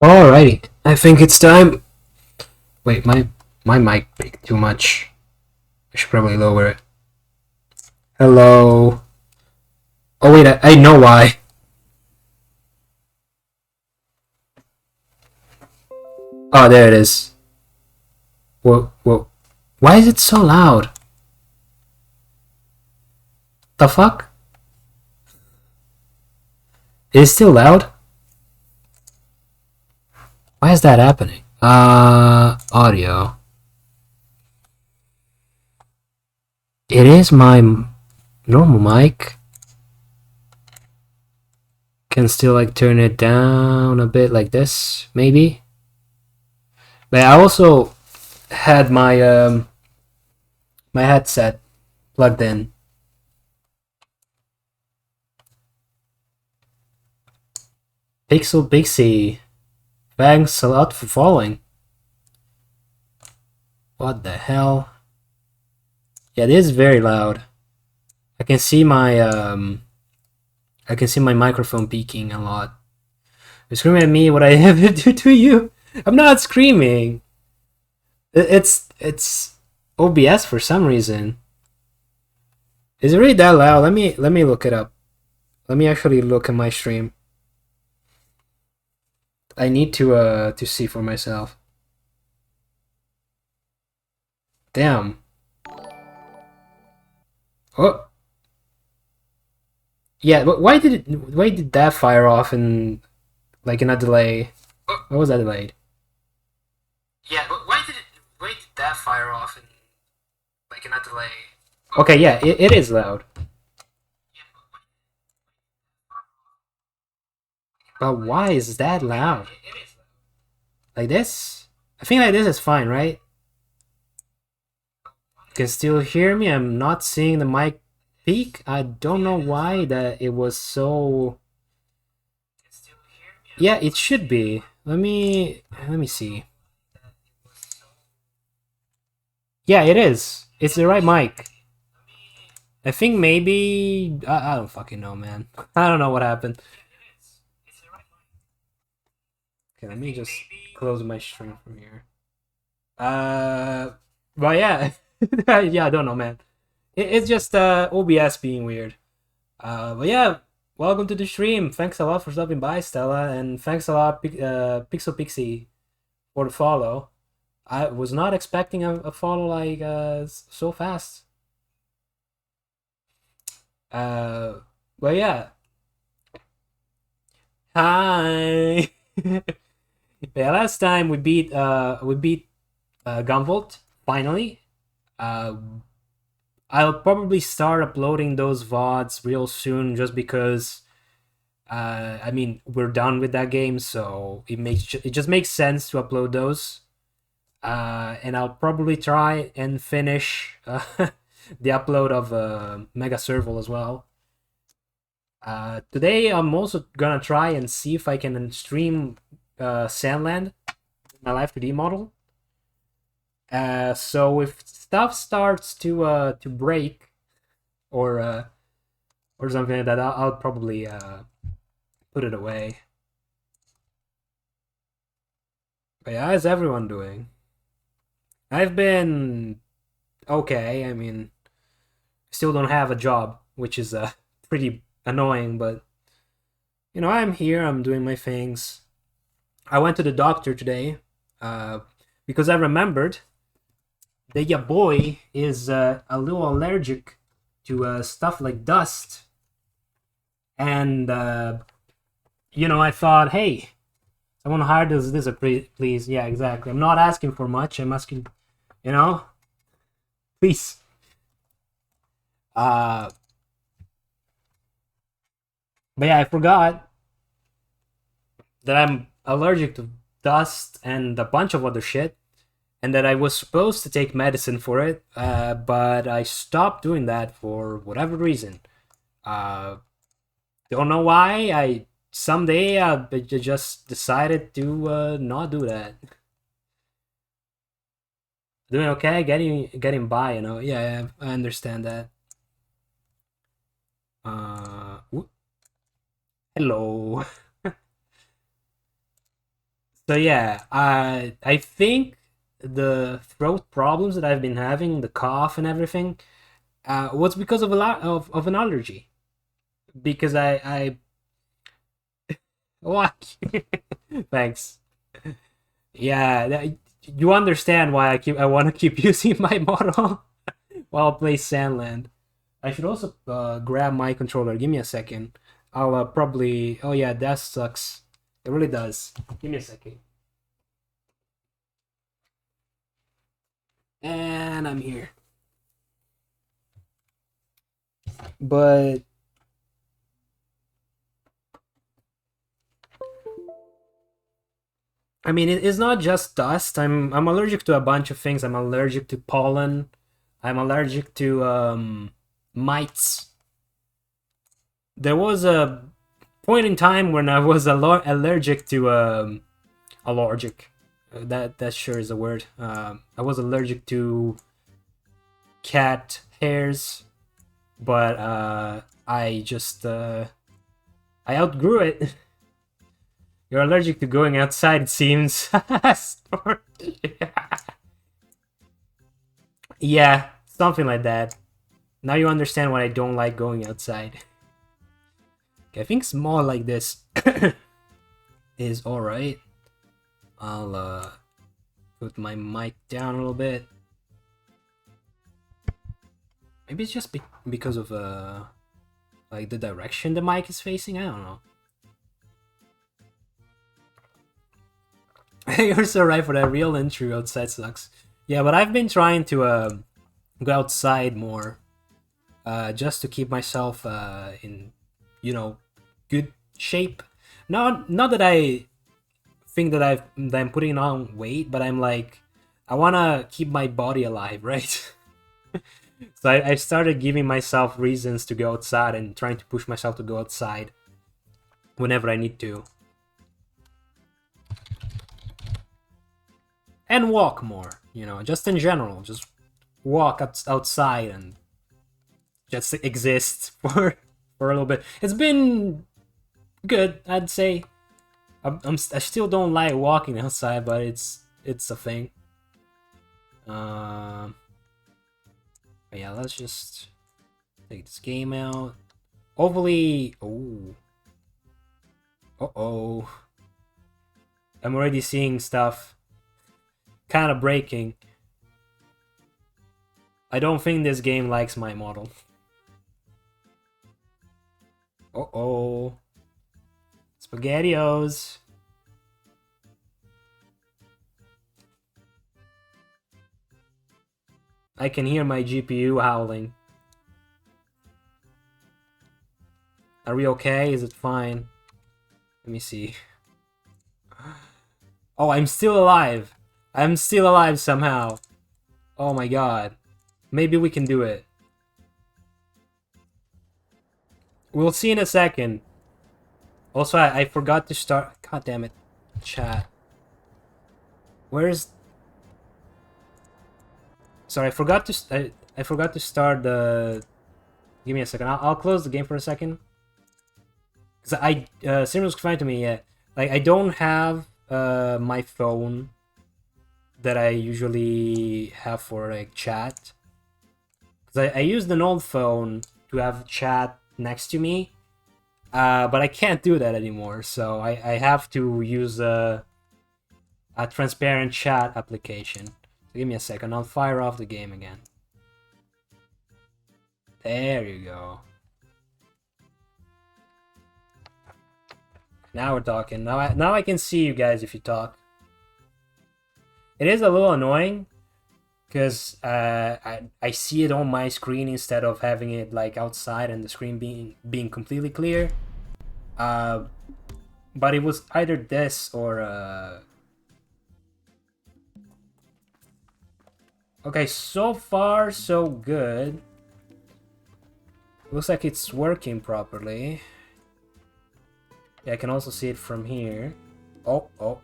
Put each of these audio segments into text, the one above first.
Alrighty, I think it's time. Wait, my mic picked too much. I should probably lower it. Hello. Oh wait, I know why. Oh, there it is. Whoa. Why is it so loud? The fuck? Is it still loud? Why is that happening? Audio. It is my normal mic. Can still like turn it down a bit like this, maybe. But I also had my my headset plugged in. Pixie, thanks a lot for following. What the hell? Yeah, it is very loud. I can see my microphone peaking a lot. You're screaming at me what I ever do to you. I'm not screaming. It's OBS for some reason. Is it really that loud? Let me look it up. Let me actually look at my stream. I need to see for myself. Damn. Oh. Yeah, but why did that fire off in like in a delay? What was that delayed? Yeah, but why did that fire off in like in a delay? Okay, yeah, it is loud. But why is that loud? Like this? I think like this is fine, right? You can still hear me. I'm not seeing the mic peak. I don't know why that it was so. Yeah, it should be. Let me see. Yeah, it is. It's the right mic. I think maybe I don't fucking know, man. I don't know what happened. Okay, let me just close my stream from here. But yeah, yeah, I don't know, man. It's just OBS being weird. But yeah, welcome to the stream. Thanks a lot for stopping by, Stella, and thanks a lot, Pixel Pixie, for the follow. I was not expecting a follow like so fast. But yeah. Hi. Yeah, last time we beat Gunvolt finally. I'll probably start uploading those VODs real soon just because I mean we're done with that game, so it just makes sense to upload those. And I'll probably try and finish the upload of Mega Serval as well. Today I'm also gonna try and see if I can stream Sandland, my live 2D model. So if stuff starts to break or something like that, I'll probably put it away. But yeah, how's everyone doing? I've been okay. I mean, still don't have a job, which is pretty annoying, but you know, I'm here, I'm doing my things. I went to the doctor today because I remembered that your boy is a little allergic to stuff like dust. And, you know, I thought, hey, someone hired this, please. Yeah, exactly. I'm not asking for much. I'm asking, you know, please. But yeah, I forgot that I'm allergic to dust and a bunch of other shit, and that I was supposed to take medicine for it, but I stopped doing that for whatever reason. Don't know why. Someday I just decided to not do that. Doing okay, getting by, you know. Yeah, I understand that. Hello. So yeah, I think the throat problems that I've been having, the cough and everything, was because of a lot of an allergy. Because I what? Thanks. Yeah, you understand why I want to keep using my model while I play Sandland. I should also grab my controller. Give me a second. I'll probably. Oh yeah, that sucks. It really does. Give me a second. And I'm here. But I mean, it's not just dust. I'm allergic to a bunch of things. I'm allergic to pollen. I'm allergic to mites. There was a point in time when I was allergic to allergic. That sure is a word. I was allergic to cat hairs, but I just I outgrew it. You're allergic to going outside, it seems. Yeah, something like that. Now you understand why I don't like going outside. Okay, I think small like this is alright. I'll put my mic down a little bit. Maybe it's just because of like the direction the mic is facing. I don't know. You're so right for that. Real entry outside sucks. Yeah, but I've been trying to go outside more, just to keep myself in, good shape. Not that I think that I'm putting on weight, but I'm like, I wanna keep my body alive, right? So I started giving myself reasons to go outside and trying to push myself to go outside whenever I need to. And walk more, just in general. Just walk outside and just exist for a little bit. It's been good, I'd say. I still don't like walking outside, but it's a thing. But yeah, let's just take this game out. Hopefully, oh, I'm already seeing stuff kind of breaking. I don't think this game likes my model. Oh, SpaghettiOs. I can hear my GPU howling. Are we okay? Is it fine? Let me see. Oh, I'm still alive. I'm still alive somehow. Oh my god. Maybe we can do it. We'll see in a second. Also, I forgot to start... God damn it. Chat. Where's... Sorry, I forgot to... I forgot to start the... Give me a second. I'll close the game for a second. Because Sim was fine to me, yeah. Like, I don't have my phone that I usually have for, like, chat. Because I used an old phone to have chat next to me. But I can't do that anymore, so I have to use a transparent chat application. So give me a second, I'll fire off the game again. There you go. Now we're talking. Now I can see you guys if you talk. It is a little annoying because I see it on my screen instead of having it like outside and the screen being completely clear. But it was either this or okay, so far so good. Looks like it's working properly. Yeah, I can also see it from here. Oh.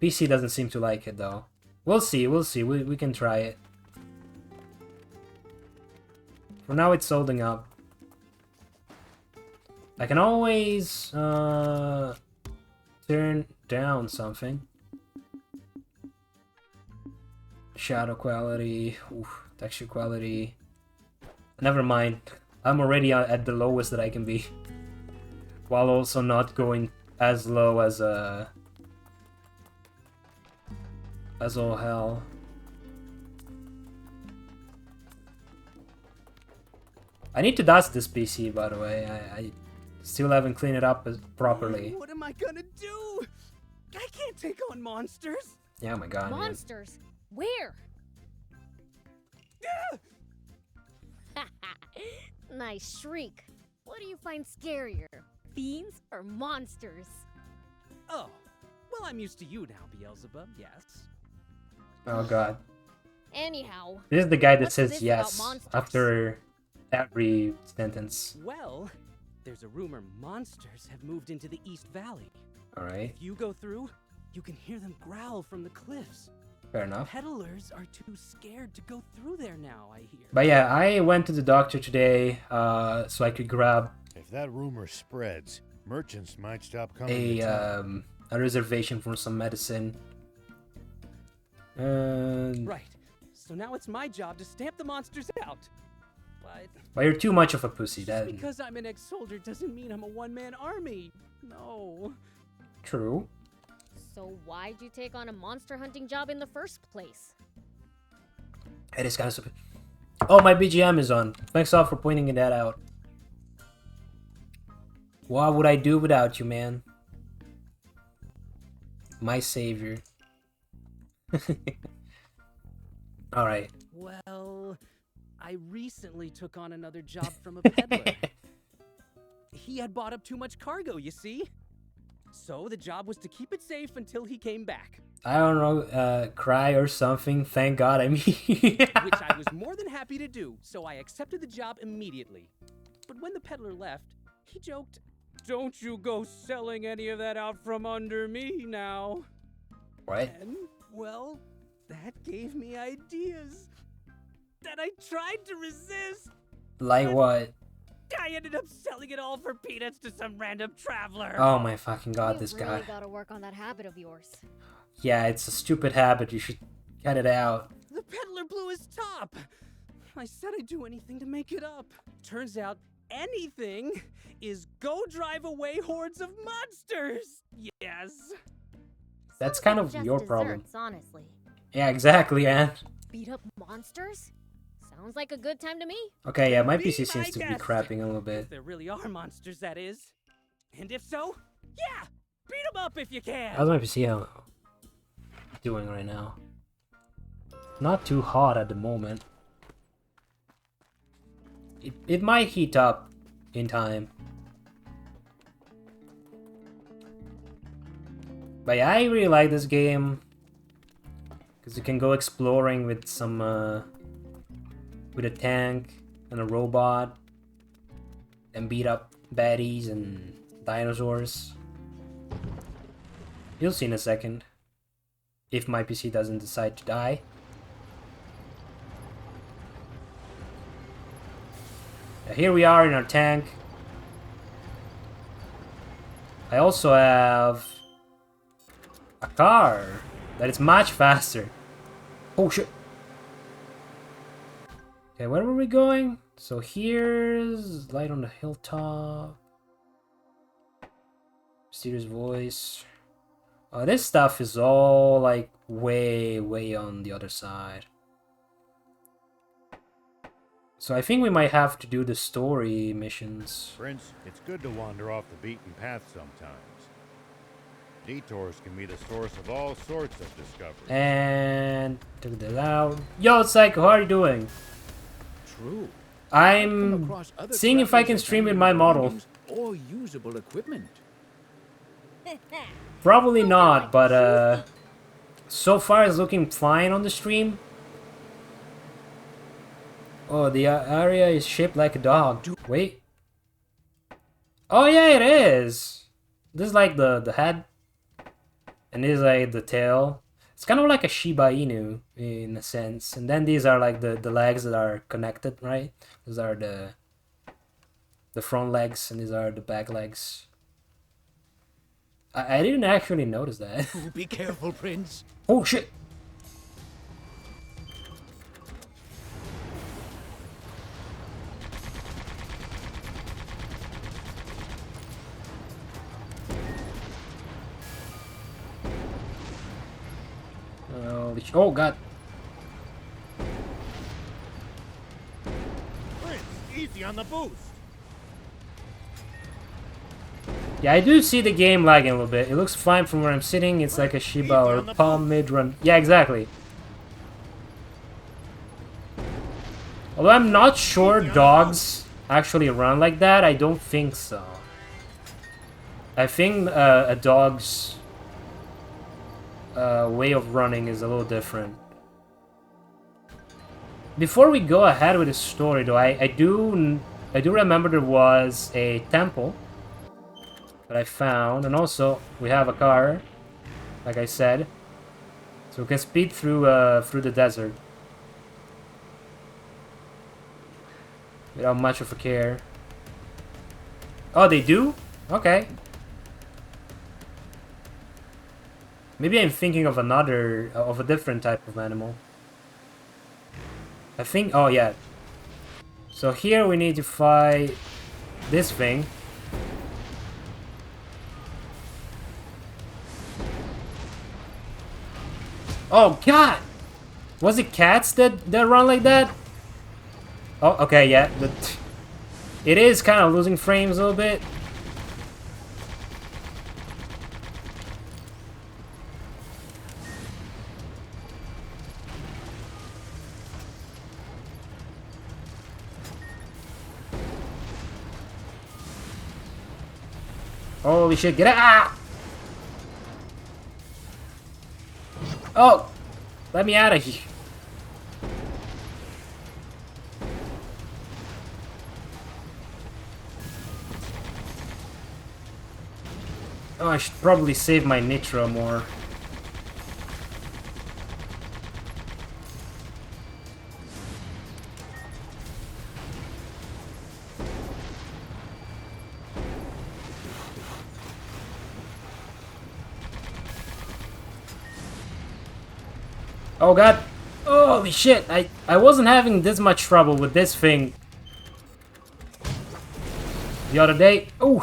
PC doesn't seem to like it though. We'll see. We can try it. For now it's holding up. I can always turn down something. Shadow quality, oof, texture quality. Never mind. I'm already at the lowest that I can be. While also not going as low as all hell. I need to dust this PC, by the way. I still haven't cleaned it up properly. What am I gonna do? I can't take on monsters. Yeah, oh my god. Monsters? Where? Nice shriek. What do you find scarier? Fiends or monsters? Oh, well, I'm used to you now, Beelzebub, yes. Oh god. Anyhow. This is the guy that what's says this yes about monsters? after every sentence. Well, there's a rumor monsters have moved into the East Valley. Alright, If you go through, you can hear them growl from the cliffs. fair enough. Peddlers are too scared to go through there now, I hear. But yeah, I went to the doctor today so I could grab If that rumor spreads, merchants might stop coming to town. a reservation for some medicine. But Right. So now it's my job to stamp the monsters out. But you're too much of a pussy. just That because I'm an ex-soldier doesn't mean I'm a one-man army. No. true. So why'd you take on a monster hunting job in the first place? It is kind of stupid. Oh, my BGM is on. Thanks all for pointing that out. What would I do without you, man? My savior. Alright. Well, I recently took on another job from a peddler. He had bought up too much cargo, you see? So the job was to keep it safe until he came back. I don't know, cry or something. Thank God, I mean. Which I was more than happy to do, so I accepted the job immediately. But when the peddler left, he joked, "Don't you go selling any of that out from under me now." What? And, well, that gave me ideas that I tried to resist. Like what? I ended up selling it all for peanuts to some random traveler. Oh my fucking God, you this really guy. gotta work on that habit of yours. Yeah, it's a stupid habit. You should cut it out. The peddler blew his top. I said I'd do anything to make it up. Turns out anything is go drive away hordes of monsters. Yes. That's kind of Just your problem. desserts, honestly. Yeah, exactly, Anne. Beat up monsters? Sounds like a good time to me. Okay, yeah, my Be PC my seems to be guest. crapping a little If bit. there really are monsters, that is. And if so, yeah, beat them up if you can. How's my PC doing right now? Not too hot at the moment. It might heat up in time. But yeah, I really like this game. Because you can go exploring with some, with a tank and a robot. And beat up baddies and dinosaurs. You'll see in a second. If my PC doesn't decide to die. Here we are in our tank. I also have a car that is much faster. Oh shit. Okay, where were we going? So here's light on the hilltop. Mysterious voice. Oh, this stuff is all like way on the other side. So I think we might have to do the story missions. Prince, it's good to wander off the beaten path sometimes. Detours can be the source of all sorts of discovery. And took that out. Yo, Psycho, how are you doing? True. I'm seeing if I can stream with my model. Or usable equipment. Probably not, but so far it's looking fine on the stream. Oh, the area is shaped like a dog. Wait. Oh yeah, it is. This is like the head, and this is like the tail. It's kind of like a Shiba Inu in a sense. And then these are like the legs that are connected, right? These are the front legs, and these are the back legs. I didn't actually notice that. Be careful, Prince. Oh shit! Oh god. Prince, easy on the boost. Yeah, I do see the game lagging a little bit. It looks fine from where I'm sitting. It's like a Shiba or palm mid-run. Yeah, exactly. Although I'm not sure dogs actually run like that. I don't think so. I think a dog's way of running is a little different. Before we go ahead with the story, though, I do remember there was a temple that I found, and also we have a car, like I said, so we can speed through the desert without much of a care. Oh, they do? Okay. Maybe I'm thinking of a different type of animal. I think, oh yeah. So here we need to fight this thing. Oh god! Was it cats that run like that? Oh, okay, yeah. It is kind of losing frames a little bit. Holy shit, get out! Ah! Oh! Let me out of here. Oh, I should probably save my nitro more. Oh god. Holy shit. I wasn't having this much trouble with this thing the other day. Ooh.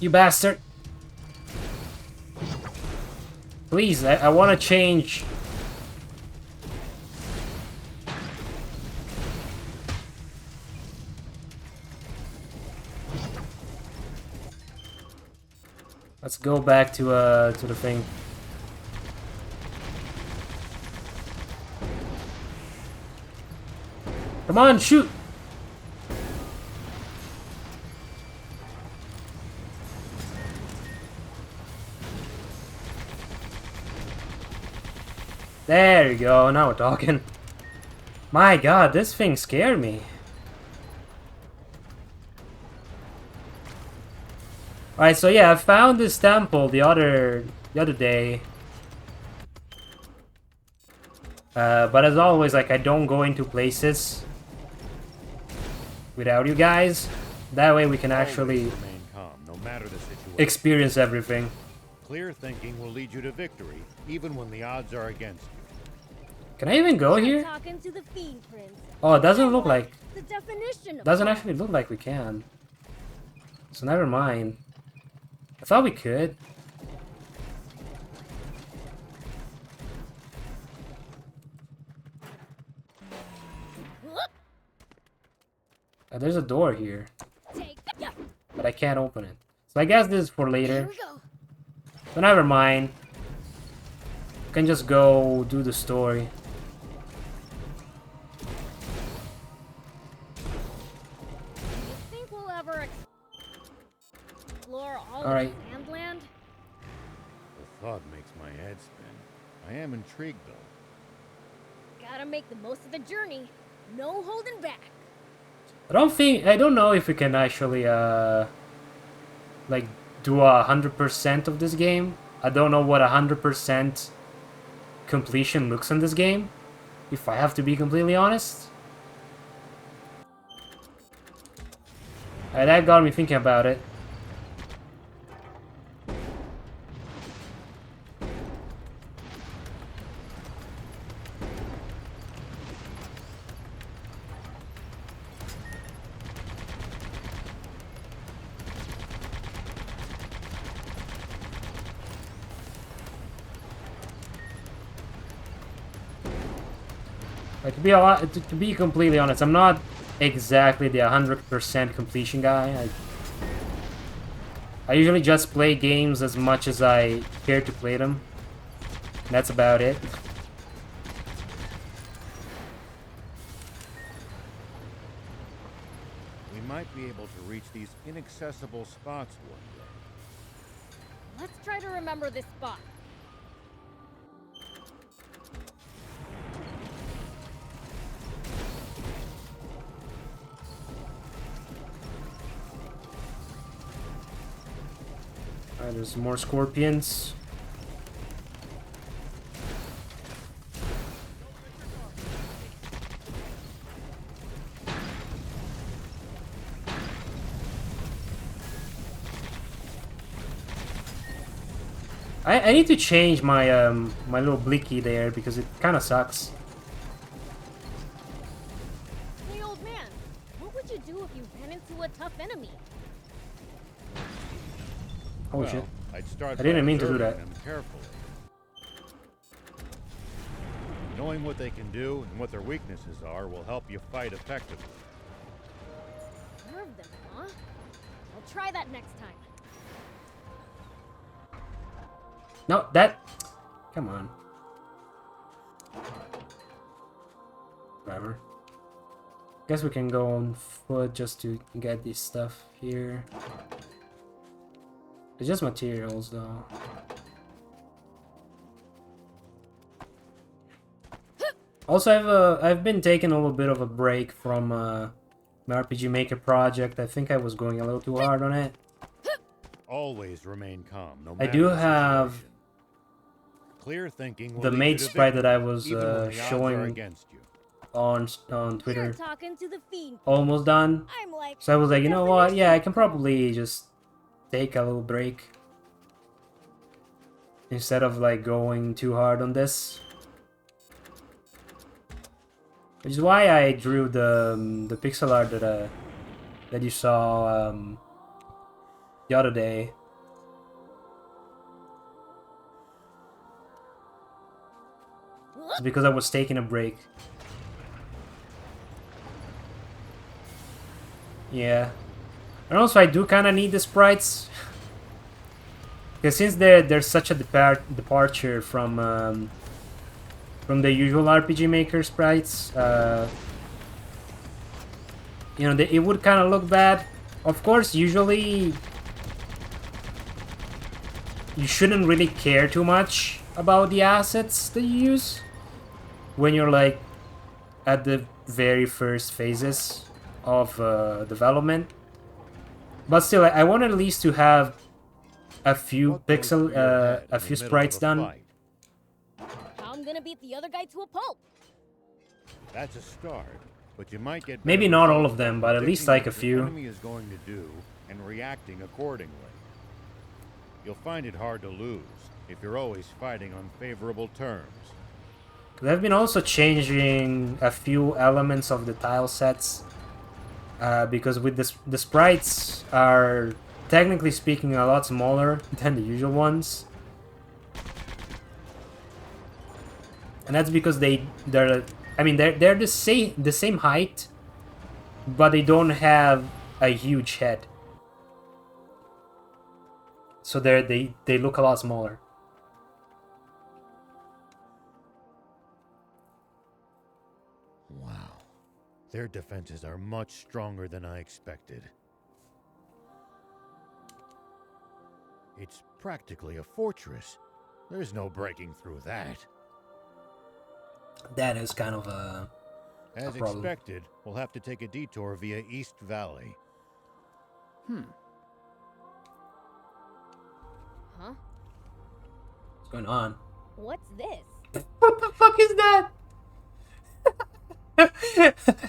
You bastard. Please, I want to change. Let's go back to the thing. Come on, shoot! There you go, now we're talking. My god, this thing scared me. Alright, so yeah, I found this temple the other day. But as always, like, I don't go into places without you guys. That way we can actually Remain calm, no matter the situation. experience everything. Clear thinking will lead you to victory, even when the odds are against you. Can I even go I'm here? talking to the Fiend Prince. Oh, it doesn't look like... The definition of Doesn't fun. actually look like we can. So never mind. I thought we could. There's a door here, Take ya. but I can't open it. So I guess this is for Here later. we go. So never mind. We can just go do the story. You think we'll ever explore all Alright. of Sandland? The thought makes my head spin. I am intrigued, though. Gotta make the most of the journey. No holding back. I don't know if we can actually, like, do 100% of this game. I don't know what 100% completion looks in this game. if I have to be completely honest. That got me thinking about it. Like, to be completely honest, I'm not exactly the 100% completion guy. I usually just play games as much as I care to play them. That's about it. We might be able to reach these inaccessible spots one day. Let's try to remember this spot. Alright, there's more scorpions. I need to change my my little blicky there because it kind of sucks. Hey, old man, what would you do if you ran into a tough enemy? Oh Well, shit! I'd start I didn't by mean to do observing that. them carefully. Knowing what they can do and what their weaknesses are will help you fight effectively. Observe them, huh? I'll try that next time. No, that. Come on. Whatever. Guess we can go on foot just to get this stuff here. It's just materials, though. Also, I've been taking a little bit of a break from my RPG Maker project. I think I was going a little too hard on it. Always remain calm, no I matter do the have situation. Clear thinking will the lead maid you to sprite that I victory, was even when the odds are showing against you. on You're Twitter talking to the fiend. almost done. I'm like, So I was like, you know what? Yeah, I can definition. probably just take a little break instead of like going too hard on this. Which is why I drew the pixel art that you saw the other day. It's because I was taking a break. Yeah. And also I do kind of need the sprites. Because since there's such a departure from the usual RPG Maker sprites, you know, it would kind of look bad. Of course, usually you shouldn't really care too much about the assets that you use when you're like at the very first phases of development. But still, I want at least to have a few What goes through your head a in few the middle of sprites a done. fight? How I'm gonna beat the other guy to a pulp. That's a start, but you might get Maybe better not all results of them, by but at least predicting like a what the few. enemy is going to do and reacting accordingly. You'll find it hard to lose if you're always fighting on favorable terms. They've been also changing a few elements of the tile sets because with the sprites are technically speaking a lot smaller than the usual ones, and that's because they're the same height, but they don't have a huge head, so they look a lot smaller. Wow. Their defenses are much stronger than I expected. It's practically a fortress. There's no breaking through that. That is kind of a As problem. expected, we'll have to take a detour via East Valley. Huh? What's going on? What's this? What the fuck is that?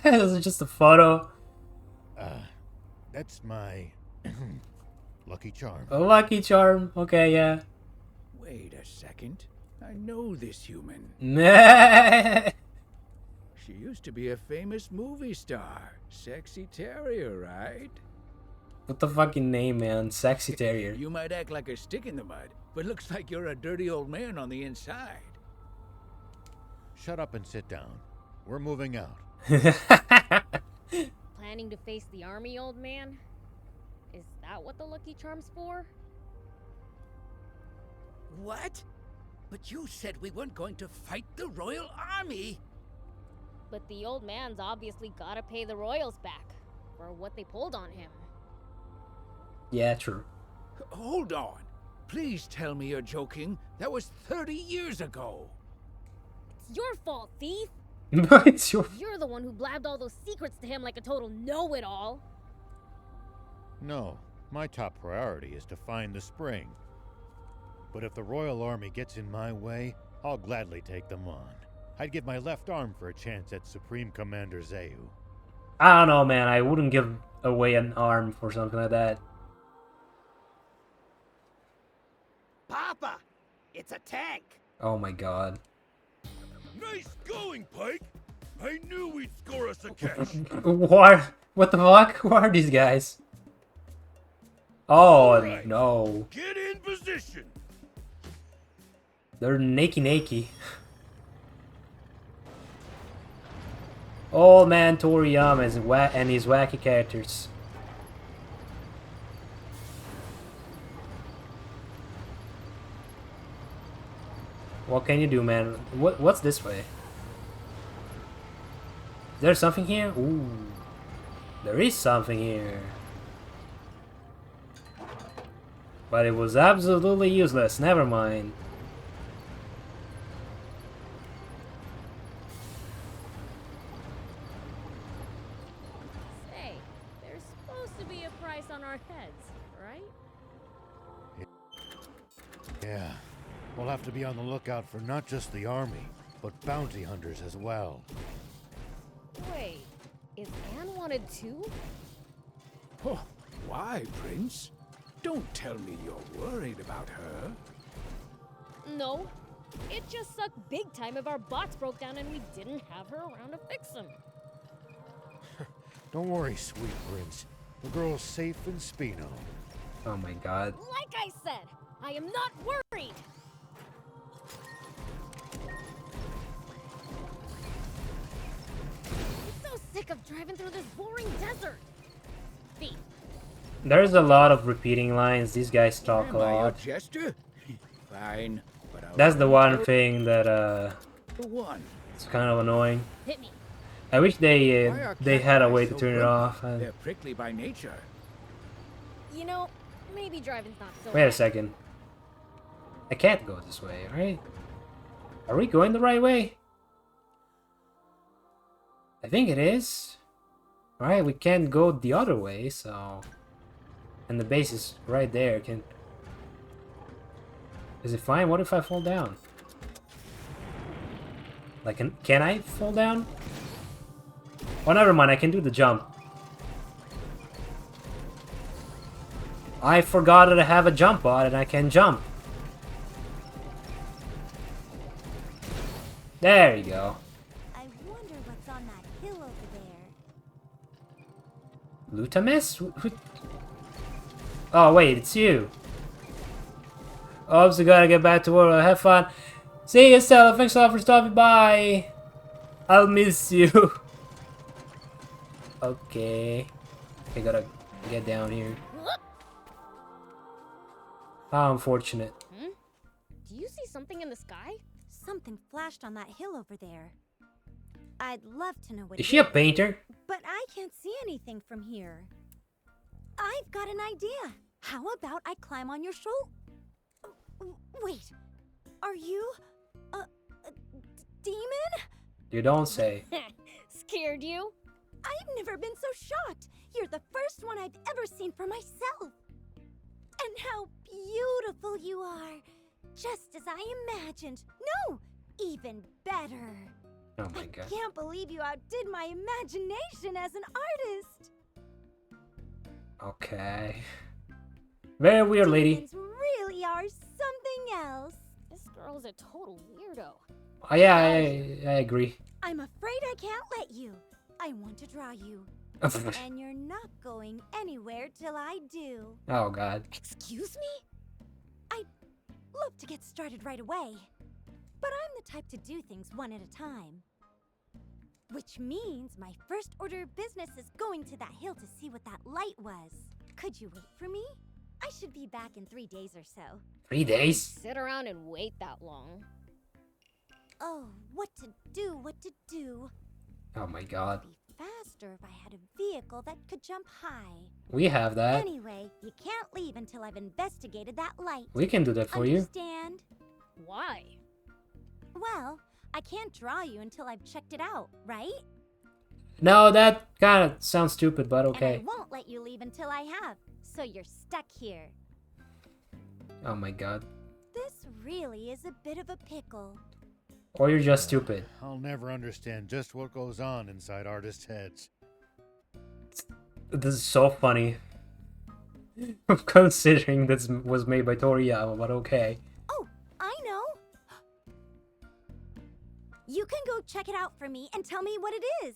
This is just a photo. That's my lucky charm. A lucky charm. Okay, yeah. Wait a second. I know this human. What She used to be a famous movie star. Sexy Terrier, right? the fucking name, man? Sexy Terrier. You might act like a stick in the mud, but looks like you're a dirty old man on the inside. Shut up and sit down. We're moving out. Planning to face the army, old man? Is that what the Lucky Charm's for? What? But you said we weren't going to fight the Royal Army! But the old man's obviously gotta pay the royals back for what they pulled on him. Yeah, true. Hold on. Please tell me you're joking. That was 30 years ago. It's your fault, thief! It's your. You're the one who blabbed all those secrets to him like a total know-it-all. No, my top priority is to find the spring. But if the Royal Army gets in my way, I'll gladly take them on. I'd give my left arm for a chance at Supreme Commander Zeu. I don't know, man. I wouldn't give away an arm for something like that. Papa! It's a tank! Oh my god. Nice going, Pike! I knew we'd score us a catch! What the fuck? Who are these guys? Oh, Alright. no. Get in position! They're nakey. Old man Toriyama and his wacky characters. What can you do, man? What's this way? Is there something here? Ooh. There is something here. But it was absolutely useless. Never mind. Say, there's supposed to be a price on our heads, right? Yeah, we'll have to be on the lookout for not just the army, but bounty hunters as well. Wait, is Anne wanted too? Oh, why, Prince? Don't tell me you're worried about her. No. It just sucked big time if our bots broke down and we didn't have her around to fix them. Don't worry, sweet prince. The girl's safe in Spino. Oh my god. Like I said, I am not worried! I'm so sick of driving through this boring desert! Thief. There's a lot of repeating lines. These guys talk a Am I your lot. jester? Fine, but I'll That's the only one go thing that for one. it's kind of annoying. Hit me. I wish they Why are had a cacti way to so turn it prickly? off. They're prickly by nature. You know, maybe driving's not so Wait a bad. second. I can't go this way, right? Are we going the right way? I think it is. Alright, we can't go the other way, so... And the base is right there. Is it fine? What if I fall down? Like, can I fall down? Oh, never mind. I can do the jump. I forgot that I have a jump bot and I can jump. There you go. I wonder what's on that hill over there. Lutamis? Oh, wait, it's you. Oops, I gotta get back to work. Have fun. See you, Stella. Thanks a lot for stopping by. I'll miss you. Okay. I gotta get down here. How unfortunate. Do you see something in the sky? Something flashed on that hill over there. I'd love to know what Is it she a painter? but I can't see anything from here. I've got an idea. How about I climb on your shoulder? Wait, are you a demon? You don't say. Scared you? I've never been so shocked. You're the first one I've ever seen for myself. And how beautiful you are. Just as I imagined. No, even better. Oh my god. Can't believe you outdid my imagination as an artist. Okay. Very weird, lady. Demons really are something else. This girl's a total weirdo. Oh, yeah, I agree. I'm afraid I can't let you. I want to draw you. And you're not going anywhere till I do. Oh god. Excuse me? I'd love to get started right away. But I'm the type to do things one at a time. Which means my first order of business is going to that hill to see what that light was. Could you wait for me? I should be back in 3 days or so. 3 days? Sit around and wait that long. Oh, what to do, what to do. Oh my god. It'd be faster if I had a vehicle that could jump high. We have that. Anyway, you can't leave until I've investigated that light. We can do that for you. Understand? Why? Well, I can't draw you until I've checked it out, right? No, that kind of sounds stupid, but okay. And I won't let you leave until I have. So you're stuck here. Oh my god. This really is a bit of a pickle. Or you're just stupid. I'll never understand just what goes on inside artists' heads. This is so funny. Considering this was made by Toriyama, but okay. Oh, I know. You can go check it out for me and tell me what it is.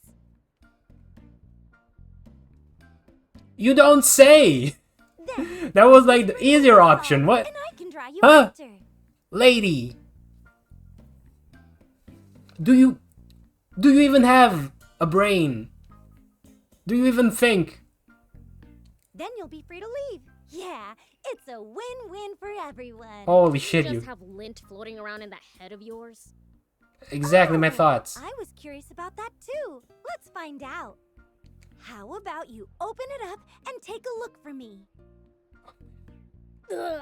You don't say! Then, That was like the easier option. What? and I can draw you Huh? after. Lady! Do you even have a brain? Do you even think? Then you'll be free to leave. Yeah, it's a win-win for everyone. Holy shit, You you. just have lint floating around in that head of yours. Exactly my Oh, thoughts. I was curious about that too. Let's find out. How about you open it up and take a look for me? Ugh,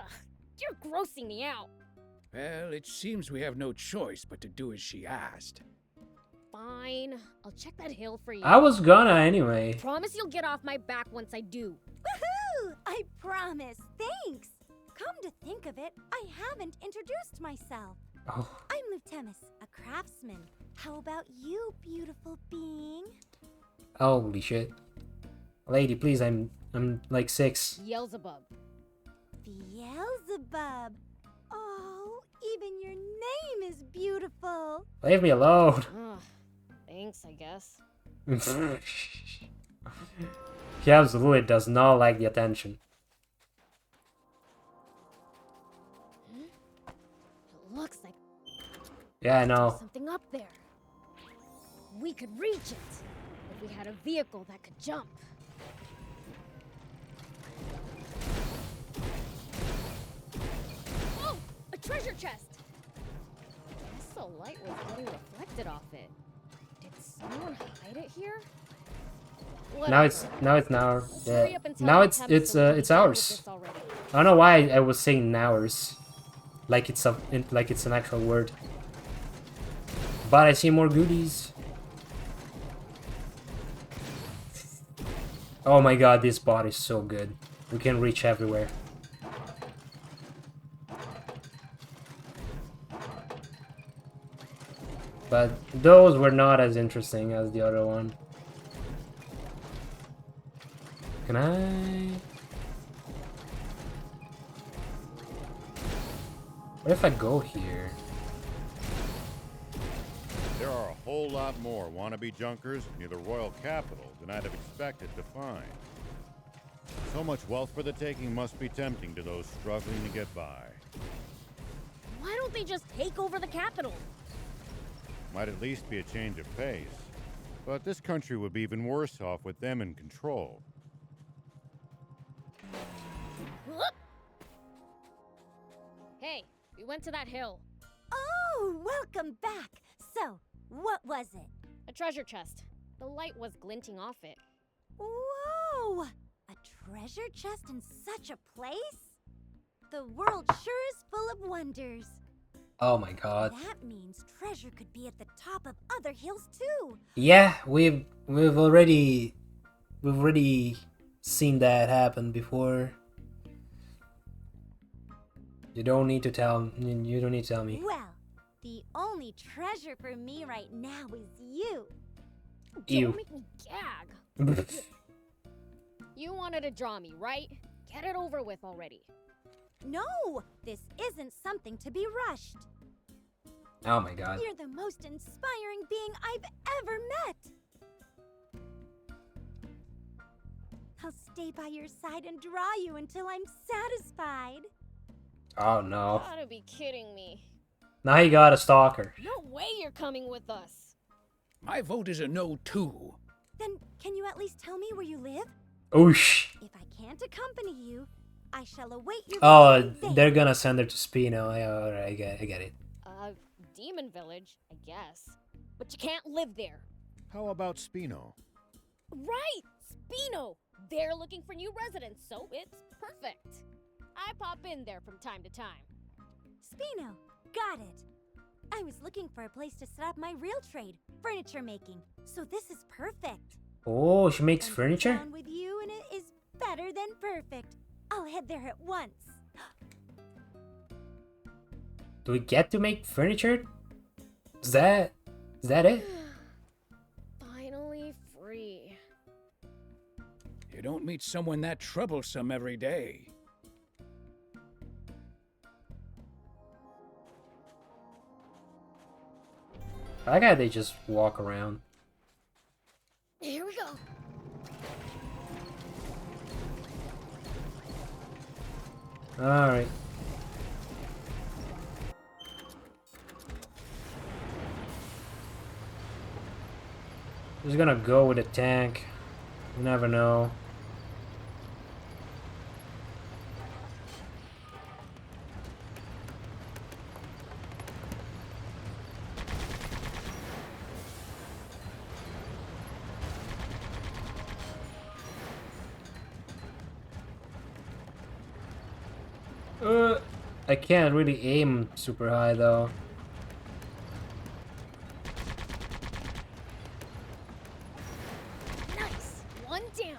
you're grossing me out. Well, it seems we have no choice but to do as she asked. Fine, I'll check that hill for you. I was gonna anyway. Promise you'll get off my back once I do. Woohoo! I promise. Thanks. Come to think of it, I haven't introduced myself. Oh, I'm Lutemis, a craftsman. How about you, beautiful being? holy shit. Lady, please, I'm like 6. Beelzebub. Beelzebub. Oh, even your name is beautiful. Leave me alone. Ugh, thanks, I guess. He absolutely does not like the attention. It looks like Yeah, I know. there's something up there. We could reach it if we had a vehicle that could jump. Oh, a treasure chest! Guess the light was getting reflected off it. Did someone hide it here? Now it's Hurry yeah. up and tell Now me, it's Tim, so we can be done with ours. this already. I don't know why I was saying ours, like it's an actual word. But I see more goodies. Oh my god, this bot is so good. We can reach everywhere. But those were not as interesting as the other one. Can I? What if I go here? There are a whole lot more wannabe junkers near the royal capital than I'd have expected to find. So much wealth for the taking must be tempting to those struggling to get by. Why don't they just take over the capital? Might at least be a change of pace. But this country would be even worse off with them in control. Whoop! Hey, we went to that hill. Oh, welcome back. So, what was it? A treasure chest. The light was glinting off it. Whoa! A treasure chest in such a place? The world sure is full of wonders. Oh my god. That means treasure could be at the top of other hills too. Yeah, we've already seen that happen before. You don't need to tell me. Well, The only treasure for me right now is you. Ew. Don't make me gag. You wanted to draw me, right? Get it over with already. No, this isn't something to be rushed. Oh my god. You're the most inspiring being I've ever met. I'll stay by your side and draw you until I'm satisfied. Oh no. Gotta be kidding me. Now he got a stalker. No way you're coming with us. My vote is a no, too. Then can you at least tell me where you live? Oosh. If I can't accompany you, I shall await your Oh, return there. they're gonna send her to Spino. Alright, I get it. Demon Village, I guess. But you can't live there. How about Spino? Right! Spino! They're looking for new residents, so it's perfect. I pop in there from time to time. Spino, got it. I was looking for a place to set up my real trade, furniture making. So this is perfect. Oh, she makes And furniture? down with you and it is better than perfect. I'll head there at once. Do we get to make furniture? Is that it? Finally free. You don't meet someone that troublesome every day. I got they just walk around. Here we go. Alright. Just gonna go with a tank. You never know. I can't really aim super high though. Nice. One down.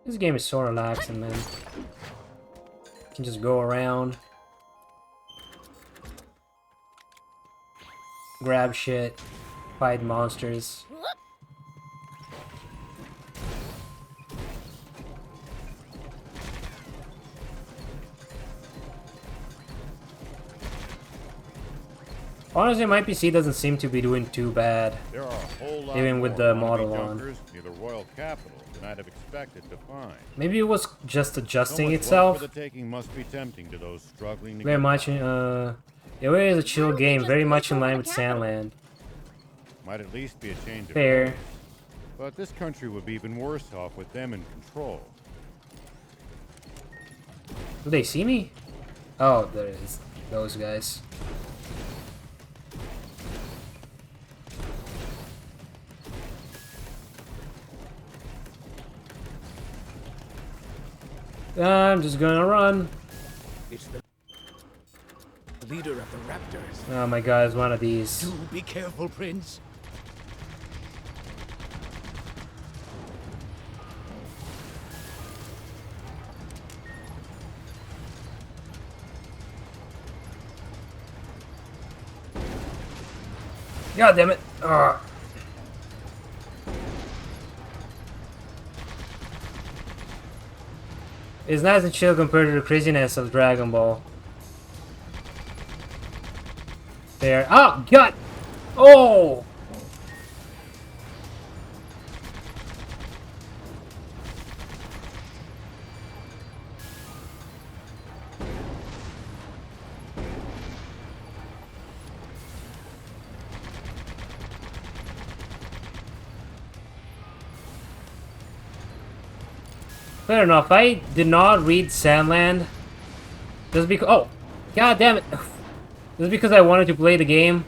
This game is so relaxing, man. You can just go around, grab shit, fight monsters. Honestly, my PC doesn't seem to be doing too bad. There are a whole lot Even more with the wannabe model on. junkers near the royal capital than I'd have expected to find. Maybe it was just So adjusting much wealth itself. for the taking must be tempting to those struggling to Very get much, by. it is a chill Why don't we game, just very take much in over line the with capital? Sandland. Might at least be a change of Fair. pace. But this country would be even worse off with them in control. Do they see me? Oh, there it is. Those guys. I'm just gonna run. It's the leader of the raptors. Oh my god, it's one of these. Do be careful, Prince. God damn it. Ugh. It's nice and chill compared to the craziness of Dragon Ball. There. Oh, God! Oh! Fair enough. I did not read Sandland. Just because. Oh! God damn it! Just because I wanted to play the game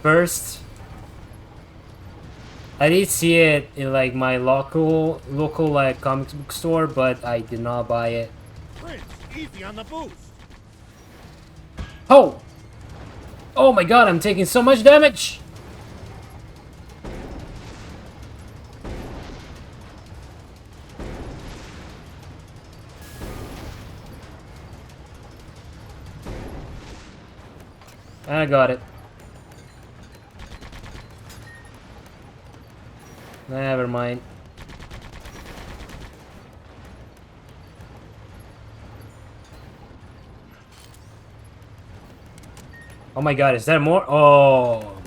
first. I did see it in like my local like comic book store, but I did not buy it. Prince, easy on the boost. Oh! Oh my god, I'm taking so much damage! I got it. Never mind. Oh my god, is there more? Oh my.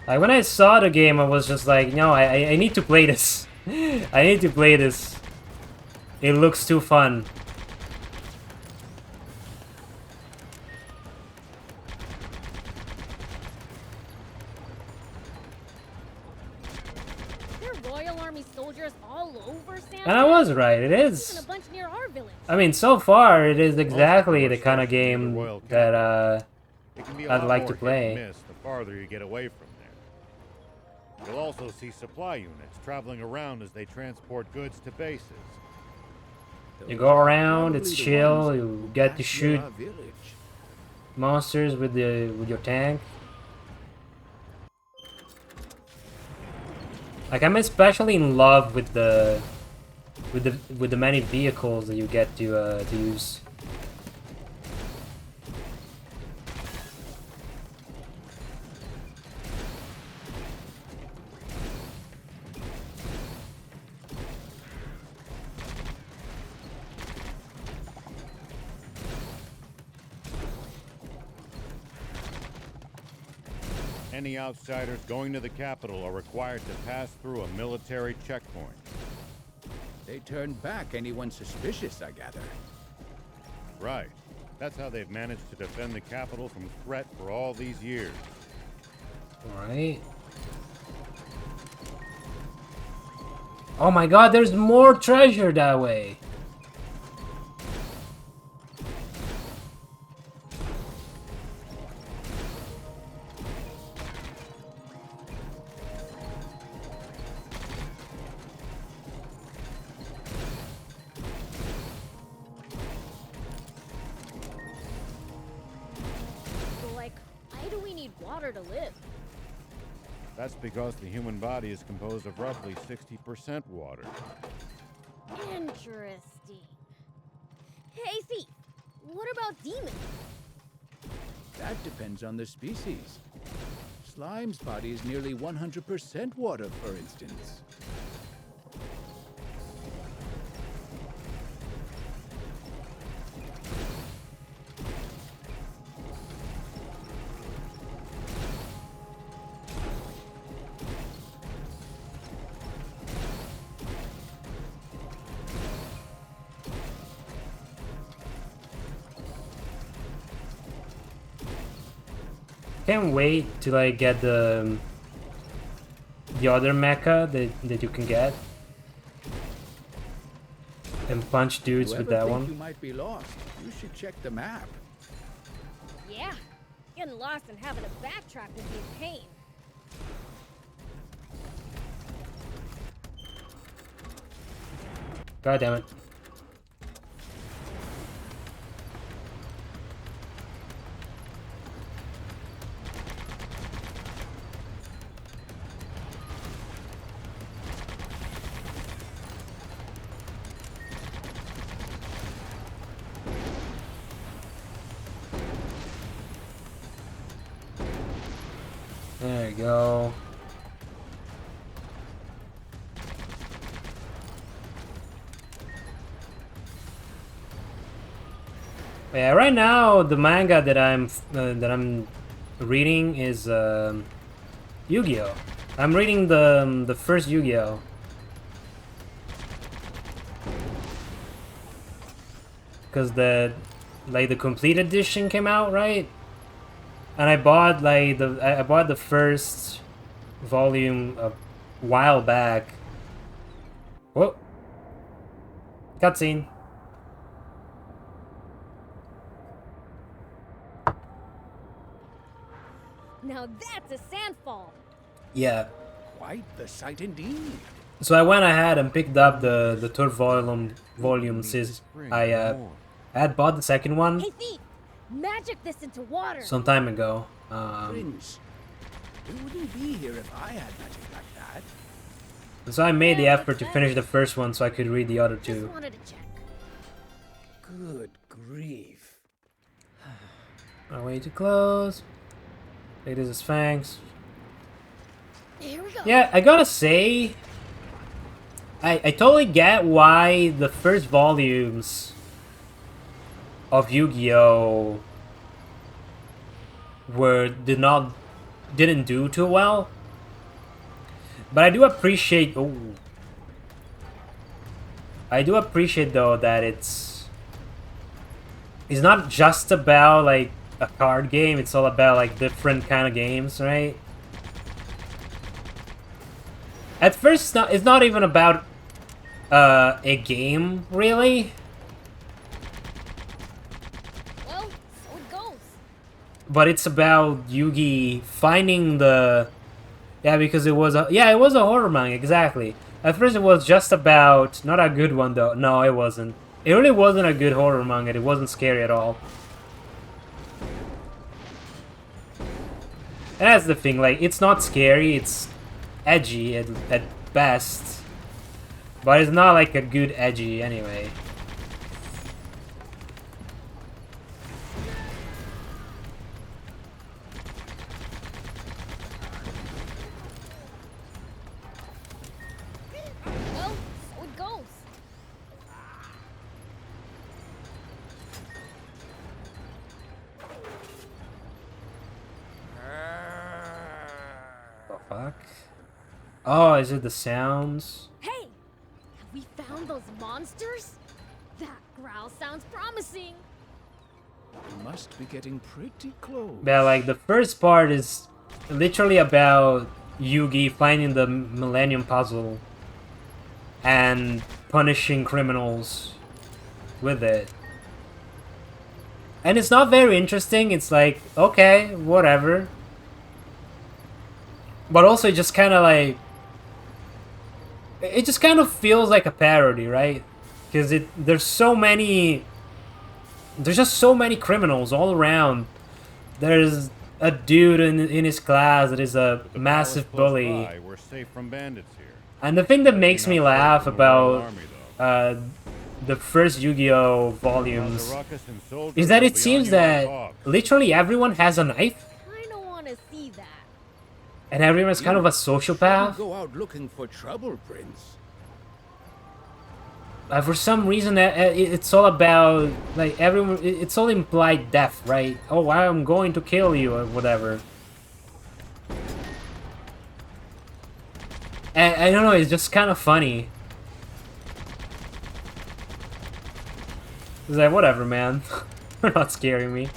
Like when I saw the game, I was just like, no, I need to play this. I need to play this. It looks too fun. There are Royal Army soldiers all over Sandland. And I was right, it Even is. a bunch near our village. I mean, so far, it is exactly Most the of them kind are of stationed near the game Royal that It can be a I'd lot like more to play. hit and miss the farther you get away from there. You'll also see supply units traveling around as they transport goods to bases. You go around, it's Probably the chill, ones you get to back shoot near our village. monsters with your tank. Like I'm especially in love with the many vehicles that you get to use. Any outsiders going to the capital are required to pass through a military checkpoint. They turn back anyone suspicious, I gather. Right. That's how they've managed to defend the capital from threat for all these years. Alright. Oh my god, there's more treasure that way. So, like, why do we need water to live? That's because the human body is composed of roughly 60% water. Interesting. Hey, Thief, what about demons? That depends on the species. Slime's body is nearly 100% water, for instance. Can't wait to like get the other mecha that you can get and punch dudes Whoever with that think one. you might be lost, you should check the map. Yeah, getting lost and having to backtrack would be a pain. God damn it. There you go. Yeah, right now the manga that I'm reading is Yu-Gi-Oh. I'm reading the first Yu-Gi-Oh. Cause the complete edition came out, right? And I bought I bought the first volume a while back. Whoa. Cutscene. Now that's a sandfall. Yeah. Quite the sight indeed. So I went ahead and picked up the third volume since I had bought the second one Hey, Thief, magic this into water. some time ago. Prince, we wouldn't be here if I had magic like that. So I made the Yeah, effort to but finish the first one so I could read the other Just two. wanted to check. Good grief. My way to close. It is a Sphinx. Here we go. Yeah, I gotta say, I totally get why the first volumes of Yu-Gi-Oh didn't do too well. But I do appreciate though that it's not just about like a card game, it's all about like different kind of games, right? At first it's not even about a game really. Well, so it goes. But it's about Yugi finding the... Yeah, because it was a horror manga, exactly. At first it was just about... Not a good one, though. No, it wasn't. It really wasn't a good horror manga. It wasn't scary at all. And that's the thing, like, it's not scary, it's edgy at best. But it's not like a good edgy anyway. Well, so it goes. The fuck? Oh, is it the sounds? Hey, have we found those monsters? That growl sounds promising. We must be getting pretty close. Yeah, like the first part is literally about Yugi finding the Millennium Puzzle and punishing criminals with it. And it's not very interesting, it's like, okay, whatever. But also it just kind of like... It just kind of feels like a parody, right? Because there's so many... There's just so many criminals all around. There's a dude in his class that is a massive bully. We're safe from bandits here. And the thing that makes me laugh From the Royal about Army, though. the first Yu-Gi-Oh volumes Cause a ruckus and soldiers is that will it be seems on you like that hawks. literally everyone has a knife I don't want to see that. and everyone's kind of a Shouldn't sociopath. go out looking for trouble, Prince. For some reason, it's all about like everyone. It's all implied death, right? Oh, I'm going to kill you or whatever. And I don't know. It's just kind of funny. It's like whatever, man. You're not scaring me.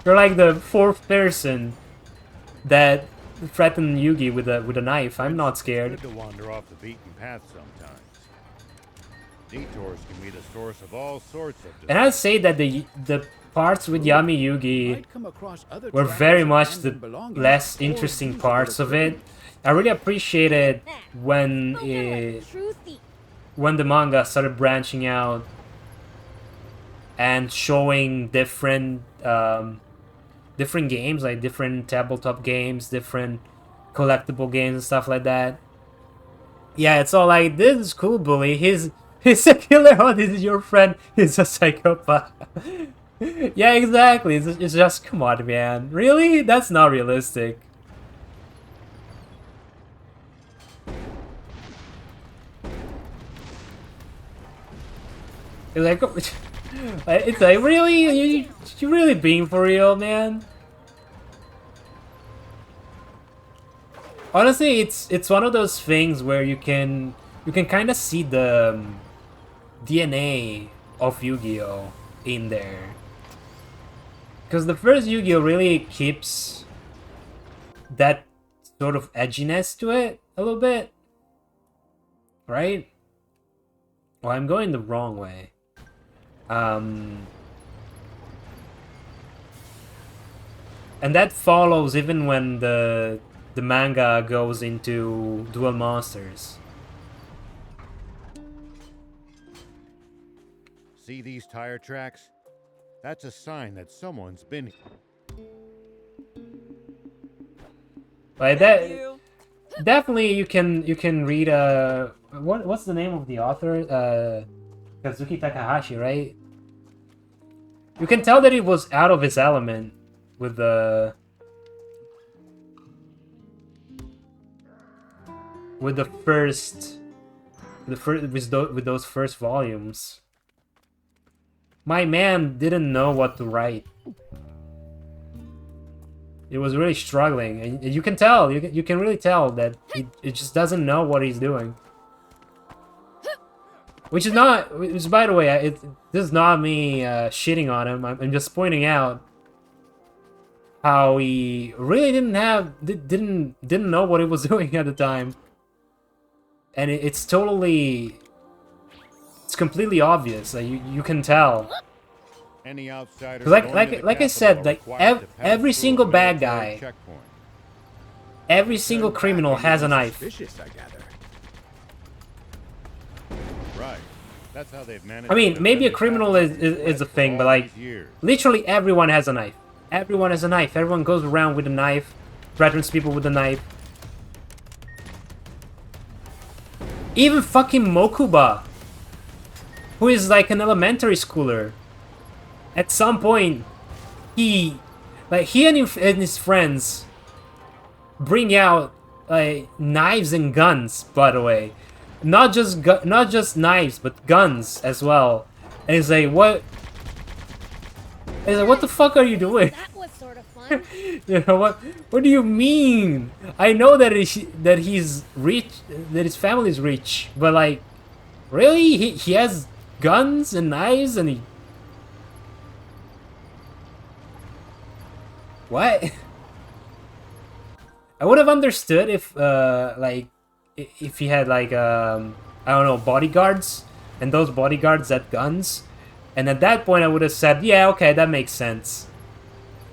You're like the fourth person that threatened Yugi with a knife. I'm not It's scared. good to wander off the beaten path sometimes. Detours can be the source of all sorts of And I'd say that the parts with Yami Yugi Might come across other were travelers very with much the abandoned belongings less or interesting used parts as of it. I really appreciated when Spoken like a true thief. when the manga started branching out and showing different different games, like different tabletop games, different collectible games and stuff like that. Yeah, it's all like, this is cool, bully. He's a killer. Oh, this is your friend. He's a psychopath. Yeah, exactly. It's just, come on, man. Really? That's not realistic. It's like, it's like, really? You really being for real, man? Honestly, it's one of those things where you can kind of see the DNA of Yu-Gi-Oh in there. Because the first Yu-Gi-Oh really keeps that sort of edginess to it a little bit. Right? Well, I'm going the wrong way. And that follows even when the manga goes into Duel Monsters. See these tire tracks? That's a sign that someone's been here. Like that. Definitely, you can read what's the name of the author? Kazuki Takahashi, right? You can tell that he was out of his element with the first with those first volumes. My man didn't know what to write. He was really struggling, and you can tell. You can really tell that he just doesn't know what he's doing. Which is not. Which, by the way, this is not me shitting on him. I'm just pointing out how he really didn't know what he was doing at the time, and it's completely obvious. Like, you can tell. Any outsiders Like I said, like every single bad guy, every single criminal has a knife. Right. That's how they've managed. I mean, maybe a criminal is a thing, but like literally everyone has a knife. Everyone has a knife. Everyone goes around with a knife, threatens people with a knife. Even fucking Mokuba, who is like an elementary schooler. At some point, he and his friends bring out knives and guns. By the way, not just knives, but guns as well. And he's like, what? He's like, what the fuck are you doing? That was sort of fun. You know what? What do you mean? I know that he's rich, that his family's rich, but like, really, he has guns and knives and he. What? I would have understood if if he had like I don't know, bodyguards, and those bodyguards had guns, and at that point I would have said, yeah, okay, that makes sense.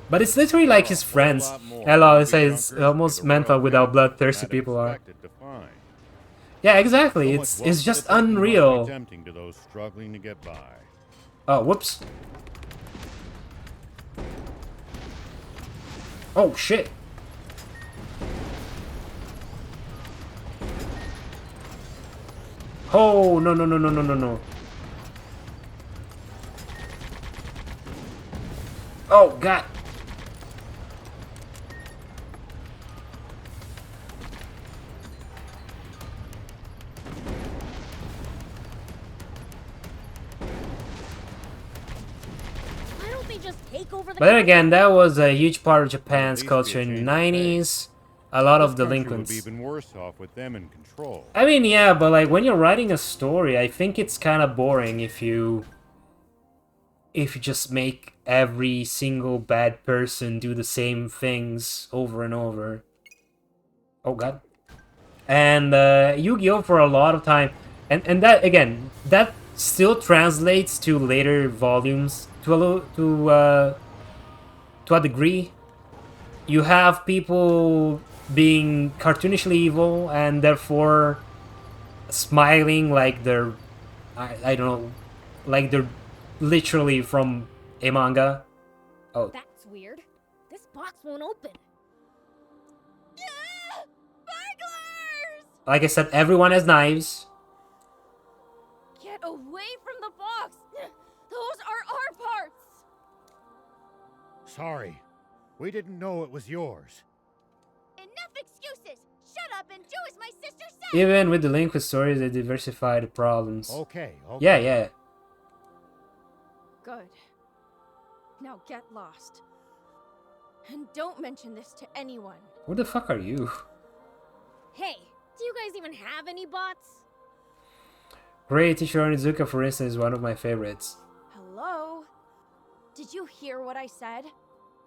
But it's literally like his friends. Hello, it says almost mental with how bloodthirsty people are. Yeah, exactly. It's just unreal. To those struggling to get by. Oh, whoops. Oh shit. Oh, no. Oh, God. Why don't they just take over the But then again, that was a huge part of Japan's culture in the 90s. A lot of delinquents. Would be even worse off with them in control. I mean, yeah, but like when you're writing a story, I think it's kind of boring if you just make every single bad person do the same things over and over. Oh god. And Yu-Gi-Oh! For a lot of time, and that again, that still translates to later volumes to a degree. You have people being cartoonishly evil and therefore smiling like they're I don't know, like they're literally from a manga. Oh, That's weird. This box won't open. Yeah! Burglars! like I said, everyone has knives. Get away from the box! Those are our parts! Sorry. We didn't know it was yours. Enough excuses! Shut up and do as my sister said! Even with the delinquent stories, they diversify the problems. Okay. Yeah. Good. Now get lost. And don't mention this to anyone. Who the fuck are you? Hey, do you guys even have any bots? Great Teacher Onizuka, for instance, is one of my favorites. Hello? Did you hear what I said?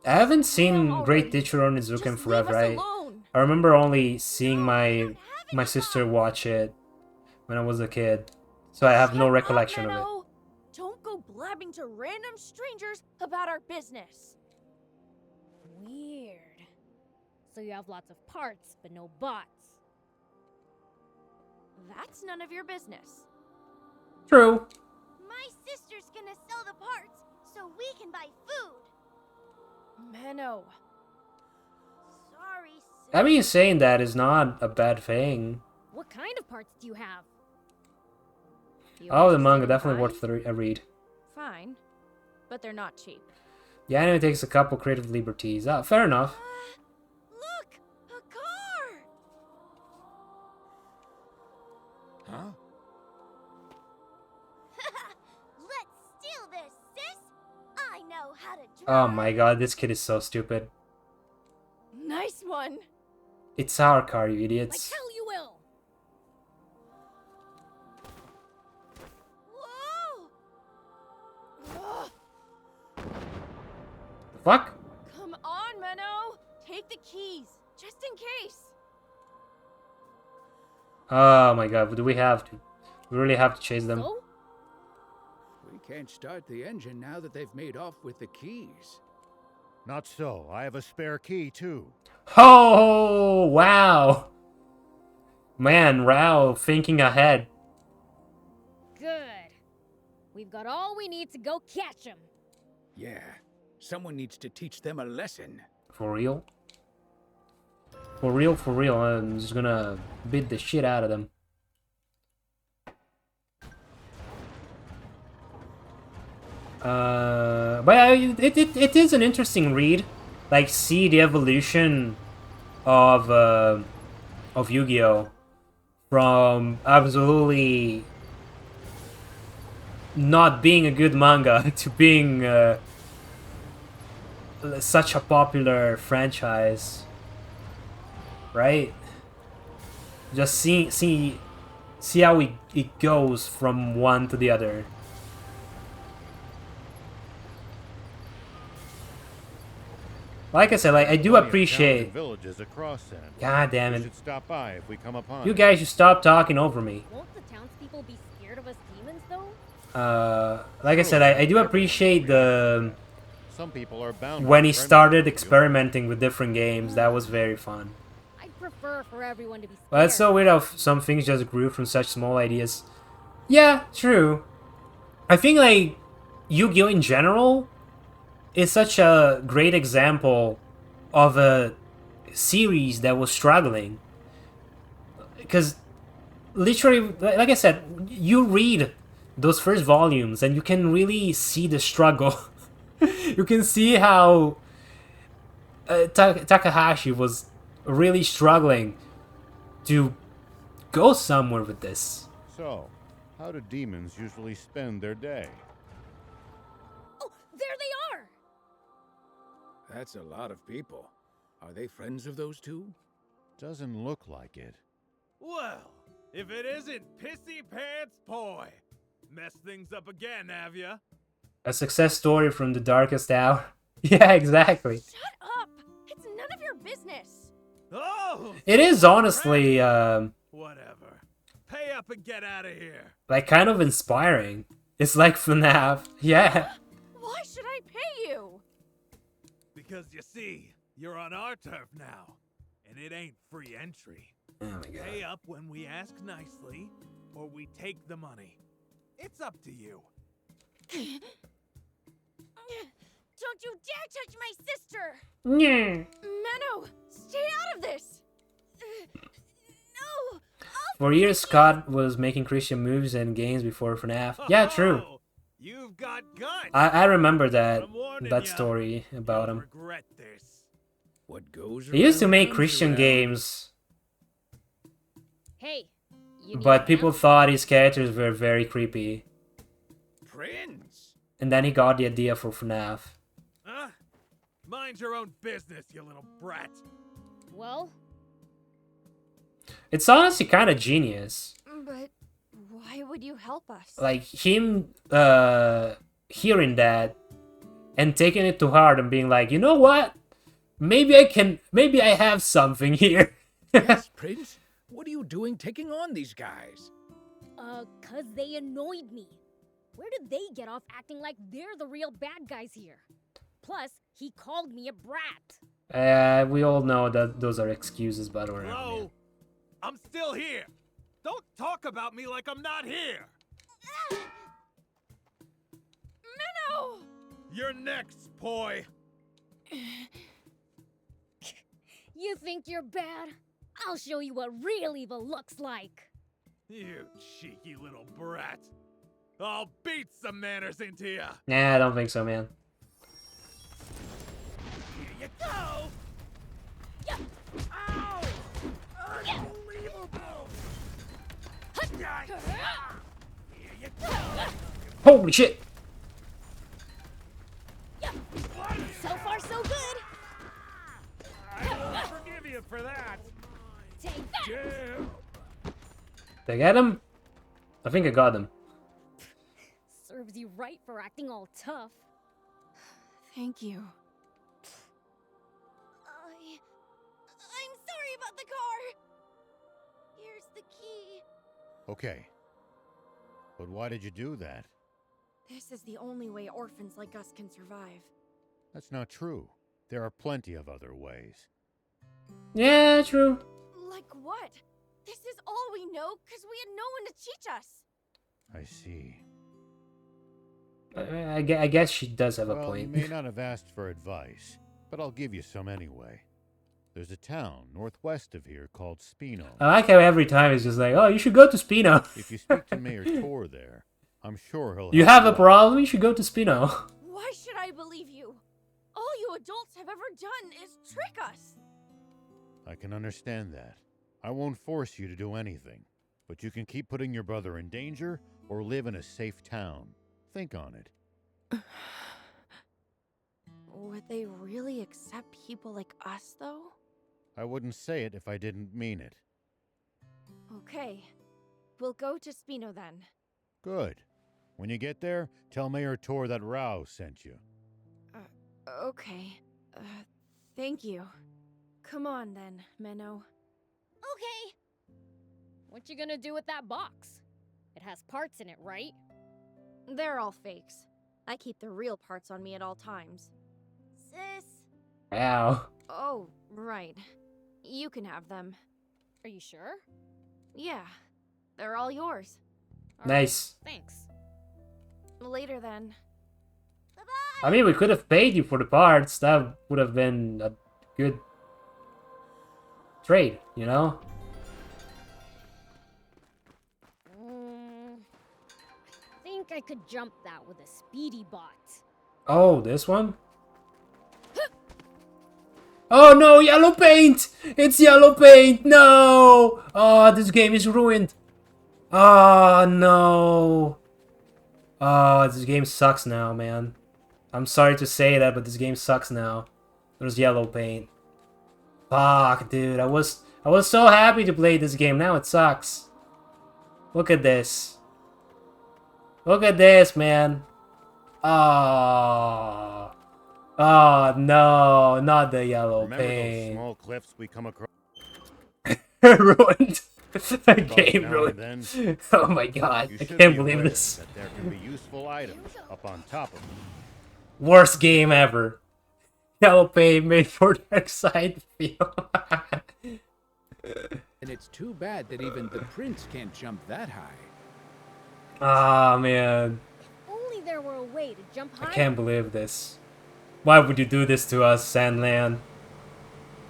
I haven't seen Great Teacher Onizuka in forever. I remember only seeing my sister watch it when I was a kid, so I have no recollection of it. Don't go blabbing to random strangers about our business. Weird. So you have lots of parts, but no bots. That's none of your business. True. My sister's gonna sell the parts so we can buy food. Menno. Sorry, I mean, saying that is not a bad thing. What kind of parts do you have? You Oh, the interested manga in definitely buying? worth a read. Fine, but they're not cheap. The anime takes a couple creative liberties. Ah, fair enough. Look! A car! Huh? Let's steal this, sis! I know how to drive! Oh my god, this kid is so stupid. Nice one. It's our car, you Like idiots. hell you will! Whoa! Ugh, Fuck? come on, Menno. Take the keys, just in case. Oh my god, do we have to? We really have to chase them. So? We can't start the engine now that they've made off with the keys. Not so. I have a spare key, too. Oh, wow. Man, Rao thinking ahead. Good. We've got all we need to go catch him. Yeah, someone needs to teach them a lesson. For real? For real, for real. I'm just gonna beat the shit out of them. But it is an interesting read. Like, see the evolution of Yu-Gi-Oh! From absolutely not being a good manga to being such a popular franchise, right? Just see how it goes from one to the other. Like I said, like I do Plenty of towns appreciate. and villages across Sandland. God damn We it! should stop by if we come upon You it. guys should stop talking over me. Won't the townspeople be scared of us demons, though? Like I said, I do appreciate the Some people are bound. when to he be friendly started with you. experimenting with different games. That was very fun. I'd prefer for everyone to be scared. But it's so weird how some things just grew from such small ideas. Yeah, true. I think like Yu-Gi-Oh! In general is such a great example of a series that was struggling. Because literally, like I said, you read those first volumes and you can really see the struggle. You can see how Takahashi was really struggling to go somewhere with this. So, how do demons usually spend their day? Oh, there they are! That's a lot of people. Are they friends of those two? Doesn't look like it. Well, if it isn't Pissy Pants Poi. Messed things up again, have ya? A success story from the darkest hour. Yeah, exactly. Shut up! It's none of your business. Oh! It is honestly Whatever. Pay up and get out of here. like kind of inspiring. It's like FNAF. Yeah. Why should I pay you? Because you see, you're on our turf now. And it ain't free entry. Oh my god. Pay up when we ask nicely, or we take the money. It's up to you. Don't you dare touch my sister! Yeah. Menno, stay out of this. No! For years, Scott was making Christian moves and games before FNAF. Yeah, true. Oh, you've got guts. I remember that I'm warning that ya. story about You'll him. regret this. What goes He used to around make comes Christian around. games, Hey, you need but a people hand? thought his characters were very creepy. Prince? And then he got the idea for FNAF. Huh? Mind your own business, you little brat. Well, It's honestly kind of genius. But why would you help us? Like him hearing that and taking it to heart and being like, you know what? Maybe I have something here. Yes, Prince. What are you doing taking on these guys? 'cause they annoyed me. Where did they get off acting like they're the real bad guys here? Plus, he called me a brat. We all know that those are excuses, but whatever. man. Hello? I'm still here. Don't talk about me like I'm not here. Menno! You're next, boy. You think you're bad? I'll show you what real evil looks like. You cheeky little brat. I'll beat some manners into ya. Nah, I don't think so, man. Here you go! Yeah. Ow! Unbelievable! Here you go! Holy shit! So far, so good. I won't forgive you for that. Take that. Damn. Did I get him? I think I got him. Serves you right for acting all tough. Thank you. I'm sorry about the car. Here's the key. Okay. But why did you do that? This is the only way orphans like us can survive. That's not true. There are plenty of other ways. Yeah, true. Like what? This is all we know because we had no one to teach us. I see. I guess she does have a Well, you point. may not have asked for advice, but I'll give you some anyway. There's a town northwest of here called Spino. I like how every time it's just like, oh, you should go to Spino. If you speak to Mayor Tor there, I'm sure he'll You help have a out. problem, you should go to Spino. Why should I believe you? All you adults have ever done is trick us. I can understand that. I won't force you to do anything, but you can keep putting your brother in danger or live in a safe town. Think on it. Would they really accept people like us, though? I wouldn't say it if I didn't mean it. Okay. We'll go to Spino then. Good. When you get there, tell Mayor Tor that Rao sent you. Okay. Thank you. Come on then, Menno. Okay. What you gonna do with that box? It has parts in it, right? They're all fakes. I keep the real parts on me at all times. Sis. Wow. Oh, right. You can have them. Are you sure? Yeah. They're all yours. All right, Nice. thanks. Later then. I mean, we could have paid you for the parts. That would have been a good trade, you know? I think I could jump that with a speedy bot. Oh, this one? Oh no, yellow paint! It's yellow paint! No! Oh, this game is ruined. Oh no. Oh, this game sucks now, man. I'm sorry to say that, but this game sucks now. There's yellow paint. Fuck, dude. I was so happy to play this game. Now it sucks. Look at this. Look at this, man. Oh. Oh no, not the yellow Remember those paint. small cliffs we come across? Ruined. The game now ruined. and then? Oh my god, You I should can't be believe aware this. that there can be useful items up on top of them. Worst game ever. Yellow paint made for Dark Side feel. And it's too bad that even the prince can't jump that high. Ah man, Only there were a way to jump I higher. can't believe this. Why would you do this to us, Sandland?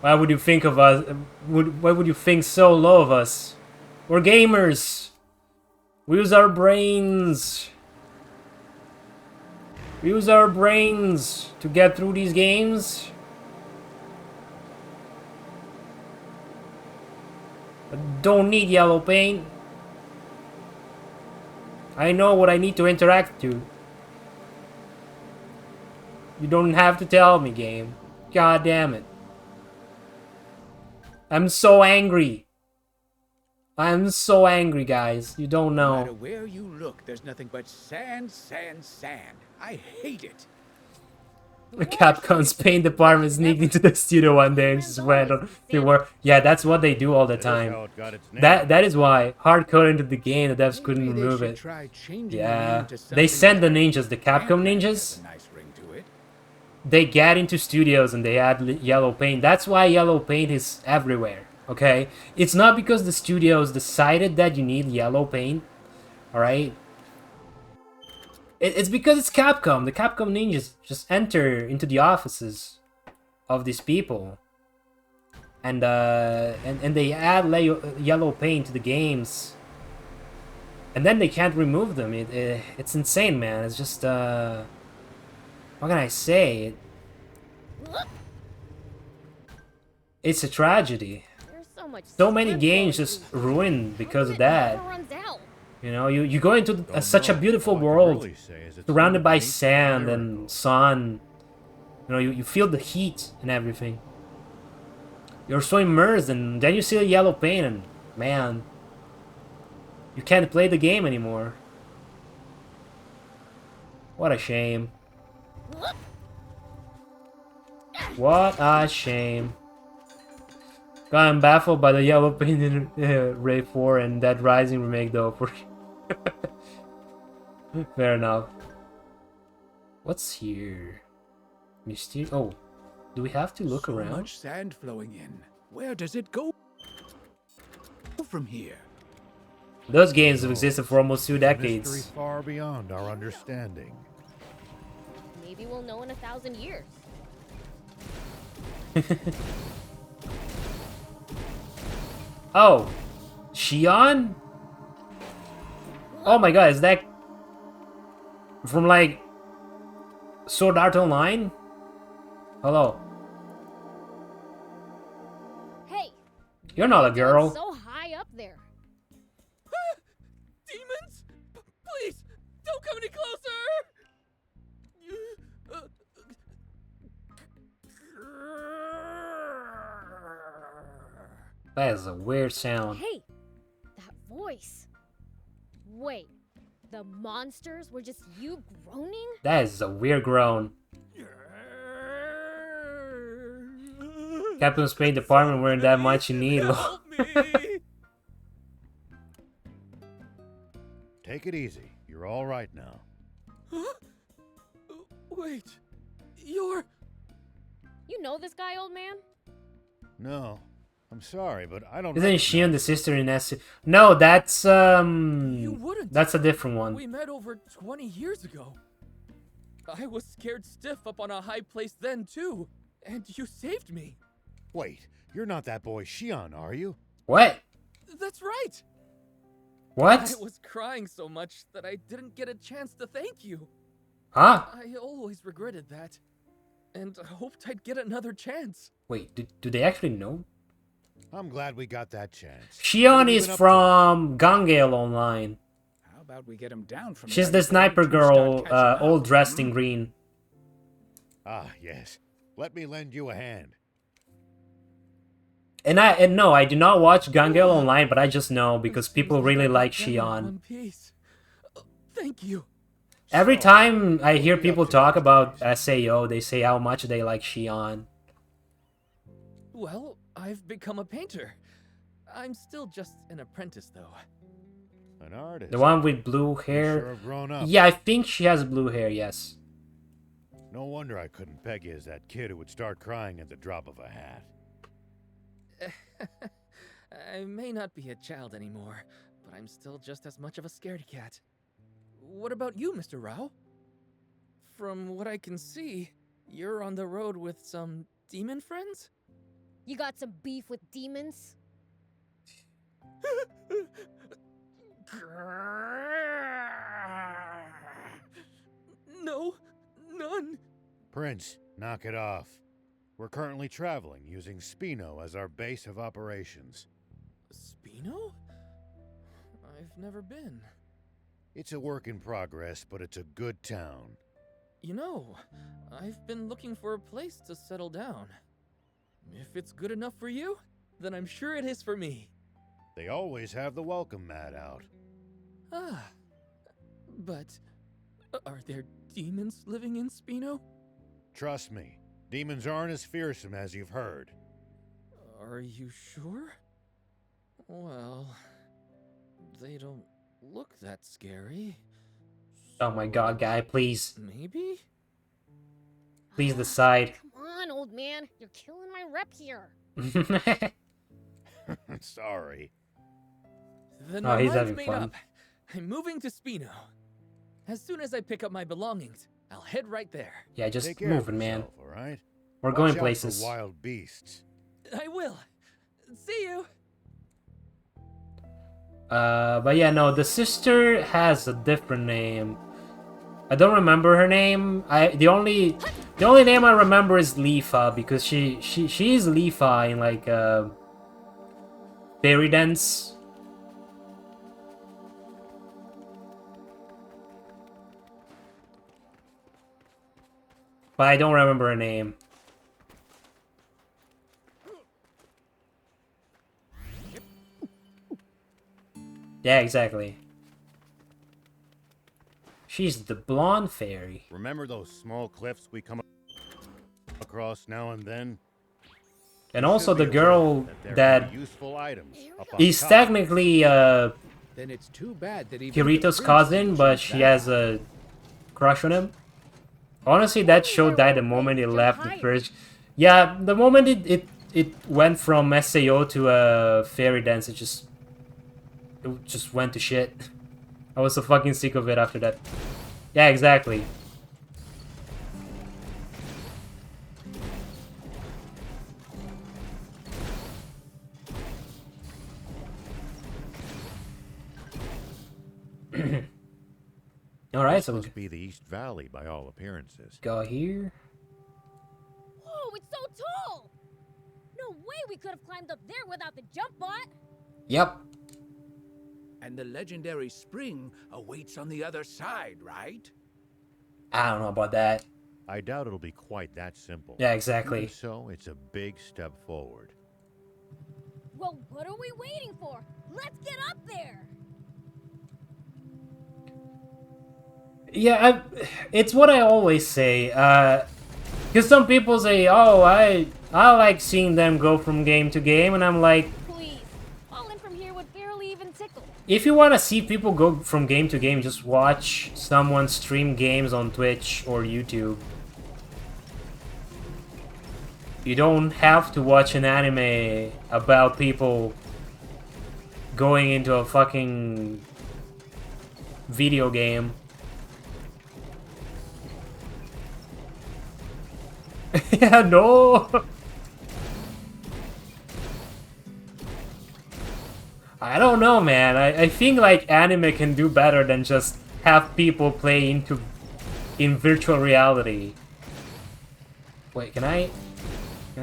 Why would you think of us? Why would you think so low of us? We're gamers. We use our brains. We use our brains to get through these games. I don't need yellow paint. I know what I need to interact to. You don't have to tell me, game. God damn it. I'm so angry. I'm so angry, guys. You don't No matter know. where you look, there's nothing but sand, sand, sand. I hate it. The Capcom's paint department sneaked into the studio one day and just went on to work. Yeah, that's what they do all the That is how time. it got its name. That is why hard code into the game, the devs couldn't Maybe they remove should it. try changing the Yeah, name to they something send the better. ninjas, the Capcom Ant-Man ninjas. has a nice ring to it. They get into studios and they add yellow paint. That's why yellow paint is everywhere, okay? It's not because the studios decided that you need yellow paint, alright? It's because it's Capcom. The Capcom ninjas just enter into the offices of these people. and they add yellow paint to the games, and then they can't remove them. It's insane, man. It's just what can I say? It's a tragedy. There's so much. So many squid games flowing just through. ruined because How of come it that. never runs out? You know, you go into such a beautiful All I can world, really say is it's surrounded by underneath a sand miracle. and sun. You know, you feel the heat and everything. You're so immersed, and then you see the yellow paint, and man, you can't play the game anymore. What a shame. What a shame. God, I'm baffled by the yellow paint in Ray4 and Dead Rising remake though. Fair enough. What's here? Mysterious. Oh, do we have to look so around? much sand flowing in. Where does it go from here? Those games have existed for almost 2 It's a decades. mystery far beyond our understanding. Maybe we'll know in 1,000 years. Oh, Xion? Oh my god, is that from like Sword Art Online? Hello. Hey, You're not a it's girl. so high up there. Demons? Please, don't come any closer! That is a weird sound. Hey, that voice. Wait, the monsters were just you groaning? That is a weird groan. Captain's Paint Department weren't that much in need. Help me! Take it easy. You're all right now. Huh? Wait, you're... You know this guy, old man? No, I'm sorry, but I don't. Isn't recognize she and the you. sister in S? No, that's You wouldn't. that's a different one. We met over 20 years ago. I was scared stiff up on a high place then, too. And you saved me. Wait, you're not that boy Xion, are you? What? That's right. What? I was crying so much that I didn't get a chance to thank you. Huh? I always regretted that. And hoped I'd get another chance. Wait, do they actually know? I'm glad we got that chance. Xion What have you is been up to? from Gangale Online. How about we get him down from She's there the before you sniper two start girl, catching up? all dressed in green. Ah, yes. Let me lend you a hand. And no, I do not watch Gangale Online, but I just know because people really like Them in Xion. one piece. Thank you. Every So, time I hear what are you people up to talk these about days? SAO, they say how much they like Xion. Well, I've become a painter. I'm still just an apprentice, though. An artist. The one with blue You hair. sure have grown up. Yeah, I think she has blue hair, yes. No wonder I couldn't peg you as that kid who would start crying at the drop of a hat. I may not be a child anymore, but I'm still just as much of a scaredy cat. What about you, Mr. Rao? From what I can see, you're on the road with some demon friends? You got some beef with demons? No, none. Prince, knock it off. We're currently traveling using Spino as our base of operations. Spino? I've never been. It's a work in progress, but it's a good town. You know, I've been looking for a place to settle down. If it's good enough for you, then I'm sure it is for me. They always have the welcome mat out. Ah, but are there demons living in Spino? Trust me, demons aren't as fearsome as you've heard. Are you sure? Well, they don't look that scary. Oh my god, guy, please. Maybe? Please decide. Come on, old man. You're killing my rep here. Sorry. Then Oh, my he's mind's having made fun. up. I'm moving to Spino. As soon as I pick up my belongings, I'll head right there. Yeah, just Take care move of it, man. yourself, all right? We're Watch going out for places. wild beasts. I will. See you. But yeah, no, the sister has a different name. I don't remember her name. The only name I remember is Leafa because she's Leafa in like Fairy Dance. But I don't remember her name. Yeah, exactly. She's the blonde fairy. Remember those small cliffs we come across now and then? And You also should the be girl aware there that can be useful items up on is top. technically Then it's too bad that even the Kirito's prince cousin, didn't but choose she that. has a crush on him. Honestly, that show Where died were the moment they? it Jump left the higher. first. Yeah, the moment it went from SAO to a fairy dance, it just went to shit. I was so fucking sick of it after that. Yeah, exactly. All right, This so we must be the East Valley by all appearances. go here. Whoa, it's so tall! No way we could have climbed up there without the jump bot! Yep. And the legendary spring awaits on the other side, right? I don't know about that. I doubt it'll be quite that simple. Yeah, exactly. Even so, it's a big step forward. Well, what are we waiting for? Let's get up there! Yeah, it's what I always say. Because some people say, "Oh, I like seeing them go from game to game," and I'm like, Please, falling from here would barely even tickle. if you want to see people go from game to game, just watch someone stream games on Twitch or YouTube. You don't have to watch an anime about people going into a fucking video game. Yeah, no. I don't know, man. I think like anime can do better than just have people play in virtual reality. Wait, can I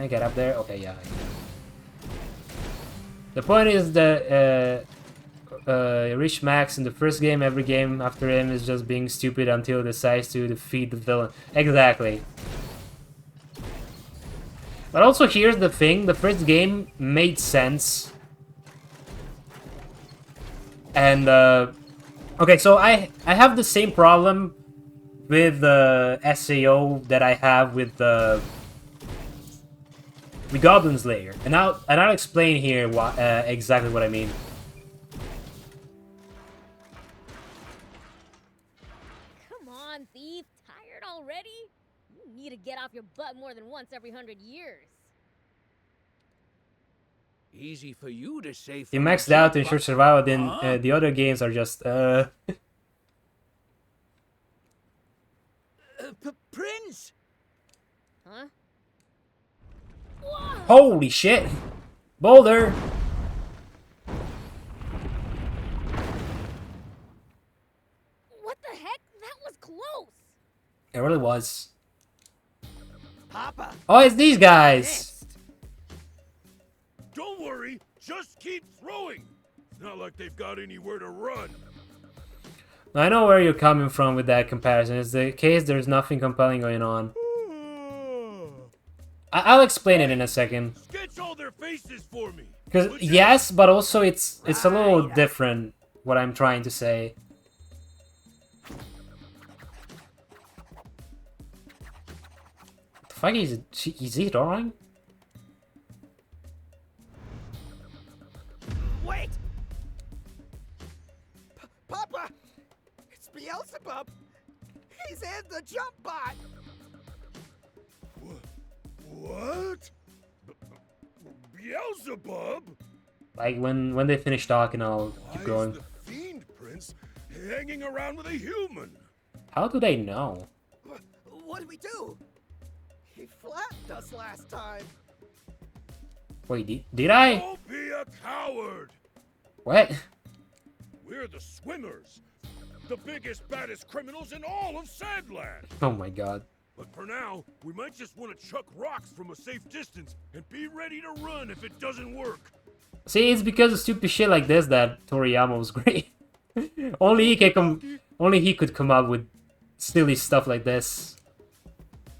get up there? Okay, yeah. The point is that reach max in the first game. Every game after him is just being stupid until it decides to defeat the villain. Exactly. But also here's the thing, the first game made sense. And okay, so I have the same problem with the SAO that I have with the Goblin Slayer. And I'll explain here what exactly what I mean. Come on, thief. Tired already? You need to get off your butt more than once every 100 years. Easy for you to say. You from a maxed out to jump ensure bot. survival, then Huh? the other games are just Prince! Huh? Whoa! Holy shit! Boulder! What the heck? That was close! It really was. Papa. Oh, it's these guys! Don't worry, just keep throwing. It's not like they've got anywhere to run. I know where you're coming from with that comparison. It's the case there's nothing compelling going on. I'll explain it in a second. Sketch all their faces for me. Because would you? yes, but also it's a little different what I'm trying to say. The fuck is he drawing? Wait! Papa! It's Beelzebub! He's in the jump bot! What? Beelzebub? Like when they finish talking, I'll keep Why going. is the Fiend Prince hanging around with a human? How do they know? What do we do? He flapped us last time. Wait, did I? Don't be a coward! What? We're the swimmers. The biggest, baddest criminals in all of Sandland. Oh my god. But for now, we might just want to chuck rocks from a safe distance and be ready to run if it doesn't work. See, it's because of stupid shit like this that Toriyama was great. Only he could come up with silly stuff like this.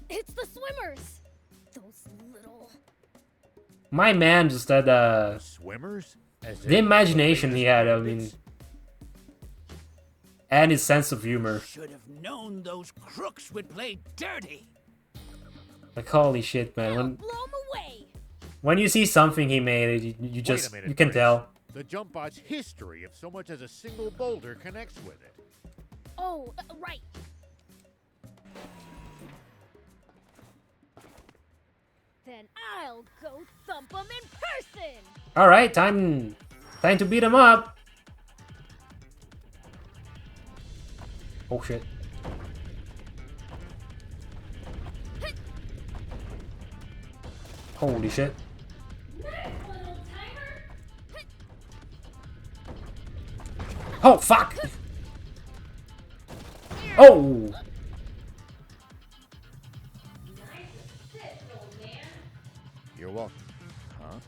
It's the swimmers! Those little... My man just had Swimmers? As the in imagination he had, I mean, bandits? and his sense of humor. Should have known those crooks would play dirty. Like, holy shit, man. Blow 'em away! When you see something he made, you Wait just, a minute, you can Prince. tell. The jump bot's history if so much as a single boulder connects with it. Oh, right. Then I'll go thump 'em in person! Alright, time to beat him up. Oh shit. Holy shit. Oh fuck! Oh! You're welcome. Huh?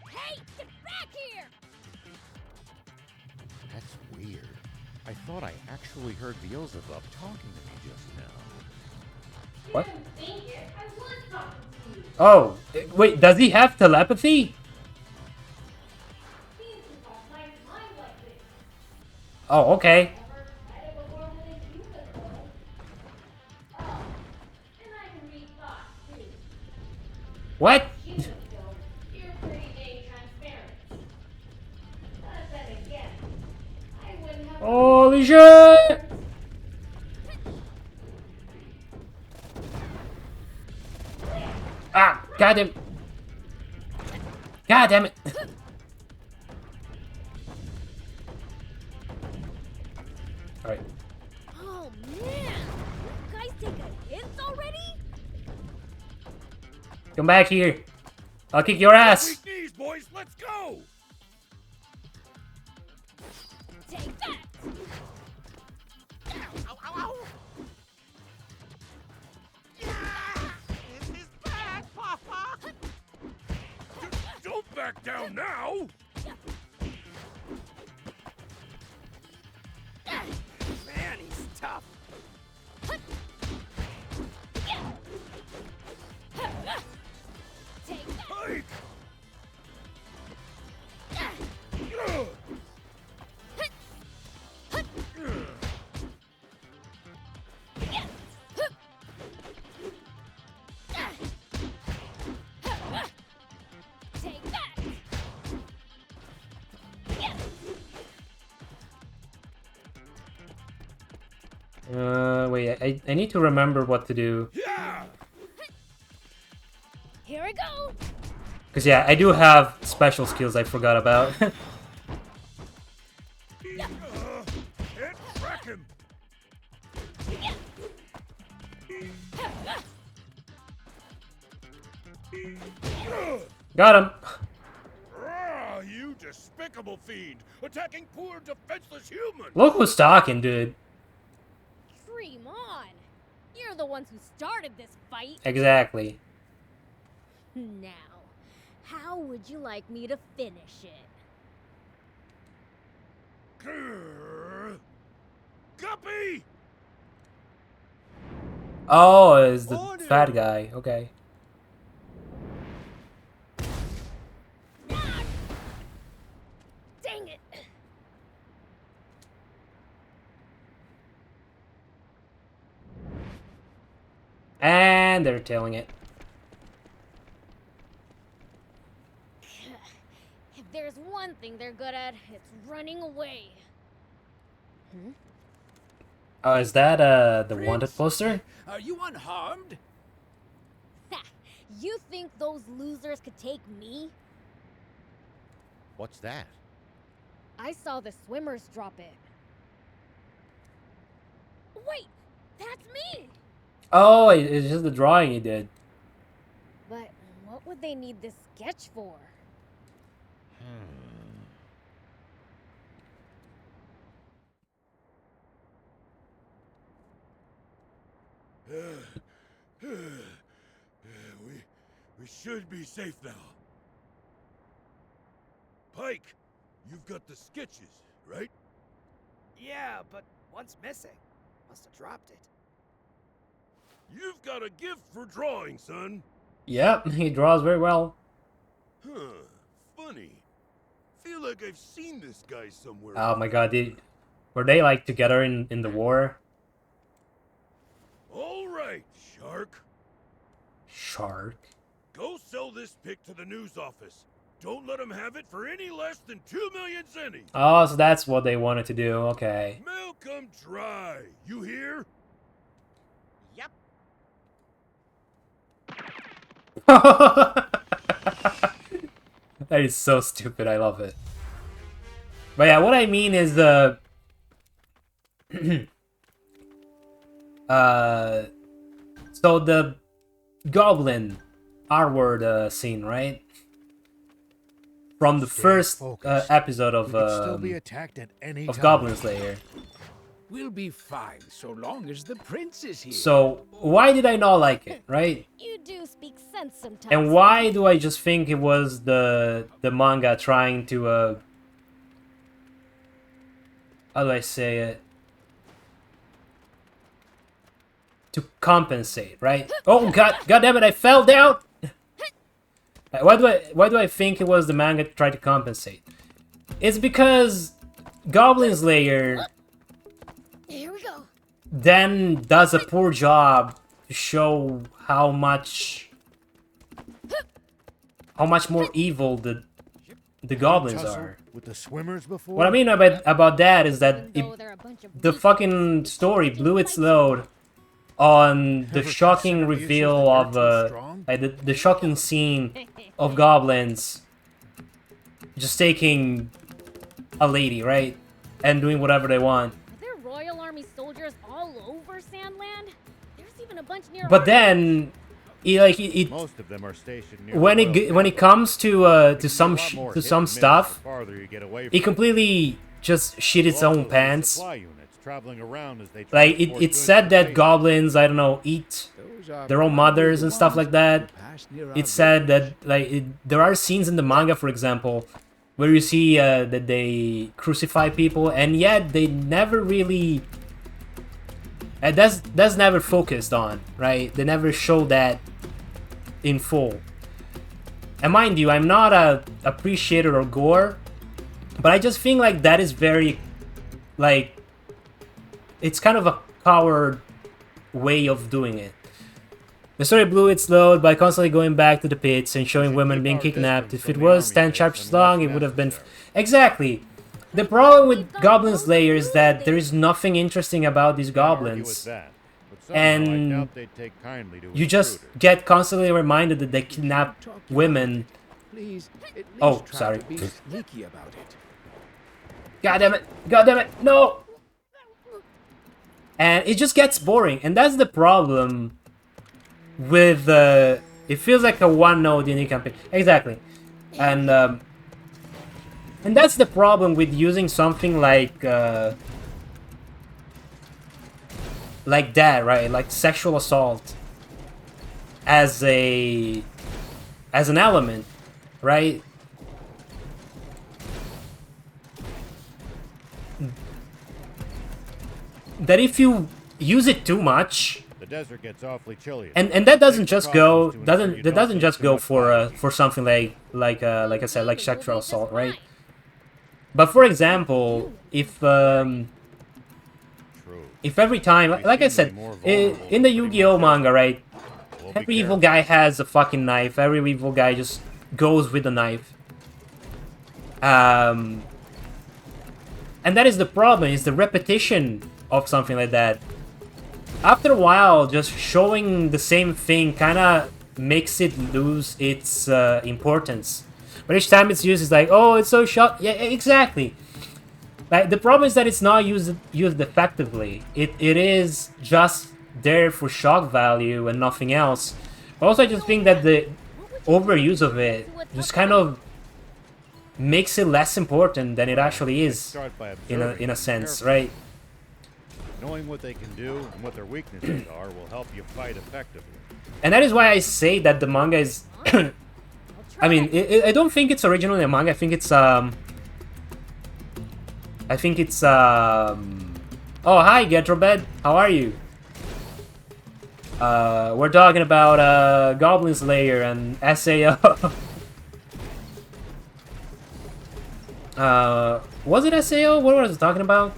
Hey, get back here! That's weird. I thought I actually heard Beelzebub talking to me just now. What? Oh, wait, does he have telepathy? Oh, okay. What? Holy shit! Ah, got him. God damn it. Alright. Oh man! You guys take a hint already? Come back here. I'll kick your ass. Weak knees, boys. Let's go. Take that! Ow, ow, ow! Yeah! This is bad, Papa! Don't back down now. Man, he's tough. Take that! Hike. Take that! Wait, I need to remember what to do. Yeah. Here I go! Because, yeah, I do have special skills I forgot about. And track him. Got him. Ah, you despicable fiend, attacking poor defenseless humans. Look who's talking, dude. Dream on! You're the ones who started this fight! Exactly. Now, how would you like me to finish it? Grrr. Guppy! Oh, it's the Order. fat guy. Okay. Dang it! And they're tailing it. If there's one thing they're good at, it's running away. Oh, is that the wanted poster? Are you unharmed? Ha! You think those losers could take me? What's that? I saw the swimmers drop it. Wait! That's me! Oh, it's just the drawing he did. What'd they need this sketch for? We should be safe now. Pike, you've got the sketches, right? Yeah, but one's missing. Must have dropped it. You've got a gift for drawing, son. Yep, he draws very well. Huh. Funny. Feel like I've seen this guy somewhere. Oh my god, were they like together in the war? All right, Shark. Shark? Go sell this pic to the news office. Don't let them have it for any less than 2 million zenny. Oh, so that's what they wanted to do, okay. Mail come dry. You hear? Yep. That is so stupid, I love it. But yeah, what I mean is the... so the goblin R-word scene, right? From the first episode of Goblin Slayer. We'll be fine so long as the prince is here. So why did I not like it, right? You do speak sense sometimes. And why do I just think it was the manga trying to how do I say it? To compensate, right? Oh god damn it, I fell down! Why do I think it was the manga to try to compensate? It's because Goblin Slayer Here we go. then does a poor job to show how much more evil the goblins are. With the swimmers before? What I mean about that is that the fucking story blew its load on the shocking reveal of the shocking scene of goblins just taking a lady, right, and doing whatever they want. Are there Royal Army soldiers all over Sandland? There's even a bunch near. But then, most of them are stationed near when it comes to some stuff, it completely just shit its own pants. Like it said that goblins, I don't know, eat their own mothers and stuff like that. It said that there are scenes in the manga, for example, where you see that they crucify people, and yet they never really. That's never focused on, right? They never show that in full. And mind you, I'm not a appreciator of gore, but I just think like that is very, like, it's kind of a coward way of doing it. The story blew its load by constantly going back to the pits and showing women being kidnapped. If it was 10 chapters long, it would have been... Exactly! The problem with Goblin Slayer is that there is nothing interesting about these goblins. And you just get constantly reminded that they kidnap women. Oh, sorry. God damn it! God damn it! No! And it just gets boring, and that's the problem with it feels like a one-note D&D campaign. Exactly. And that's the problem with using something like that, right? Like sexual assault as an element, right? That if you use it too much, the desert gets awfully chilly. And that doesn't just go for something like I said, like sexual assault, right? But for example, if every time, like I said, in the Yu-Gi-Oh manga, right? Every evil guy has a fucking knife. Every evil guy just goes with a knife. And that is the problem, is the repetition of something like that. After a while, just showing the same thing kind of makes it lose its importance. But each time it's used, it's like, oh, it's so shot. Yeah, exactly. Like, the problem is that it's not used effectively. It is just there for shock value and nothing else. Also, I just think that overuse of it just kind of makes it less important than it actually is in a sense, right? Knowing what they can do and what their weaknesses are will help you fight effectively. And that is why I say that the manga is I mean, I don't think it's originally a manga. I think it's oh, hi Getrobed, how are you? We're talking about Goblin Slayer and SAO. Was it SAO? What was I talking about?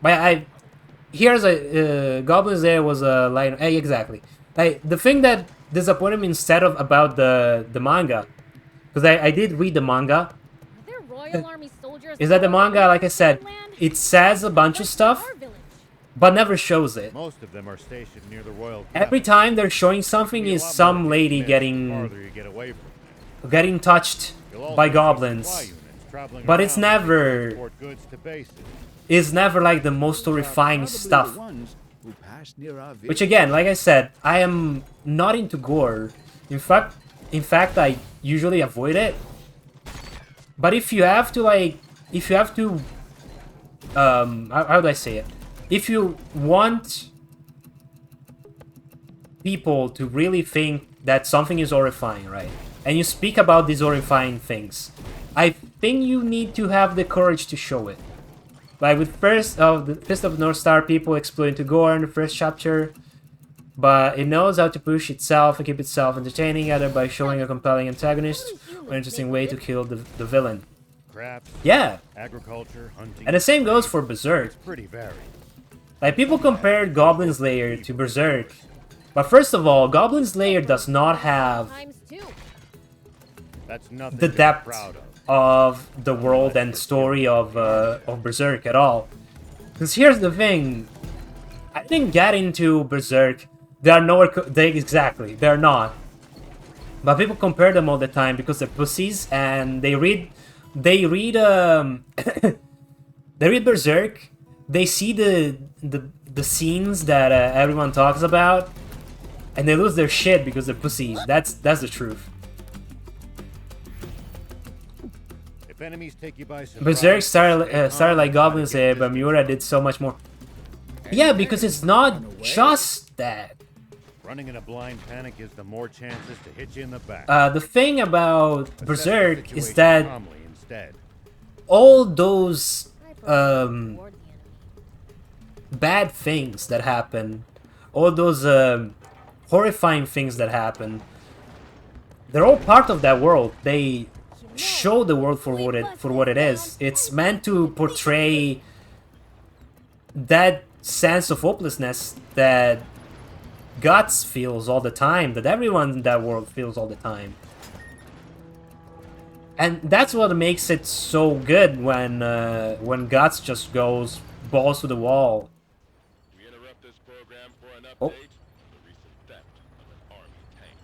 But here's a Goblin Slayer was a line. Hey, exactly. Like the thing that disappointed me instead of about the manga, because I did read the manga. Royal Army soldiers Is that the manga? Like I said, it says a bunch of stuff, but never shows it. Most of them are stationed near the royal. Every time they're showing something is some lady getting touched by goblins, but it's never like the most horrifying stuff. Which again, like I said, I am not into gore. In fact, I usually avoid it. But if you have to how do I say it? If you want people to really think that something is horrifying, right? And you speak about these horrifying things, I think you need to have the courage to show it. Like with the Fist of North Star, people explode into gore in the first chapter, but it knows how to push itself and keep itself entertaining, either by showing a compelling antagonist or an interesting way to kill the villain. Crafts, yeah. Agriculture, hunting. And the same goes for Berserk. It's pretty varied. Like people compared Goblin Slayer to Berserk, but first of all, Goblin Slayer does not have the depth of the world and story of Berserk at all. Because here's the thing, I didn't get into Berserk. They are nowhere. Exactly, they're not. But people compare them all the time because they're pussies and they read they read Berserk. They see the scenes that everyone talks about, and they lose their shit because they're pussies. That's the truth. If enemies take you by surprise, Berserk started like Goblin Slayer, but Miura did so much more. Yeah, because it's not just that. Running in a blind panic gives them more chances to hit you in the back. The thing about Berserk is that all those bad things that happen, all those horrifying things that happen, they're all part of that world. They show the world for what it is. It's meant to portray that sense of hopelessness that Guts feels all the time, that everyone in that world feels all the time. And that's what makes it so good when Guts just goes balls to the wall. We interrupt this program for an update. Oh. The recent theft of an army tank.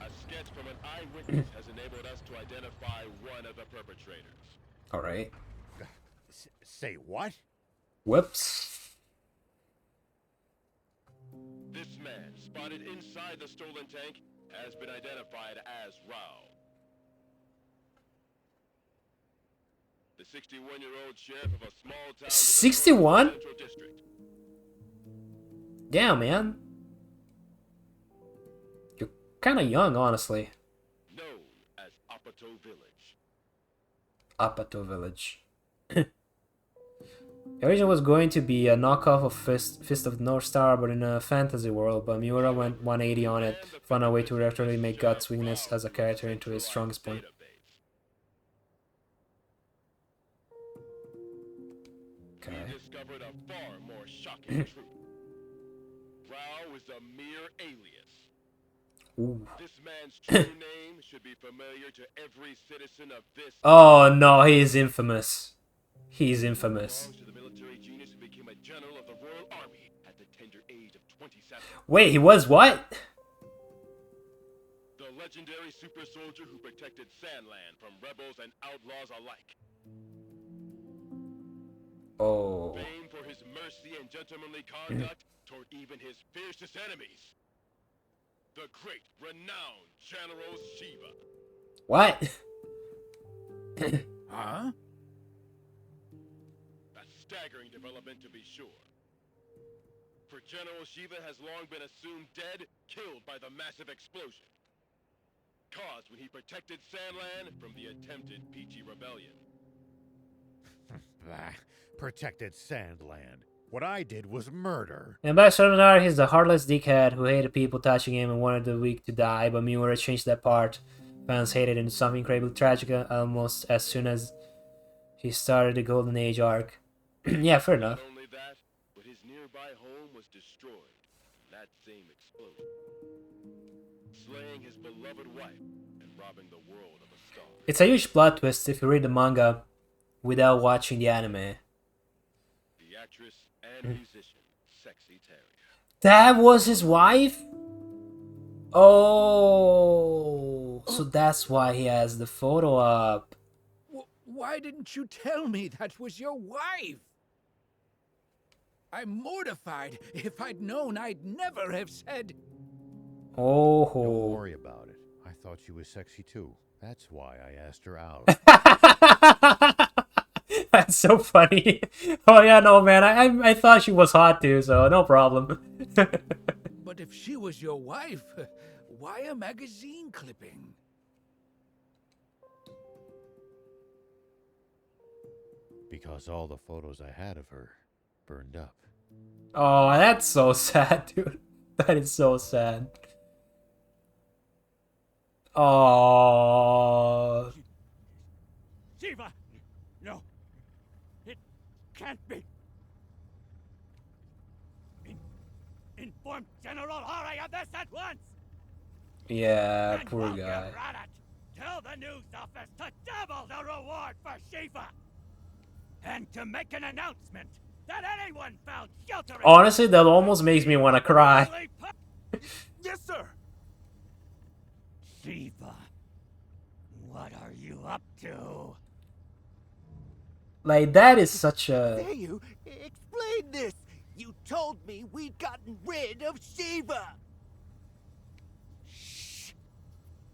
A sketch from an eyewitness has enabled us to identify one of the perpetrators. All right. Say what? Whoops. This man, spotted inside the stolen tank, has been identified as Rao. The 61-year-old sheriff of a small town 61? Central District. Damn, man. You're kind of young, honestly. Known as Apato Village. Apato Village. The origin was going to be a knockoff of Fist of the North Star, but in a fantasy world, but Miura went 180 on it, found a way to retroactively make Guts' weakness as a character into his strongest point. Okay. He discovered a far more shocking truth. Rao is a mere alias. Ooh. This man's true name should be familiar to every citizen of this. Oh no, he is infamous. He's infamous. To the military genius who became a general of the Royal Army at the tender age of 27. Wait, he was what? The legendary super soldier who protected Sandland from rebels and outlaws alike. Oh. Famed for his mercy and gentlemanly conduct toward even his fiercest enemies. the great, renowned General Shiva. What? Huh? A staggering development to be sure. For General Shiva has long been assumed dead, killed by the massive explosion caused when he protected Sandland from the attempted Peachy Rebellion. Bah, protected Sandland. What I did was murder. And by Catonator, he's the heartless dickhead who hated people touching him and wanted the weak to die, but Miura changed that part. Fans hated him something incredibly tragic almost as soon as he started the Golden Age arc. Yeah, fair enough. Not only that, but his nearby home was destroyed in that same explosion, slaying his beloved wife and robbing the world of a star. It's a huge plot twist if you read the manga without watching the anime. The actress and musician, Sexy Terry. That was his wife? Oh, so that's why he has the photo up. Why didn't you tell me that was your wife? I'm mortified. If I'd known, I'd never have said... Oh. Don't worry about it. I thought she was sexy too. That's why I asked her out. That's so funny. Oh yeah, no man, I thought she was hot too, so no problem. But if she was your wife, why a magazine clipping? Because all the photos I had of her burned up. Oh, that's so sad, dude. That is so sad. Oh. Shiva! No. It can't be. Inform General Hari of this at once! Yeah, And poor while guy. you're at it, tell the news office to double the reward for Shiva! And to make an announcement that anyone found sheltering... Honestly, that almost makes me want to cry. Yes, sir. Shiva, what are you up to? Like, that is such a... Dare you explain this? You told me we'd gotten rid of Shiva! Shh!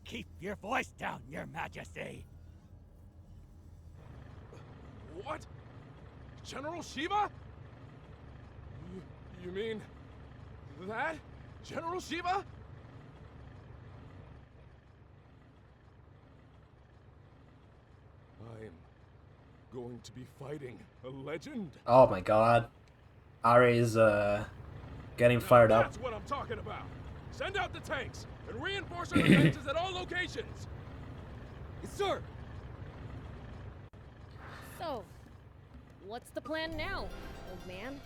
Keep your voice down, Your Majesty! What? General Shiva? You mean that? General Shiva? I'm going to be fighting a legend. Oh my god. Ari is, getting fired up. That's what I'm talking about. Send out the tanks and reinforce our defenses at all locations. Yes, sir! So, what's the plan now, old man?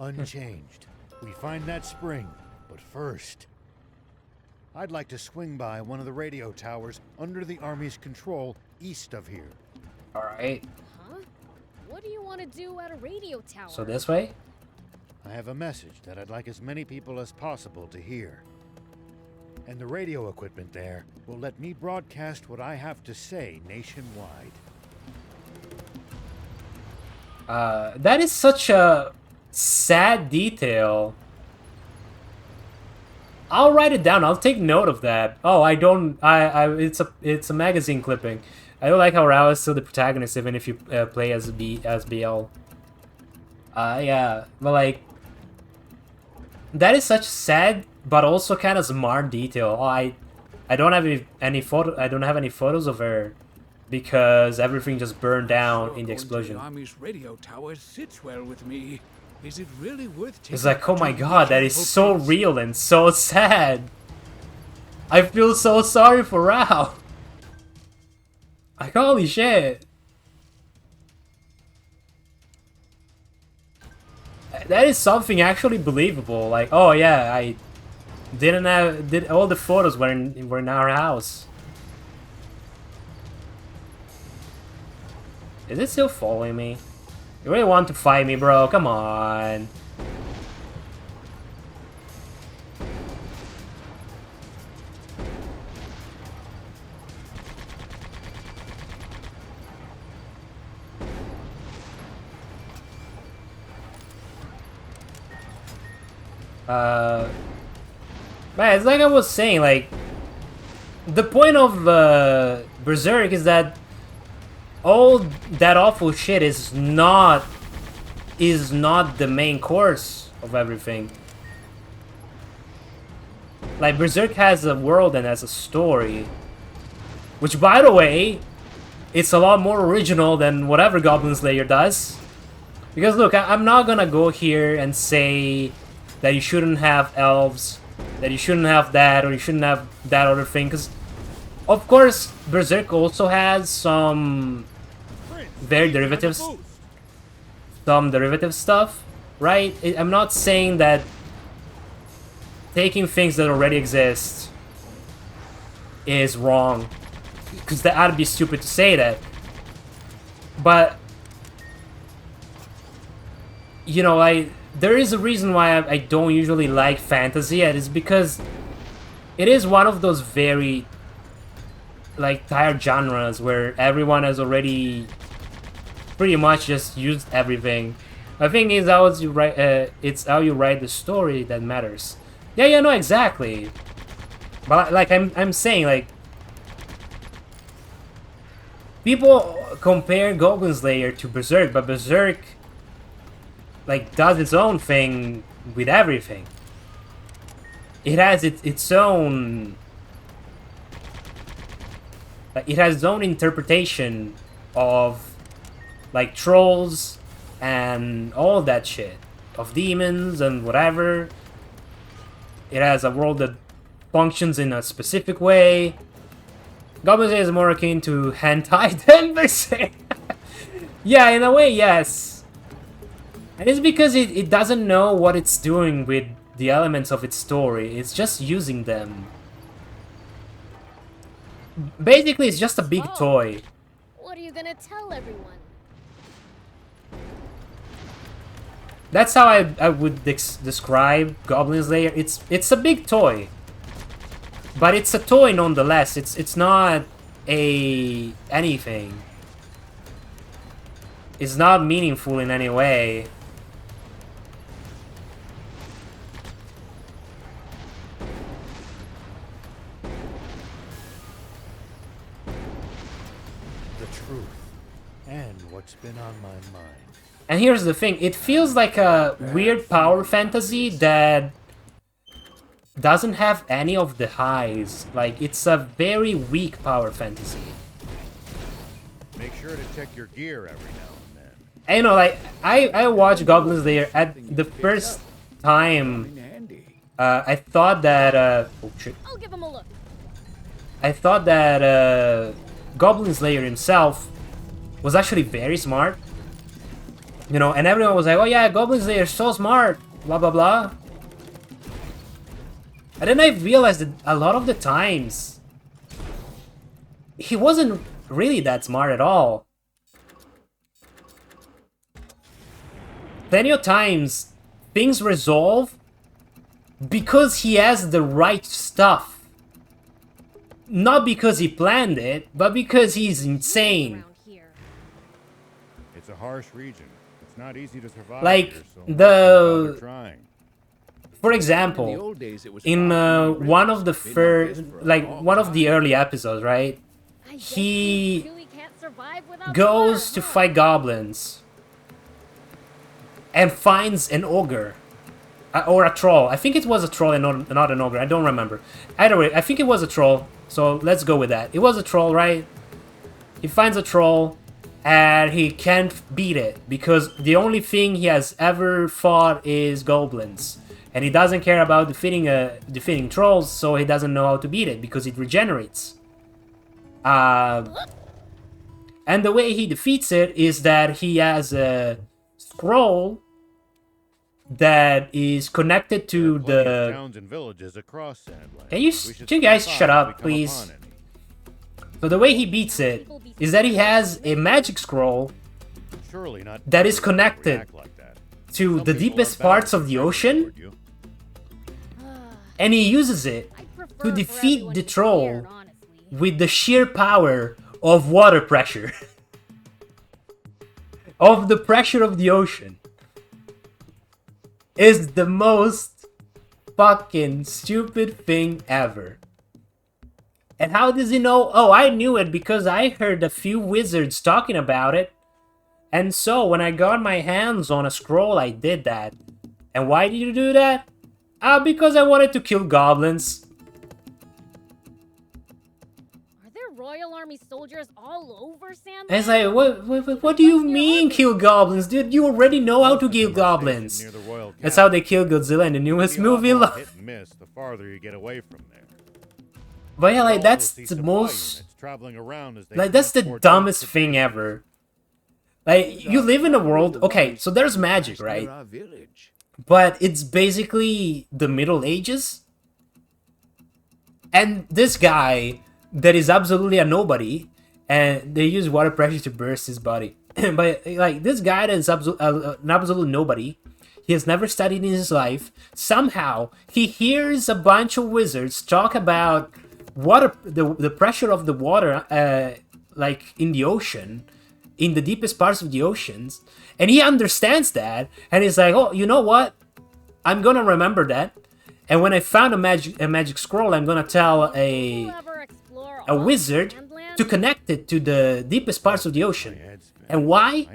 Unchanged. We find that spring, but first... I'd like to swing by one of the radio towers under the Army's control east of here. Alright. Huh? What do you want to do at a radio tower? So this way? I have a message that I'd like as many people as possible to hear. And the radio equipment there will let me broadcast what I have to say nationwide. That is such a sad detail. I'll write it down. I'll take note of that. Oh, I don't. It's a magazine clipping. I don't like how Rao is still the protagonist, even if you play as BL. Yeah, but like, that is such sad, but also kind of smart detail. Oh, I don't have any photo. I don't have any photos of her because everything just burned down in the explosion. The Army's radio tower sits well with me. Is it really worth taking? It's like, oh my god, that is so real and so sad. I feel so sorry for Rao. Like, holy shit. That is something actually believable. Like, oh yeah, I didn't have... all the photos were in our house. Is it still following me? You really want to fight me, bro? Come on. But it's like I was saying, like, the point of Berserk is that all that awful shit is not the main course of everything. Like, Berserk has a world and has a story, which, by the way, it's a lot more original than whatever Goblin Slayer does. Because look, I'm not gonna go here and say that you shouldn't have elves, that you shouldn't have that, or you shouldn't have that other thing, because of course Berserk also has some very derivatives, some derivative stuff, right? I'm not saying that taking things that already exist is wrong, because that'd be stupid to say that. But you know, there is a reason why I don't usually like fantasy, and it's because it is one of those very like tired genres where everyone has already pretty much just used everything. I think it's how you write. It's how you write the story that matters. Yeah, no, exactly. But like I'm saying, like, people compare Goblin Slayer to Berserk, but Berserk like does its own thing with everything. It has its own. It has its own interpretation of like trolls and all that shit, of demons and whatever. It has a world that functions in a specific way. Goblin Slayer is more akin to hentai than Berserk. Yeah, in a way, yes. And it's because it doesn't know what it's doing with the elements of its story. It's just using them. Basically, it's just a big toy. What are you gonna tell everyone? That's how I would describe Goblin Slayer. It's a big toy, but it's a toy nonetheless. It's not a anything. It's not meaningful in any way. The truth and what's been on my mind. And here's the thing, it feels like a weird power fantasy that doesn't have any of the highs. Like, it's a very weak power fantasy. Make sure to check your gear every now and then. And you know, like, I watched Goblin Slayer at the first time. I thought that, oh shit. I'll give him a look. I thought that Goblin Slayer himself was actually very smart. You know, and everyone was like, oh yeah, Goblin Slayer is so smart, blah blah blah. And then I realized that a lot of the times, he wasn't really that smart at all. Plenty of times, things resolve because he has the right stuff. Not because he planned it, but because he's insane. It's a harsh region. It's not easy to survive Like, here, so the... trying. For example, in one of the first... Like, one of the early episodes, right? He goes to fight goblins and finds an ogre. Or a troll. I think it was a troll and not an ogre. I don't remember. Either way, I think it was a troll. So let's go with that. It was a troll, right? He finds a troll and he can't beat it because the only thing he has ever fought is goblins. And he doesn't care about defeating trolls, so he doesn't know how to beat it because it regenerates. And the way he defeats it is that he has a scroll that is connected to the towns and villages across Sandland. Can you guys shut up, please? So the way he beats it is that he has a magic scroll that is connected to the deepest parts of the ocean, and he uses it to defeat the troll with the sheer power of water pressure. Of the pressure of the ocean. Is the most fucking stupid thing ever. And how does he know? Oh, I knew it because I heard a few wizards talking about it. And so when I got my hands on a scroll, I did that. And why did you do that? Because I wanted to kill goblins. Are there Royal Army soldiers all over Sandland? And it's like, what do you mean kill goblins? Dude, you already know how to kill goblins. That's how they kill Godzilla in the newest movie. Hit and miss the farther you get away from there. But yeah, like, that's the most... Like, that's the dumbest thing ever. Like, you live in a world... Okay, so there's magic, right? But it's basically the Middle Ages. And this guy that is absolutely a nobody, and they use water pressure to burst his body. But, like, this guy that is an absolute nobody, he has never studied in his life. Somehow, he hears a bunch of wizards talk about water, the pressure of the water, like, in the ocean, in the deepest parts of the oceans, and he understands that, and he's like, oh, you know what? I'm gonna remember that, and when I found a magic scroll, I'm gonna tell a wizard to connect it to the deepest parts of the ocean. And why?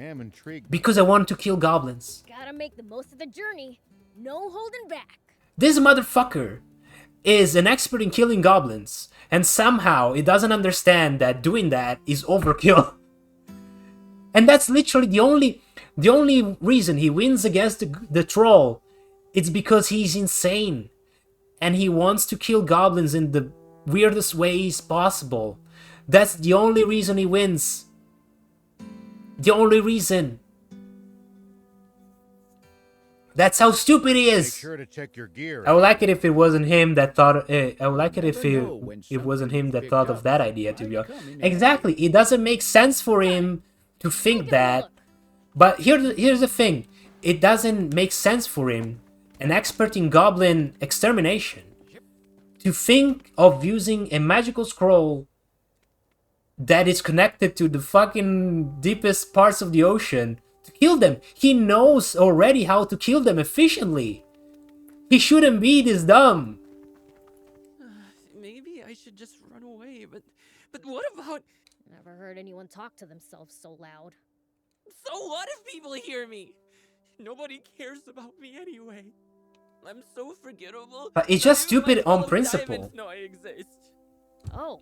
Because I want to kill goblins. Gotta make the most of the journey. No holding back. This motherfucker is an expert in killing goblins, and somehow he doesn't understand that doing that is overkill. And that's literally the only reason he wins against the troll. It's because he's insane, and he wants to kill goblins in the weirdest ways possible. That's the only reason he wins. The only reason. That's how stupid he is. Make sure to check your gear. I would like it if it wasn't him that thought. I would like it if it wasn't him that thought of that idea. To be honest, exactly. It doesn't make sense for him to think that. But here's the thing. It doesn't make sense for him, an expert in goblin extermination, to think of using a magical scroll that is connected to the fucking deepest parts of the ocean to kill them. He knows already how to kill them efficiently. He shouldn't be this dumb. Maybe I should just run away, but what about... Never heard anyone talk to themselves so loud. So what if people hear me? Nobody cares about me anyway. I'm so forgettable. But it's just stupid on principle. No, I exist. Oh.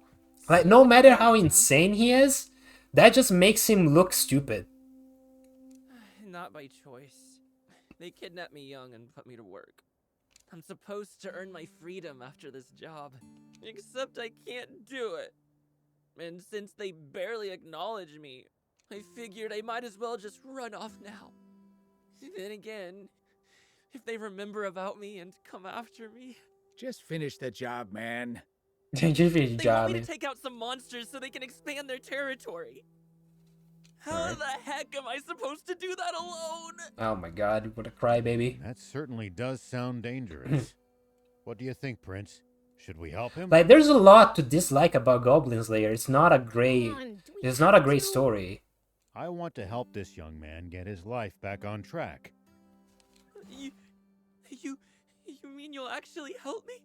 Like, no matter how insane he is, that just makes him look stupid. Not by choice. They kidnapped me young and put me to work. I'm supposed to earn my freedom after this job, except I can't do it. And since they barely acknowledge me, I figured I might as well just run off now. Then again, if they remember about me and come after me... Just finish the job, man. Just finish the They job, want me man. to take out some monsters so they can expand their territory. How the heck am I supposed to do that alone? Oh my god, what a crybaby. That certainly does sound dangerous. What do you think, Prince? Should we help him? Like, there's a lot to dislike about Goblin Slayer. It's not a great story. I want to help this young man get his life back on track. You mean you'll actually help me?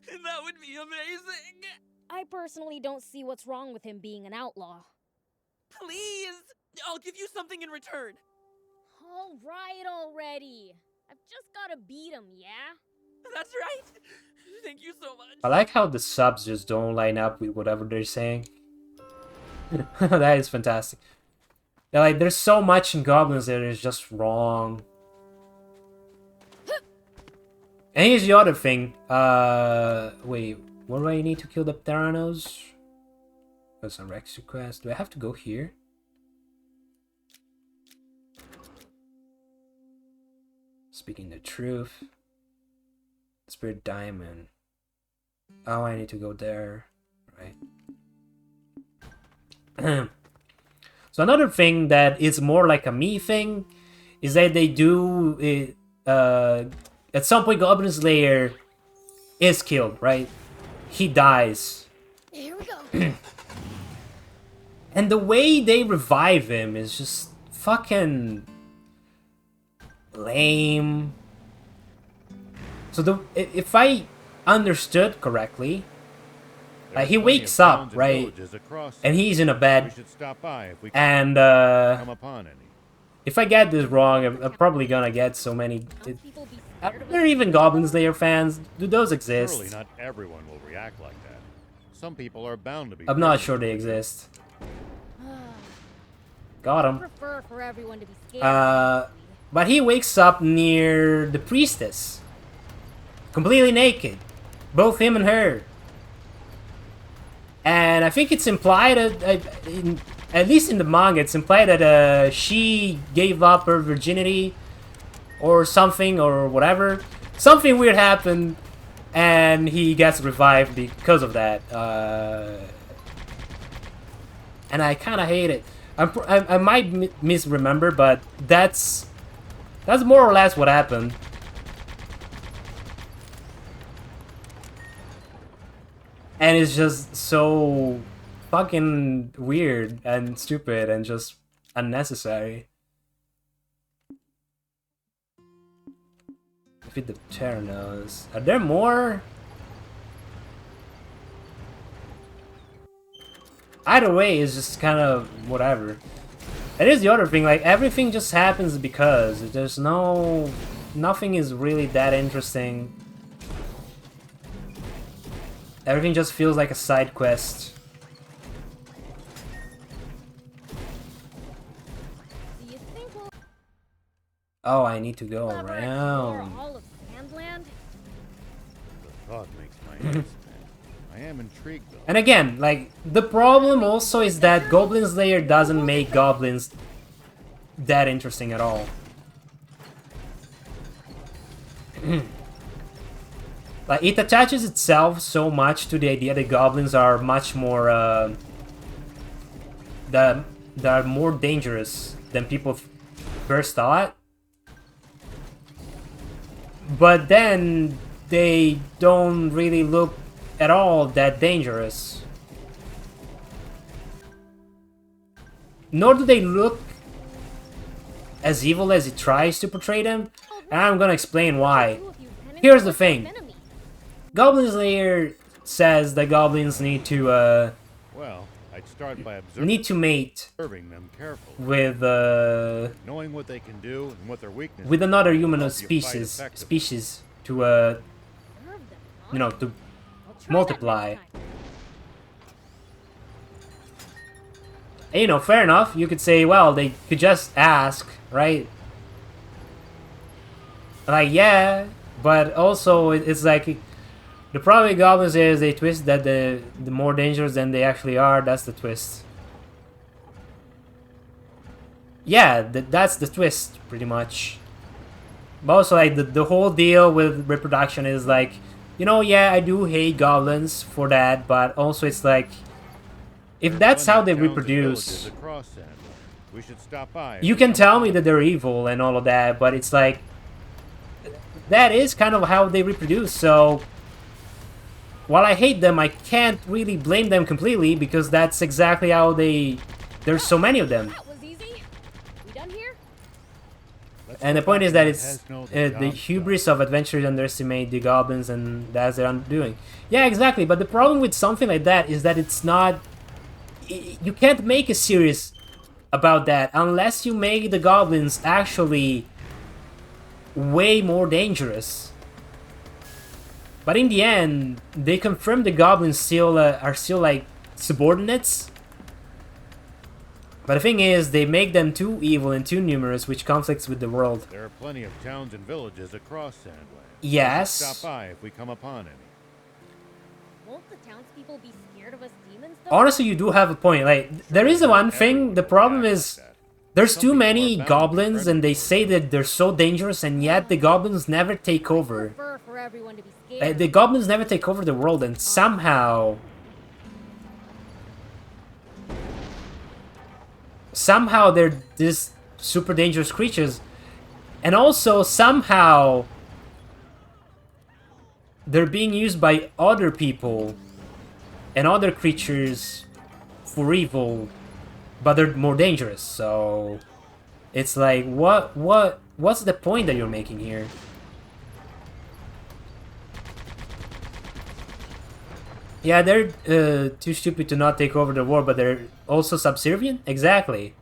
That would be amazing! I personally don't see what's wrong with him being an outlaw. Please! I'll give you something in return. All right already. I've just gotta beat him, yeah? That's right. Thank you so much. I like how the subs just don't line up with whatever they're saying. That is fantastic. Yeah, like, there's so much in Goblins that is just wrong. And here's the other thing. Wait, what do I need to kill the Theranos? That's a Rex request. Do I have to go here? Speaking the truth. Spirit Diamond. Oh, I need to go there. Right. So another thing that is more like a me thing is that they do it, at some point Goblin Slayer is killed, right? He dies. Here we go. And the way they revive him is just fucking lame. So So if I understood correctly, There are he plenty wakes of up, towns and right, villages across and he's in a We bed, should stop by if we and come upon any. if I get this wrong, I'm probably gonna get so many. Townspeople be Are scared of there us even demon Goblin though? Slayer fans? Do those exist? Surely not everyone will react like that. Some people are bound to be. I'm not prejudiced. sure they exist. Got I him. prefer for everyone to be scared. But he wakes up near the priestess, completely naked, both him and her. And I think it's implied, at least in the manga, it's implied that she gave up her virginity or something or whatever. Something weird happened, and he gets revived because of that. And I kind of hate it. I might misremember, but that's more or less what happened. And it's just so fucking weird and stupid and just unnecessary. Defeat the Terranos. Are there more? Either way, it's just kind of whatever. It is the other thing, like, everything just happens because there's nothing is really that interesting. Everything just feels like a side quest. Do you think we'll Oh, I need to go ever explore around. all of Sandland? The thought makes my head spin. I am intrigued though. And again, like, the problem also is that Goblin Slayer doesn't make goblins that interesting at all. Like, it attaches itself so much to the idea that goblins are much more, that are more dangerous than people first thought. But then, they don't really look at all that dangerous. Nor do they look as evil as it tries to portray them, and I'm gonna explain why. Here's the thing. Goblin Slayer says that goblins need to Well, I'd start by mate observing them carefully, with knowing what they can do and what their weaknesses. with another will human help you fight species effectively. to you know, to multiply. And, you know, fair enough. You could say, well, they could just ask, right? Like, yeah, but also it's like the problem with goblins is they twist that the more dangerous than they actually are. That's the twist. Yeah, that's the twist, pretty much. But also, like, the whole deal with reproduction is like, you know, yeah, I do hate goblins for that, but also it's like, if that's how they reproduce, We should stop by. you can tell me that they're evil and all of that, but it's like, that is kind of how they reproduce, so while I hate them, I can't really blame them completely, because that's exactly how there's so many of them. That was easy. We done here? And the point is that it's the hubris of adventurers underestimate the goblins, and that's their undoing. Yeah, exactly, but the problem with something like that is that it's not... You can't make a series about that unless you make the goblins actually way more dangerous. But in the end, they confirm the goblins still are still like subordinates. But the thing is, they make them too evil and too numerous, which conflicts with the world. There are plenty of towns and villages across Sandland. Yes. We should stop by if we come upon any. Won't the townspeople be scared of us demons though? Honestly, you do have a point. Like, there is the one thing, the problem is there's too many goblins and they say that they're so dangerous, and yet the goblins never take over. Prefer for everyone to be scared. The goblins never take over the world, and somehow they're these super dangerous creatures, and also somehow they're being used by other people and other creatures for evil, but they're more dangerous. So it's like, what's the point that you're making here? Yeah, they're too stupid to not take over the world, but they're also subservient? Exactly.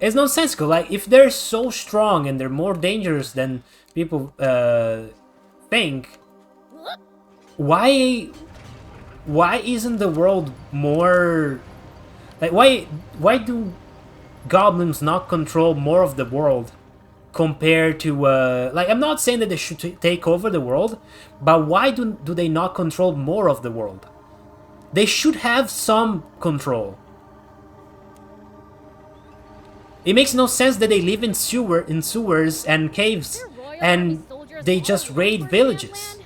It's nonsensical. Like, if they're so strong and they're more dangerous than people think, why isn't the world more... Like, why do goblins not control more of the world compared to... Like, I'm not saying that they should take over the world, but why do they not control more of the world? They should have some control. It makes no sense that they live in sewers and caves and they just raid villages.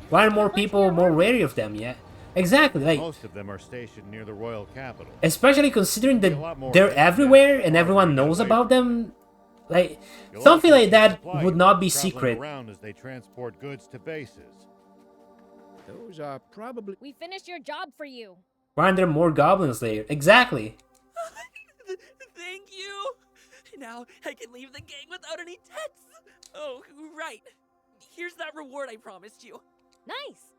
Why are more people more wary of them? Yeah, exactly. Like, Most of them are stationed near the royal capital. especially considering that they're everywhere and everyone knows about them. Like, You'll something also like see that supplies would not be traveling secret. around as they transport goods to bases. Those are probably... We finished your job for you. Why aren't there more goblins there? Exactly. Thank you. Now I can leave the gang without any debts. Oh, right. Here's that reward I promised you. Nice.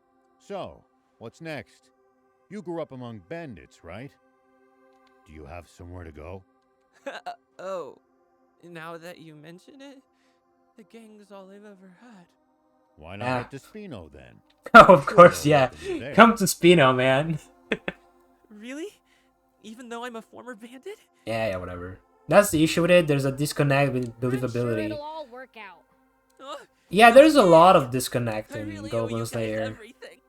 So, what's next? You grew up among bandits, right? Do you have somewhere to go? Oh, now that you mention it, the gang's all I've ever had. Why not Ah. head to Spino then? Oh, of course, Sure, yeah. welcome there. Come to Spino, man. Really? Even though I'm a former bandit? Yeah, whatever. That's the issue with it. There's a disconnect with I'm sure believability. it'll all work out. Oh, Yeah, there's a lot of disconnect I in really owe you Goblin guys Slayer. everything.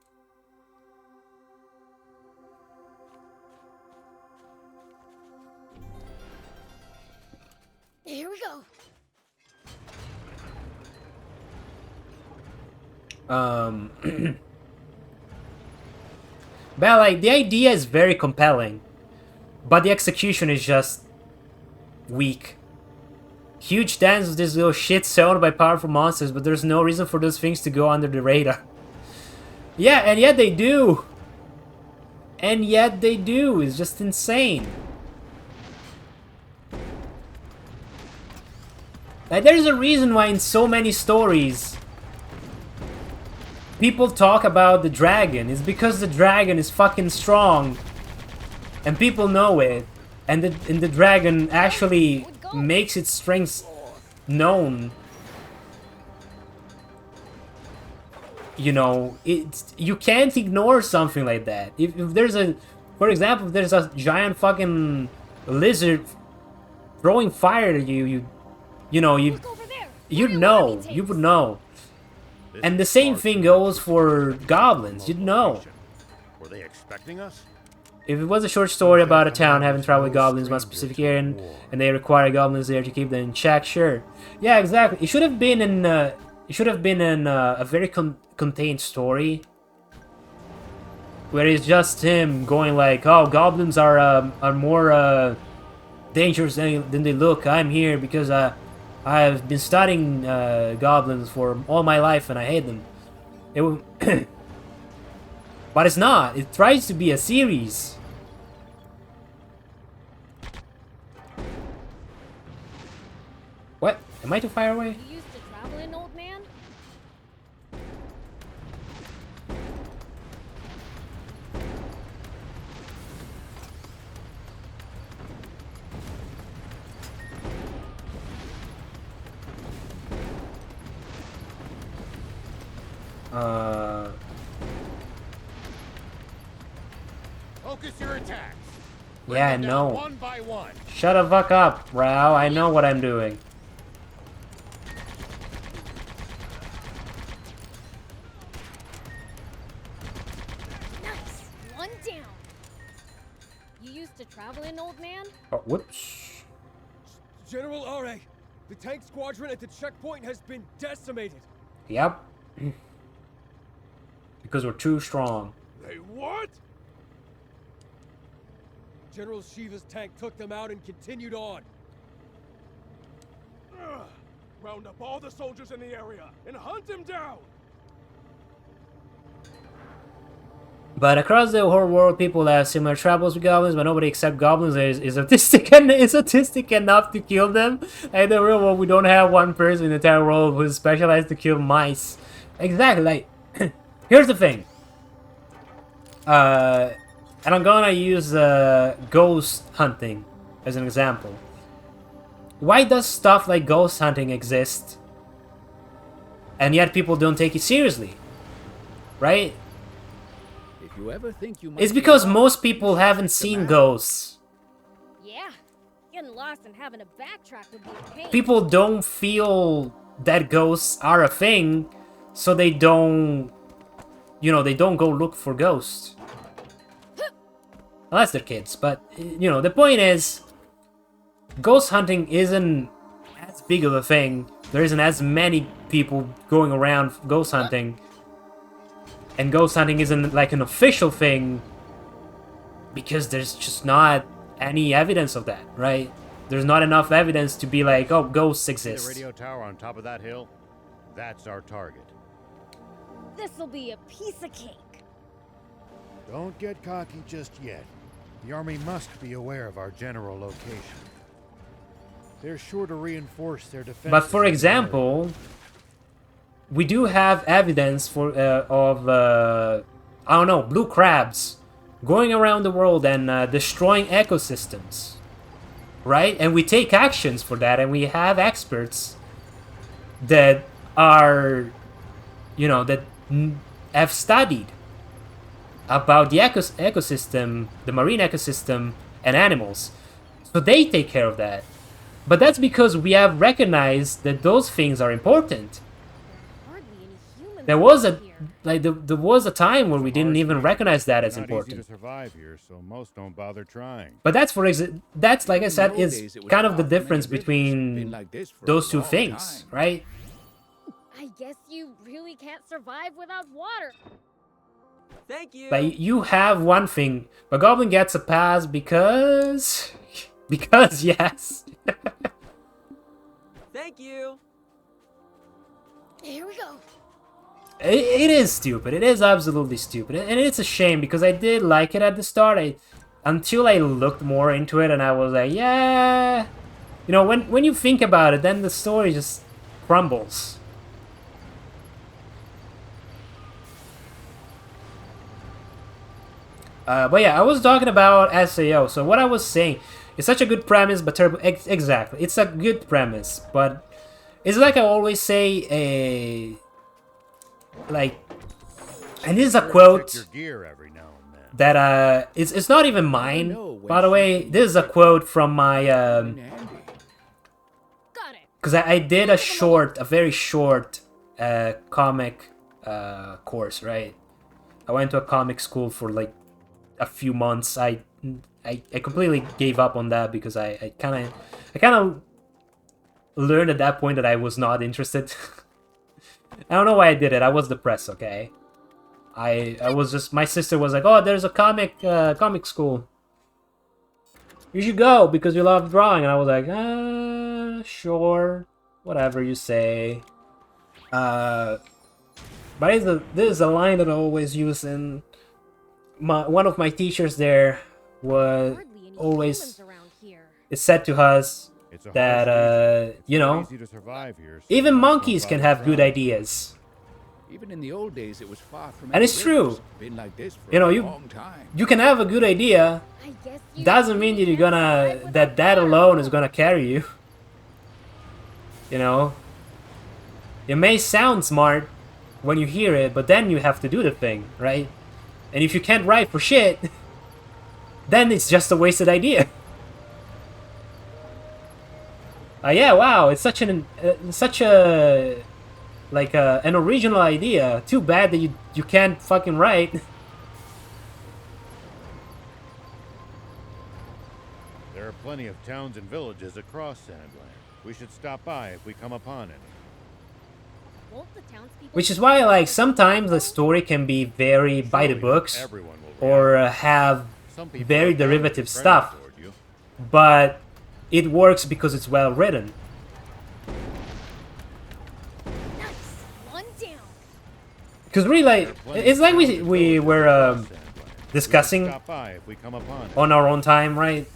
Here we go. But like, the idea is very compelling, but the execution is just weak. Huge dance with this little shit surrounded by powerful monsters, but there's no reason for those things to go under the radar. Yeah, and yet they do. And yet they do. It's just insane. Like, there's a reason why in so many stories people talk about the dragon. It's because the dragon is fucking strong. And people know it. And the dragon actually makes its strengths known. You know, you can't ignore something like that. If there's a, for example, if there's a giant fucking lizard throwing fire at you, you know, you'd know. You would know. And the same thing goes for goblins. You'd know. Were they expecting us? If it was a short story about a town having trouble with goblins in one specific area and they require goblins there to keep them in check, sure. Yeah, exactly. It should have been in a very contained story where it's just him going like, "Oh, goblins are more dangerous than they look. I'm here because I've been studying goblins for all my life and I hate them." But it's not. It tries to be a series. What? Am I too far away? You used to travel in, old man? Focus your attacks. Yeah, I Bring them know. down one by one. Shut the fuck up, Rao. I know what I'm doing. Nice. One down. You used to travel in, old man? Oh, whoops. General Are, the tank squadron at the checkpoint has been decimated. Yep. Because we're too strong. They what? General Shiva's tank took them out and continued on. Round up all the soldiers in the area and hunt him down! But across the whole world, people have similar troubles with goblins, but nobody except goblins is autistic enough to kill them. In the real world, we don't have one person in the entire world who's specialized to kill mice. Exactly. Like, here's the thing. And I'm gonna use ghost hunting as an example. Why does stuff like ghost hunting exist, and yet people don't take it seriously? Right? If you ever think you might It's be because lost, most people haven't check the seen map. ghosts. Yeah, getting lost and having to backtrack would be a pain. People don't feel that ghosts are a thing, so they don't, you know, they don't go look for ghosts. Unless they're kids, but, you know, the point is, ghost hunting isn't as big of a thing. There isn't as many people going around ghost hunting. And ghost hunting isn't like an official thing because there's just not any evidence of that, right? There's not enough evidence to be like, oh, ghosts See the exist. radio tower on top of that hill? That's our target. This'll be a piece of cake. Don't get cocky just yet. The army must be aware of our general location. They're sure to reinforce their defense. But for example, we do have evidence for of I don't know, blue crabs going around the world and destroying ecosystems, right? And we take actions for that, and we have experts that are, you know, that have studied about the ecosystem, the marine ecosystem, and animals. So they take care of that. But that's because we have recognized that those things are important. Hardly any humans There was around a here. like there was a time where we didn't even recognize that as Not easy important. to survive here, so most don't bother trying. But that's that's like I In the said old is days, it was kind of the far from any difference rivers. between Been like this for a those two long things, time. right? I guess you really can't survive without water. Thank you. But you have one thing, but Goblin gets a pass because because yes. Thank you. Here we go. It is stupid. It is absolutely stupid, and it's a shame because I did like it at the start. Until I looked more into it, and I was like, yeah, you know, when you think about it, then the story just crumbles. But yeah, I was talking about SAO. So what I was saying, it's such a good premise, but terrible. Exactly, it's a good premise, but it's like I always say, like, and this is a quote Check your gear every now and then. that it's not even mine. By the way, this is a quote from my Got it. because I did a very short comic course, right? I went to a comic school for like a few months. I completely gave up on that because I kind of learned at that point that I was not interested. I don't know why I did it. I was depressed, okay? I was just, my sister was like, oh, there's a comic school. You should go because you love drawing. And I was like, sure, whatever you say. But this is a line that I always use, and one of my teachers there was Hardly any always, humans around here. it said to us It's a that, harsh region. you It's not know, easy to survive here, so even most don't monkeys can bother have good trying. ideas. Even in the old days, it was far from And any it's true. rivers. Been like this for You know, a you long time. you can have a good idea. I guess you Doesn't mean that really you're can't gonna survive that without water. alone is gonna carry you. You know, it may sound smart when you hear it, but then you have to do the thing, right? And if you can't write for shit, then it's just a wasted idea. Yeah, wow, it's such a like an original idea. Too bad that you can't fucking write. There are plenty of towns and villages across Sandland. We should stop by if we come upon any. Won't the townspeople Which is why, like, sometimes the story can be very by the Surely books, everyone will or react. have Some people very are bound to be derivative friendly stuff, toward you. but it works because it's well written. Nice. One down. Because really, like, There are plenty it's of like towns and we villages were across Sandland. We should discussing stop by if we come upon any. on our own time, right?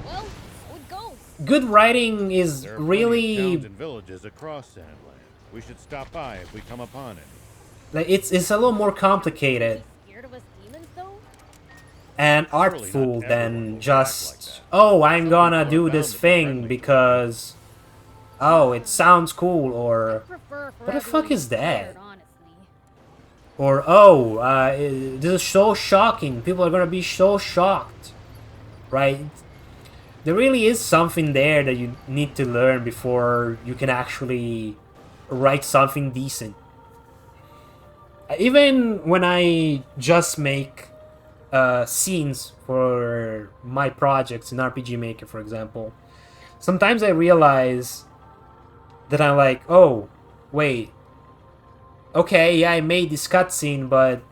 Well, so it goes. Good writing is There are plenty of really towns and villages across Sandland. We should stop by if we come upon it. Like it's a little more complicated Scared of us demons, though? and Surely not artful everyone than will just, react like that. oh, I'm Some gonna people are do bound this to be thing friendly to because, oh, it sounds cool, or Prefer for what the fuck everyone is that? scared, honestly. Or, oh, this is so shocking. People are gonna be so shocked, right? There really is something there that you need to learn before you can actually write something decent. Even when I just make scenes for my projects in RPG Maker, for example, sometimes I realize that I'm like, oh, wait, okay, yeah, I made this cutscene, but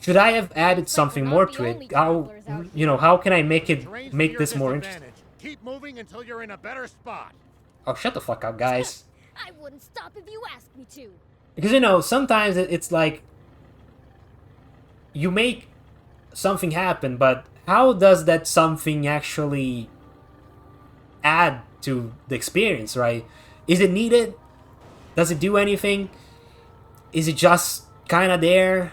should I have added something more to it? How, you know, how can I make this more interesting? Keep moving until you're in a better spot. Oh, shut the fuck up, guys. I wouldn't stop if you asked me to. Because, you know, sometimes it's like you make something happen, but how does that something actually add to the experience, right? Is it needed? Does it do anything? Is it just kind of there?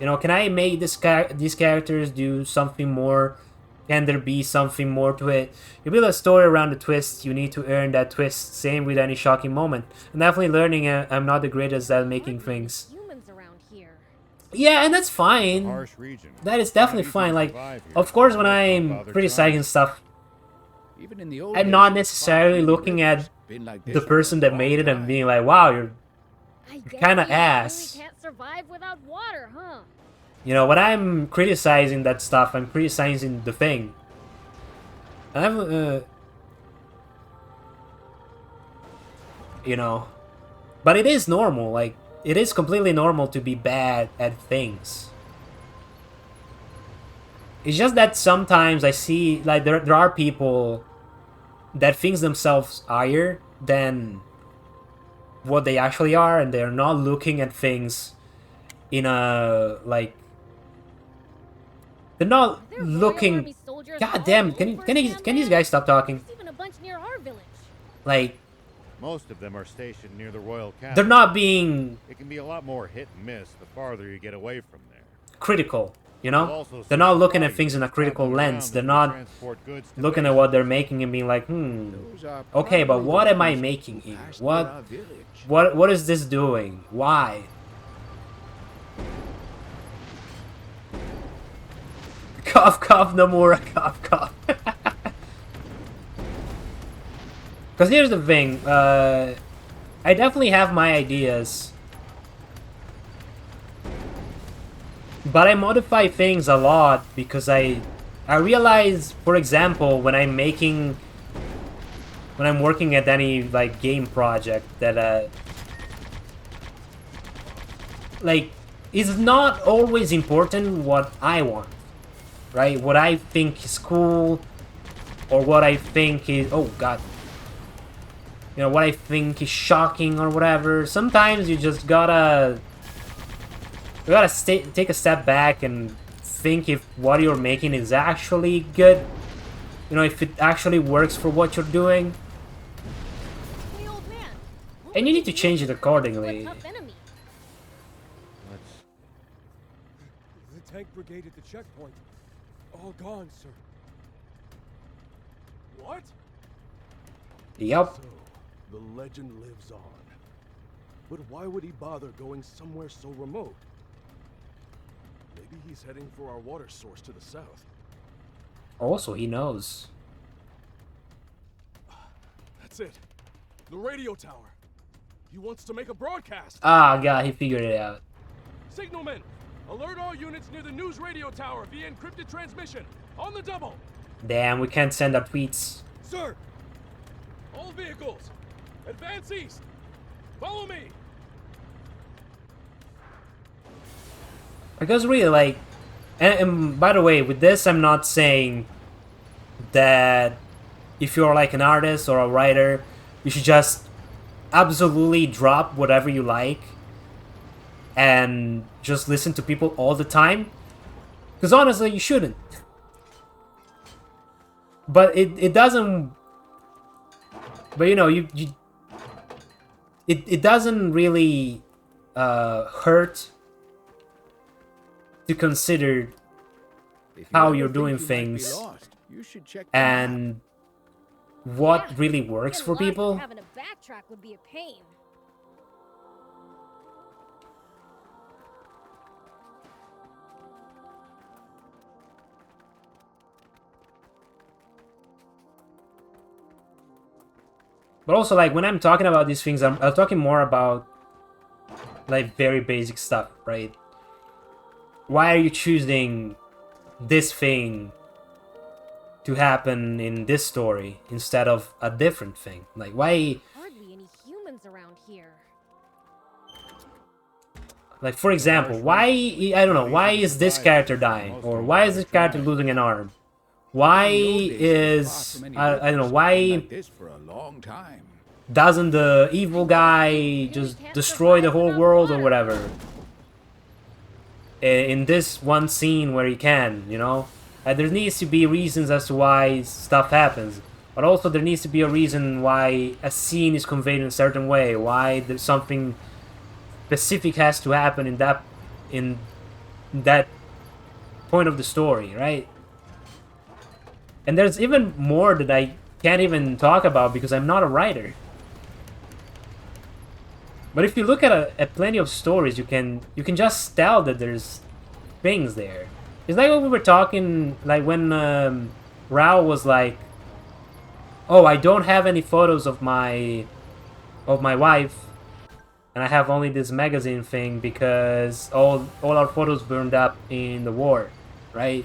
You know, can I make these characters do something more? Can there be something more to it? You build a story around the twist, you need to earn that twist. Same with any shocking moment. I'm definitely learning I'm not the greatest at making things. Humans around here. Yeah, and that's fine. Harsh region. That is definitely fine. Like, of course, when I'm criticizing stuff, Even in the old I'm days, not it's necessarily fine. looking at Been like the this for person a that long made it and time. being like, wow, you're I guess kind of humans ass. really can't survive without water, huh? You know, when I'm criticizing that stuff, I'm criticizing the thing. And I'm, you know, but it is normal. Like, it is completely normal to be bad at things. It's just that sometimes I see, like, there are people that think themselves higher than what they actually are, and they're not looking at things in a, like, they're not There are Royal looking. Army soldiers God all damn! over Can these Sandland. guys stop talking? There's even a bunch near our village. Like, Most of them are stationed near the royal castle. they're not being It can be a lot more hit and miss the farther you get away from there. critical. You You'll know, also they're see not looking at supply things in a units critical traveling lens. around They're as we not transport goods to looking at base. what they're making and being like, Those are okay, but probably what the am I ones making who here? passed through What our village. what is this doing? Why? Cough, cough, Nomura, cough, cough. Because here's the thing, I definitely have my ideas, but I modify things a lot because I realize, for example, when I'm working at any, like, game project that, like, it's not always important what I want, right? What I think is cool, or what I think is, oh god, you know, what I think is shocking or whatever. Sometimes you just gotta take a step back and think if what you're making is actually good. You know, if it actually works for what you're doing. Hey, old man. what And you would need to do change it if we run into accordingly. a tough enemy? Let's The tank brigade at the checkpoint. All gone, sir. What? Yep. So, the legend lives on. But why would he bother going somewhere so remote? Maybe he's heading for our water source to the south. Also, he knows. That's it. The radio tower. He wants to make a broadcast. Ah, god, he figured it out. Signalman, alert all units near the news radio tower via encrypted transmission. On the double. Damn, we can't send our tweets. Sir. All vehicles, advance east. Follow me. Because really, like, and by the way, with this, I'm not saying that if you're like an artist or a writer, you should just absolutely drop whatever you like and just listen to people all the time. Because honestly, you shouldn't. But it doesn't. But you know, you it doesn't really hurt to consider how you're doing things and what really works for people. Having a backtrack would be a pain. But also, like, when I'm talking about these things, I'm talking more about, like, very basic stuff, right? Why are you choosing this thing to happen in this story instead of a different thing? Like, why... Hardly any humans around here. Like, for example, why... I don't know, why is this character dying? Or why is this character losing an arm? Why is... I don't know, why... doesn't the evil guy just destroy the whole world or whatever? In this one scene where he can, you know? There needs to be reasons as to why stuff happens. But also there needs to be a reason why a scene is conveyed in a certain way. Why there's something specific has to happen in that point of the story, right? And there's even more that I can't even talk about because I'm not a writer. But if you look at plenty of stories, you can just tell that there's things there. It's like when we were talking, like when Rao was like, "Oh, I don't have any photos of my wife, and I have only this magazine thing because all our photos burned up in the war," right?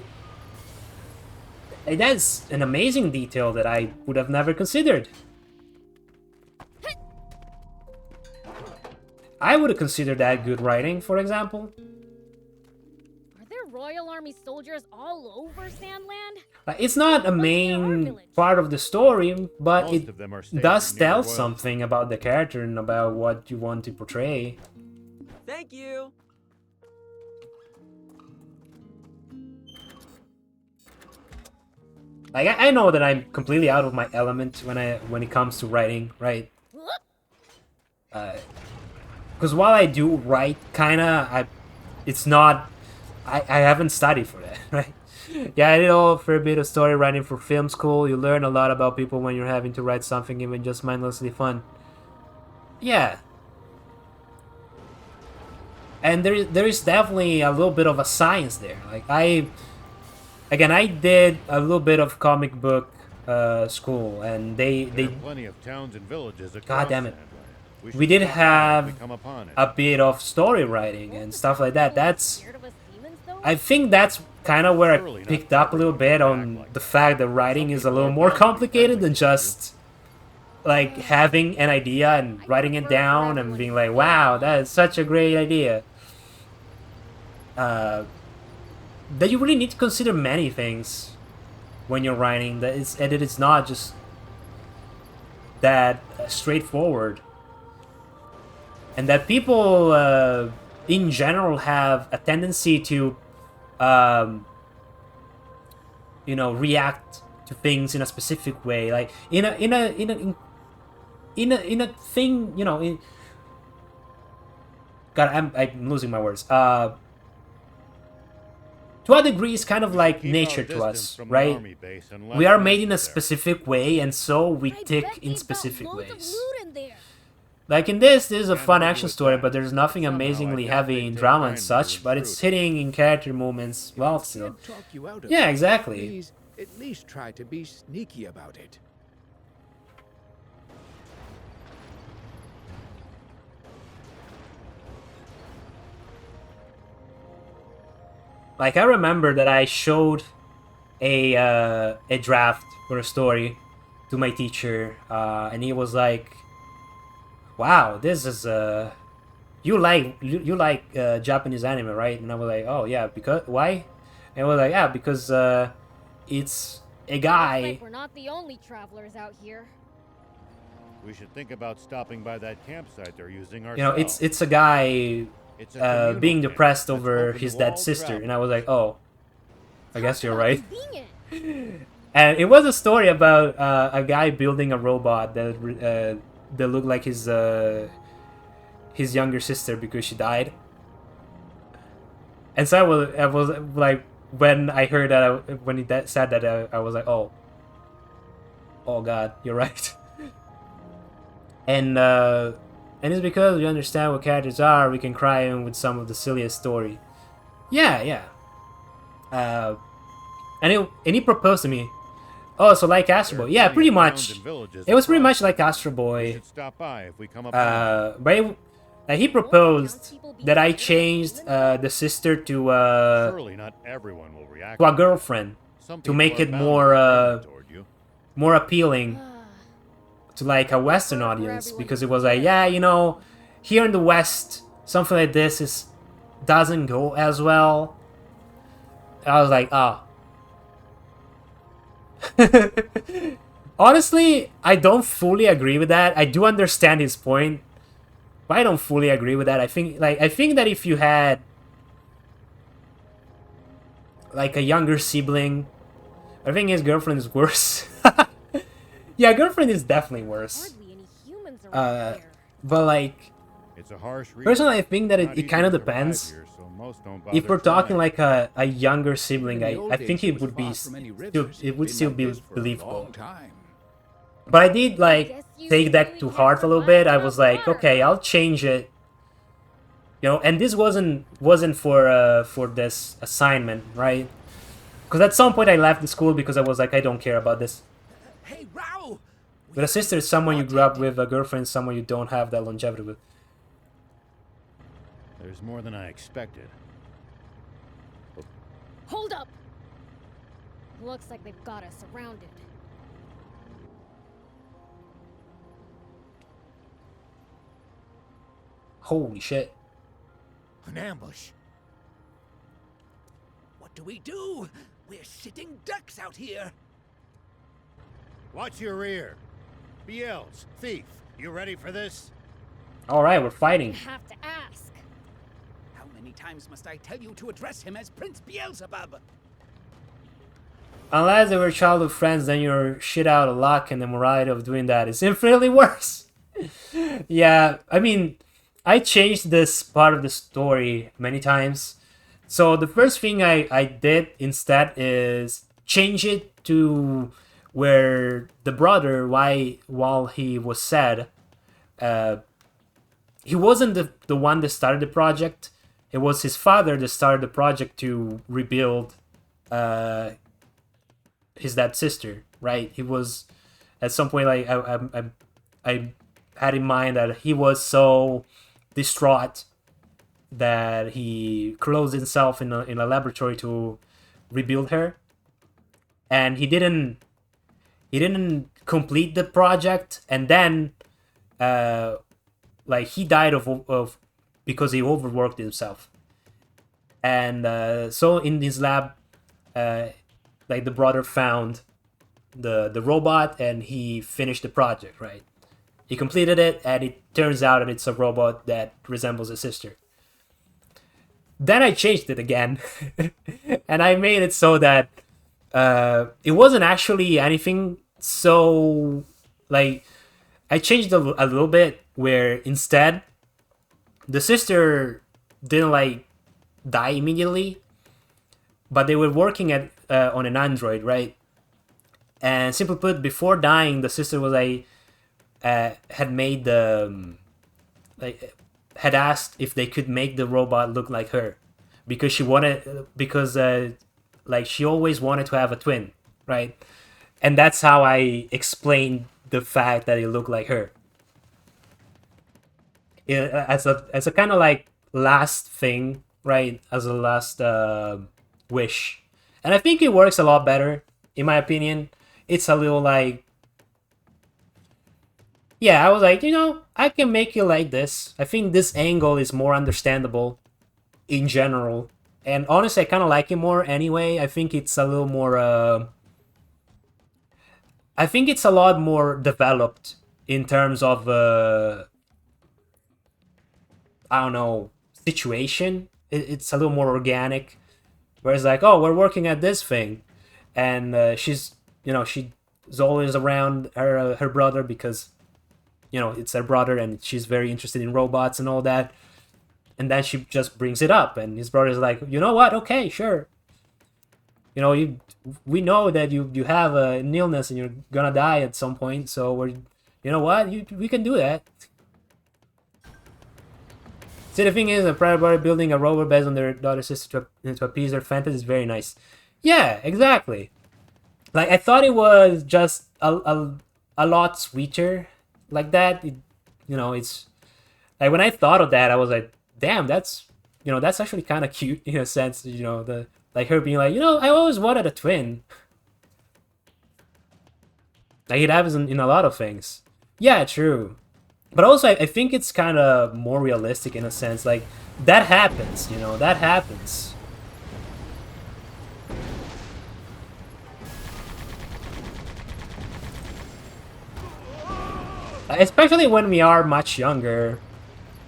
And that's an amazing detail that I would have never considered. I would have considered that good writing, for example. Are there Royal Army soldiers all over Sandland? It's not a main part of the story, but it does tell something about the character and about what you want to portray. Thank you. Like, I know that I'm completely out of my element when it comes to writing, right? Because while I do write, kinda, it's not... I haven't studied for that, right? Yeah, I did a fair bit of story writing for film school. You learn a lot about people when you're having to write something even just mindlessly fun. Yeah. And there is definitely a little bit of a science there. Like, I did a little bit of comic book school, and they plenty of towns and villages. God damn it. We did have a bit of story writing and stuff like that. I think that's kind of where I picked up a little bit on the fact that writing is a little more complicated than just like having an idea and writing it down and being like, wow, that is such a great idea. That you really need to consider many things when you're writing. That it's not just that straightforward. And that people in general have a tendency to you know, react to things in a specific way, like in a thing, you know, God, I'm losing my words. To a degree, it's kind of like nature to us, right? We are made in a specific way, and so we tick in specific ways. Like in this is a fun action story, but there's nothing amazingly heavy in drama and such, but it's hitting in character moments well still. Yeah, exactly. Please, at least try to be sneaky about it. Like, I remember that I showed a draft for a story to my teacher, and he was like, "Wow, this is you like Japanese anime, right?" And I was like, "Oh yeah, because why?" And I was like, "Yeah, because it's a guy." Looks like we're not the only travelers out here. We should think about stopping by that campsite they're using ourselves. You know, it's a guy being depressed over his dead sister, and I was like, "Oh, I guess you're right." And it was a story about a guy building a robot that looked like his his younger sister because she died. And so I was like, when I heard that, when he said that, I was like, oh God, you're right. And it's because we understand what characters are, we can cry in with some of the silliest story. Yeah. And he proposed to me. Oh, so like Astro Boy. Yeah, pretty much. It was pretty much like Astro Boy. But he proposed that I changed the sister to a girlfriend to make it more more appealing to like a Western audience, because it was like, yeah, you know, here in the West something like this doesn't go as well. I was like, ah. Honestly, I don't fully agree with that. I do understand his point, but I don't fully agree with that. I think that if you had like a younger sibling, I think his girlfriend is worse. Yeah, girlfriend is definitely worse. But like, personally, I think that it kind of depends. If we're talking like a younger sibling, I think it would still be believable. But I did like take that to heart a little bit. I was like, okay, I'll change it. You know, and this wasn't for this assignment, right? Because at some point I left the school because I was like, I don't care about this. Hey, Rao! But a sister is someone you grew up with, a girlfriend is someone you don't have that longevity with. There's more than I expected. Hold up! Looks like they've got us surrounded. Holy shit. An ambush. What do we do? We're sitting ducks out here. Watch your rear. BLs, thief, you ready for this? Alright, we're fighting. I have to ask. How many times must I tell you to address him as Prince Beelzebub? Unless they were childhood friends, then you're shit out of luck, and the morality of doing that is infinitely worse. Yeah, I mean, I changed this part of the story many times. So the first thing I did instead is change it to where the brother, while he was sad, he wasn't the one that started the project. It was his father that started the project to rebuild his dad's sister, right? He was, at some point, like, I had in mind that he was so distraught that he closed himself in a laboratory to rebuild her, and he didn't complete the project, and then like he died of because he overworked himself. And so in this lab, like the brother found the robot, and he finished the project, right? He completed it, and it turns out that it's a robot that resembles his sister. Then I changed it again, and I made it so that it wasn't actually anything so, like, I changed a little bit, where instead the sister didn't like die immediately, but they were working at on an android, right? And simply put, before dying, the sister was like had made the had asked if they could make the robot look like her, because she always wanted to have a twin, right? And that's how I explained the fact that it looked like her. As a kind of like last thing, right? As a last wish. And I think it works a lot better, in my opinion. It's a little like, yeah, I was like, you know, I can make it like this. I think this angle is more understandable in general. And honestly, I kind of like it more anyway. I think it's a little more... I think it's a lot more developed in terms of... I don't know, situation. It's a little more organic. Whereas like, oh, we're working at this thing. And she's, you know, she's always around her brother because... you know, it's her brother and she's very interested in robots and all that. And then she just brings it up, and his brother's like, you know what? Okay, sure. You know, we know that you have an illness and you're gonna die at some point. So we're, you know what? We can do that. See, the thing is, a brother building a robot based on their daughter sister to appease their fantasy is very nice. Yeah, exactly. Like, I thought it was just a lot sweeter like that. You know, it's like when I thought of that, I was like, damn, that's, you know, that's actually kind of cute in a sense. You know, the like her being like, you know, I always wanted a twin. Like, it happens in a lot of things. Yeah, true. But also, I think it's kind of more realistic in a sense. Like, that happens, you know, that happens. Especially when we are much younger,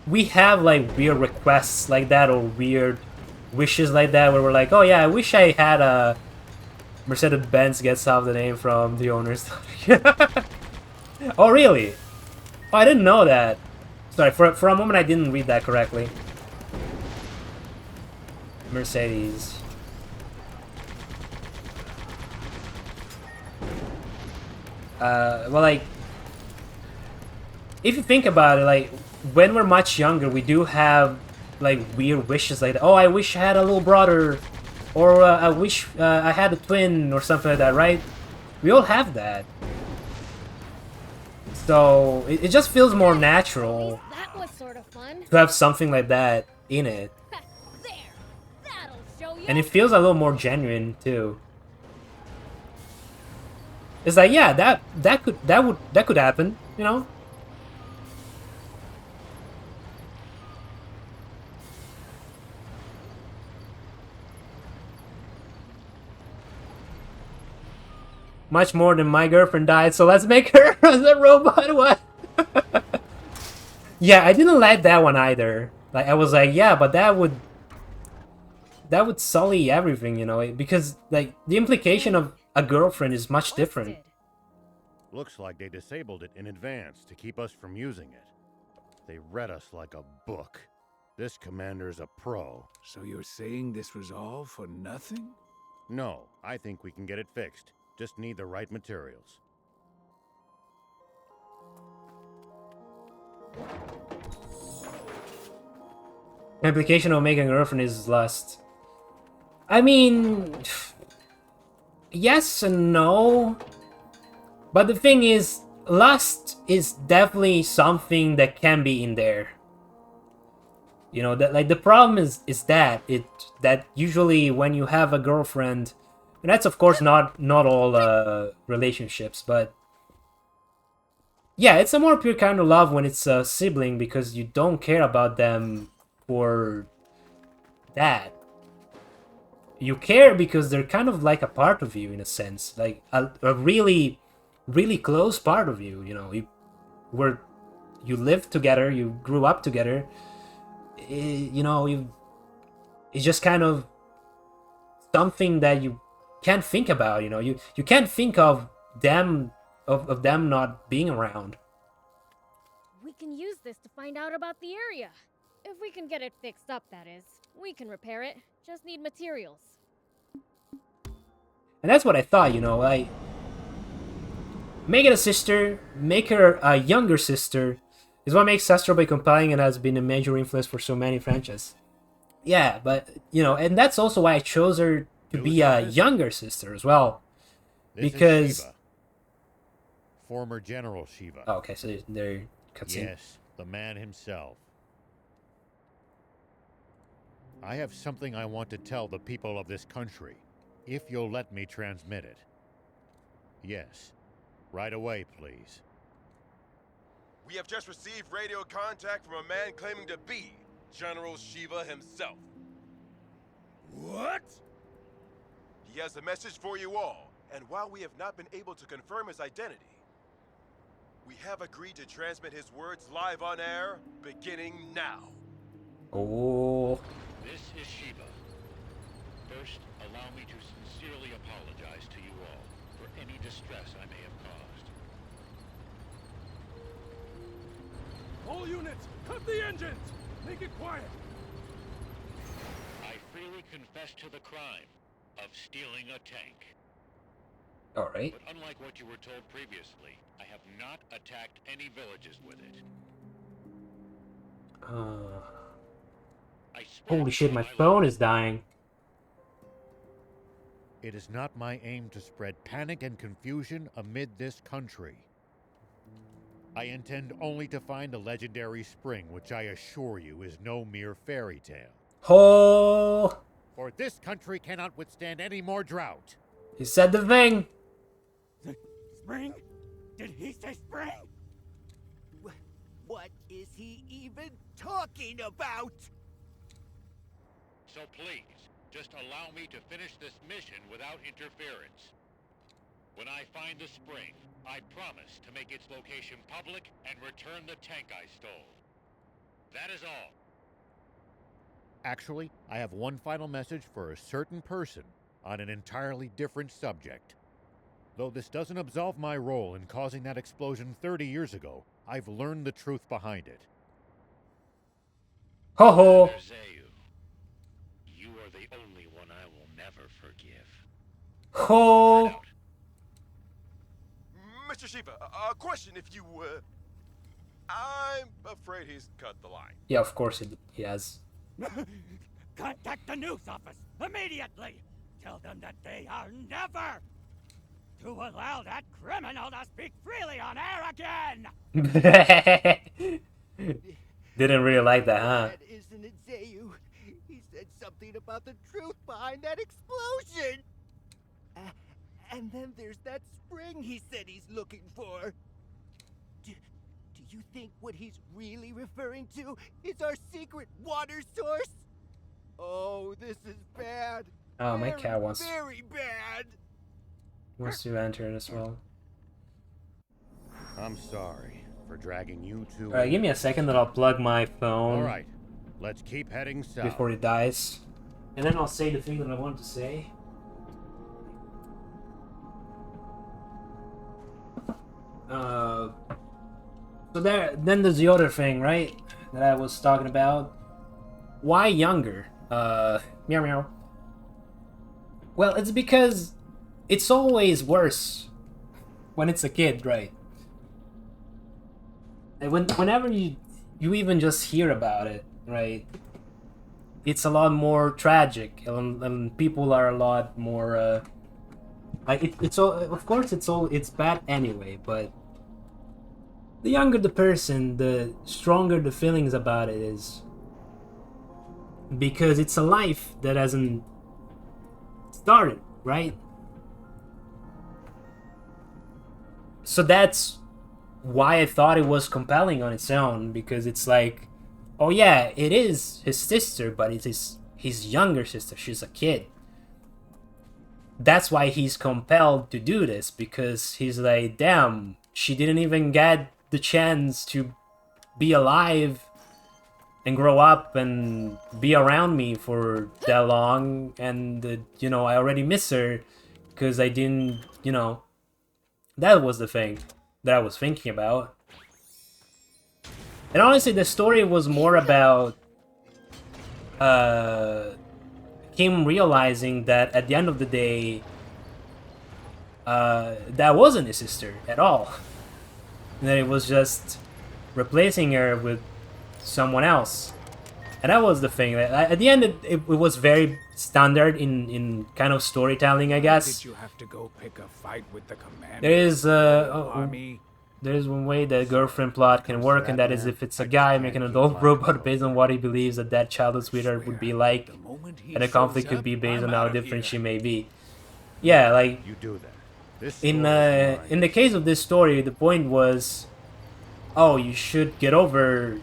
we have like weird requests like that or weird wishes like that where we're like, oh yeah, I wish I had a Mercedes-Benz gets off the name from the owner's. Oh really? Oh, I didn't know that. Sorry, for a moment I didn't read that correctly. Mercedes. Well, like, if you think about it, like, when we're much younger, we do have, like, weird wishes like that. Oh, I wish I had a little brother. Or I wish I had a twin or something like that, right? We all have that. So, it just feels more natural That was sort of fun. to have something like that in it. There. That'll show you. And it feels a little more genuine, too. It's like, yeah, that could happen, you know? Much more than my girlfriend died, so let's make her as a robot. What? Yeah, I didn't like that one either. Like, I was like, yeah, but that would sully everything, you know, because like the implication of a girlfriend is much different. Looks like they disabled it in advance to keep us from using it. They read us like a book. This commander's a pro. So you're saying this was all for nothing? No, I think we can get it fixed. Just need the right materials. Implication of making a girlfriend is lust. I mean, yes and no. But the thing is, lust is definitely something that can be in there. You know, that like the problem is that usually when you have a girlfriend, and that's of course not all relationships, but yeah, it's a more pure kind of love when it's a sibling because you don't care about them for that. You care because they're kind of like a part of you in a sense, like a really, really close part of you. You know, you lived together, you grew up together. You know, it's just kind of something that you can't think about. You know, you can't think of them not being around. We can use this to find out about the area. If we can get it fixed up, that is. We can repair it. Just need materials. And that's what I thought, you know, like, make it a sister, make her a younger sister, is what makes Astro Boy compelling and has been a major influence for so many franchises. Yeah, but, you know, and that's also why I chose her to be a younger sister as well. Because... Shiva. Former General Shiva. Oh, okay, so they're cutscene. Yes, the man himself. I have something I want to tell the people of this country, if you'll let me transmit it. Yes, right away, please. We have just received radio contact from a man claiming to be General Shiva himself. What? He has a message for you all, and while we have not been able to confirm his identity, we have agreed to transmit his words live on air, beginning now. Oh. This is Shiva. First, allow me to sincerely apologize to you all for any distress I may have caused. All units, cut the engines! Make it quiet! I freely confess to the crime of stealing a tank. Alright. But unlike what you were told previously, I have not attacked any villages with it. Holy shit, my phone is dying. It is not my aim to spread panic and confusion amid this country. I intend only to find a legendary spring, which I assure you is no mere fairy tale. Oh! For this country cannot withstand any more drought. He said the thing! Spring? Did he say spring? What is he even talking about? So please, just allow me to finish this mission without interference. When I find the spring, I promise to make its location public and return the tank I stole. That is all. Actually, I have one final message for a certain person on an entirely different subject. Though this doesn't absolve my role in causing that explosion 30 years ago, I've learned the truth behind it. Ho ho! You are the only one I will never forgive. Ho! Mr. Shiva, a question if you, I'm afraid he's cut the line. Yeah, of course he has. Contact the news office immediately! Tell them that they are never to allow that criminal to speak freely on air again! Didn't really like that, huh? That isn't it, Zayu? He said something about the truth behind that explosion! And then there's that spring he said he's looking for. Do you think what he's really referring to is our secret water source? Oh, this is bad. Oh, my cat wants Very bad. to enter it as well. I'm sorry for dragging you two. Alright, give me a second that I'll plug my phone. Alright, let's keep heading south. Before it dies. And then I'll say the thing that I wanted to say. So then there's the other thing, right? That I was talking about. Why younger? Meow meow. Well, it's because it's always worse when it's a kid, right? And whenever you even just hear about it, right? It's a lot more tragic, and people are a lot more like it's all. Of course, it's bad anyway, but the younger the person, the stronger the feelings about it is, because it's a life that hasn't started, right? So that's why I thought it was compelling on its own, because it's like, oh yeah, it is his sister, but it's his younger sister. She's a kid. That's why he's compelled to do this, because he's like, damn, she didn't even get the chance to be alive and grow up and be around me for that long, and you know, I already miss her because I didn't, you know, that was the thing that I was thinking about. And honestly, the story was more about him realizing that at the end of the day, that wasn't his sister at all. That it was just replacing her with someone else. And that was the thing. At the end, it was very standard in kind of storytelling, I guess. Did you have to go pick a fight with the commander? There is army? there is one way the girlfriend plot can work, and that is if it's a guy making an adult robot based on what he believes that childhood sweetheart would be like, and the conflict could be based on how different she may be. Yeah, like you do that. In the case of this story, the point was, oh, you should get over.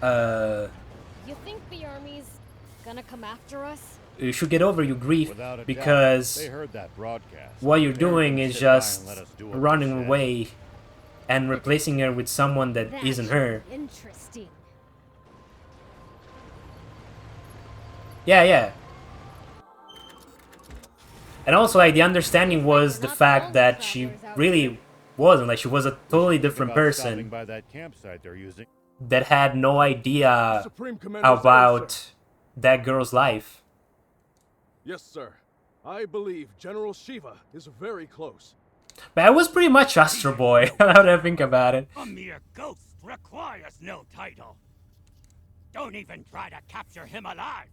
You think the army's gonna come after us? You should get over your grief, Without a doubt, because they heard that broadcast. what you're They're doing gonna is sit by just and let us do what we running said. away and replacing her with someone that That's isn't her. Interesting. Yeah. And also, like, the understanding was the fact that she really wasn't. Like, she was a totally Think different about stopping person by that campsite they're using. that had no idea Supreme Commander's about that girl's life. Yes, sir. I believe General Shiva is very close. But I was pretty much Astro Boy, now that I think about it. A mere ghost requires no title. Don't even try to capture him alive.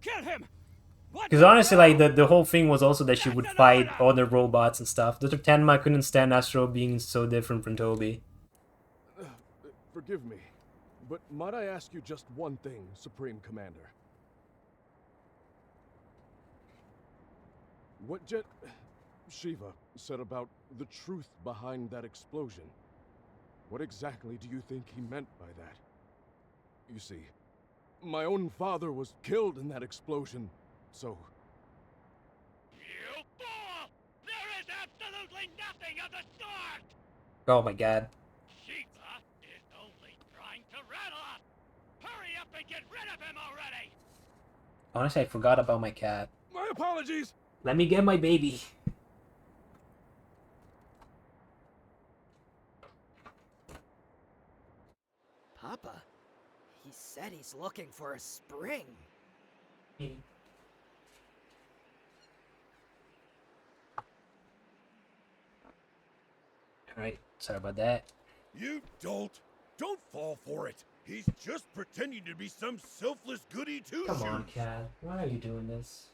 Kill him! Because honestly, like, the whole thing was also that she would fight other robots and stuff. Dr. Tenma couldn't stand Astro being so different from Toby. Forgive me, but might I ask you just one thing, Supreme Commander? What Shiva said about the truth behind that explosion, what exactly do you think he meant by that? You see, my own father was killed in that explosion, so... You fool! There is absolutely nothing of the sort! Oh my god. Shiva is only trying to rattle us! Hurry up and get rid of him already! Honestly, I forgot about my cat. My apologies! Let me get my baby. Papa, he said he's looking for a spring. Alright, sorry about that. You dolt! Don't fall for it! He's just pretending to be some selfless goody two-shoes! Come on, cat. Why are you doing this?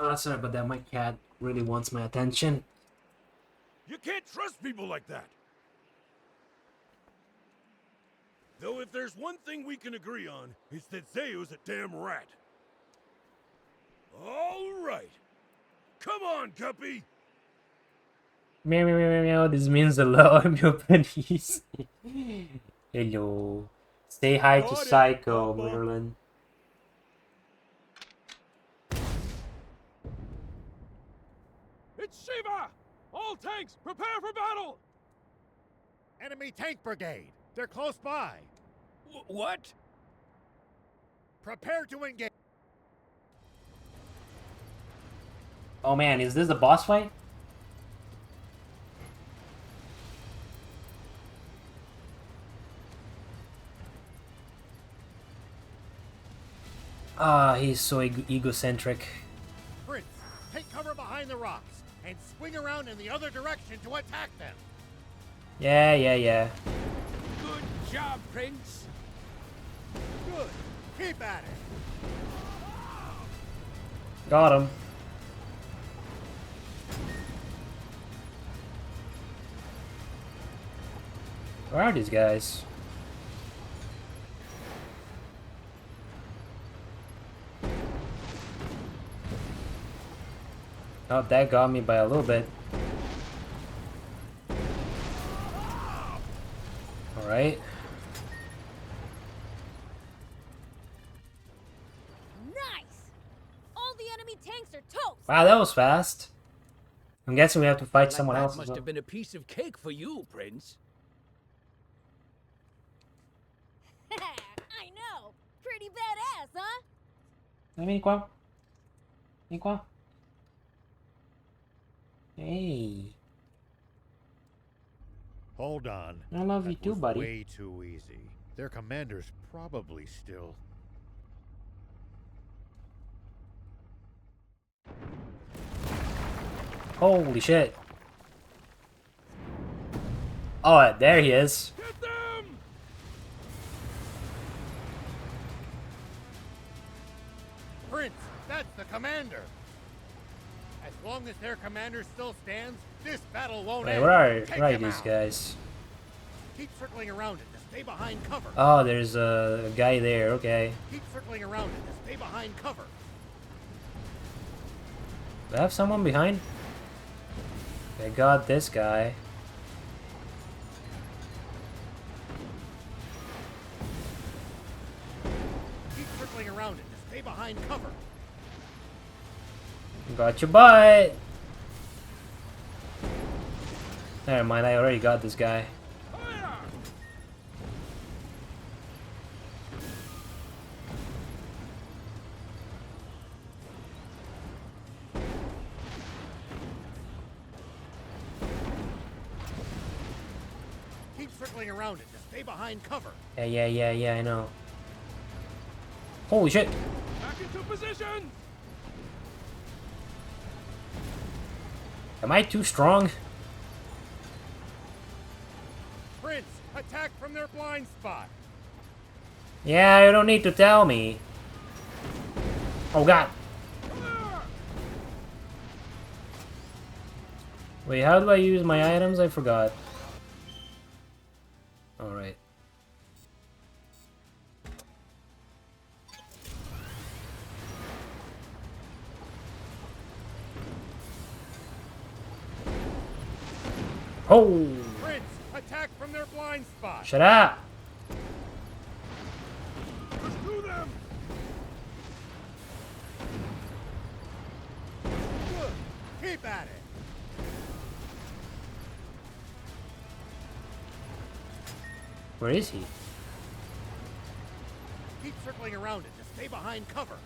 Oh, sorry about that. My cat really wants my attention. You can't trust people like that! Though if there's one thing we can agree on, it's that Zeo's a damn rat. Alright! Come on, Guppy! Meow, meow, meow, meow. This means hello. I'm your buddies. Hello. Say hi to Psycho, Merlin. It's Shiva! All tanks, prepare for battle! Enemy tank brigade! They're close by! What? Prepare to engage! Oh man, is this a boss fight? Ah, he's so egocentric. Prince, take cover behind the rocks and swing around in the other direction to attack them. Yeah. Good job, Prince. Good. Keep at it. Got him. Where are these guys? Oh, that got me by a little bit. Alright. Nice! All the enemy tanks are toast! Wow, that was fast. I'm guessing we have to fight someone that else as must well. have been a piece of cake for you, Prince. I know! Pretty badass, huh? Vem cá. Vem cá. Hey. Hold on. I love you That too, was buddy. Way too easy. Their commander's probably still... Holy shit. Oh, there he is. Prince, that's the commander. As long as their commander still stands, this battle won't Wait, end. where Take are him these out. guys? Keep circling around it to stay behind cover. Oh, there's a guy there, okay. Keep circling around it to stay behind cover. Do I have someone behind? I got this guy. Keep circling around it to stay behind cover. Got your butt! Never mind, I already got this guy. Keep circling around it to stay behind cover. Yeah, I know. Holy shit! Back into position! Am I too strong? Prince, attack from their blind spot. Yeah, you don't need to tell me. Oh god. Wait, how do I use my items? I forgot. Alright. Oh! Prince, attack from their blind spot. Shut up! Pursue them! Good. Keep at it. Where is he? Keep circling around it to stay behind cover.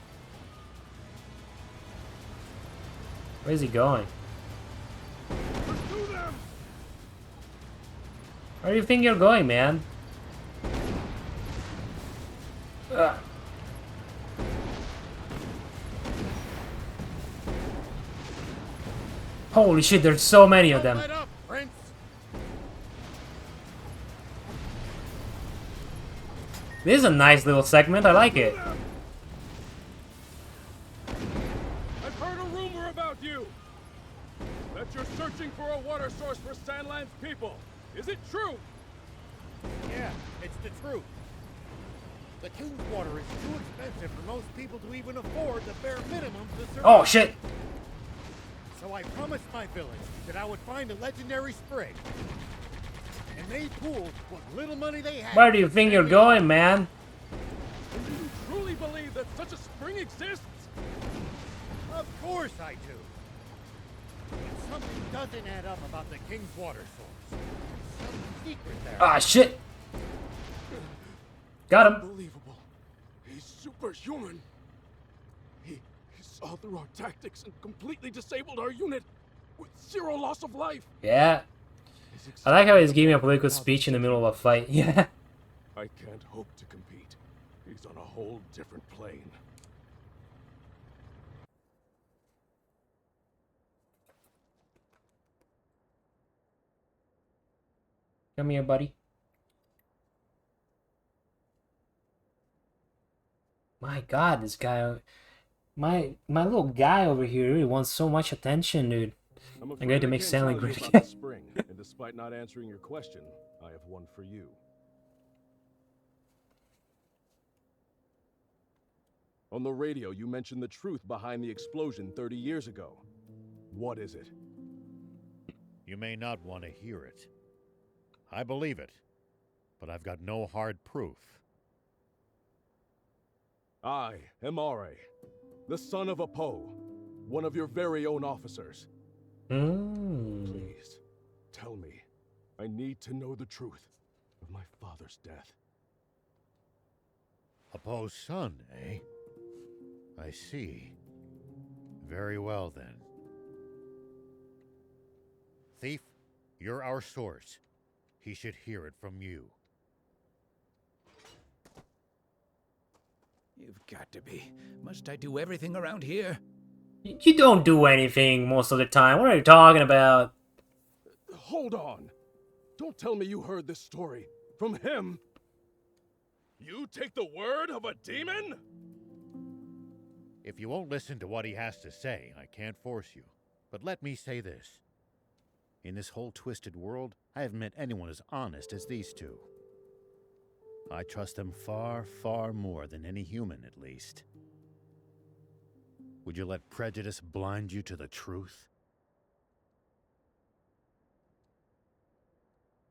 Where's he going? Pursue them! Where do you think you're going, man? Ugh. Holy shit, there's so many of them. Let up, Prince. This is a nice little segment, I like it. I've heard a rumor about you! That you're searching for a water source for Sandland's people. Is it true? Yeah, it's the truth. The King's water is too expensive for most people to even afford the bare minimum to survive. Oh shit! So I promised my village that I would find a legendary spring. And they pooled what little money they had. Where do you think you're going, man? And do you truly believe that such a spring exists? Of course I do. But something doesn't add up about the King's water source. There's some secret there. Ah shit! Got him. Unbelievable. He's superhuman. He saw through our tactics and completely disabled our unit with zero loss of life. Yeah. I like how he's giving a political speech in the middle of a fight. Yeah. I can't hope to compete. He's on a whole different plane. Come here, buddy. My god, this guy... My little guy over here really wants so much attention, dude. I'm going to make Sandland great again. Spring, and despite not answering your question, I have one for you. On the radio, you mentioned the truth behind the explosion 30 years ago. What is it? You may not want to hear it. I believe it, but I've got no hard proof. I am Are, the son of a Poe, one of your very own officers. Please, tell me. I need to know the truth of my father's death. A Poe's son, eh? I see. Very well, then. Thief, you're our source. He should hear it from you. You've got to be. Must I do everything around here? You don't do anything most of the time. What are you talking about? Hold on. Don't tell me you heard this story from him. You take the word of a demon? If you won't listen to what he has to say, I can't force you. But let me say this. In this whole twisted world, I haven't met anyone as honest as these two. I trust them far, far more than any human, at least. Would you let prejudice blind you to the truth?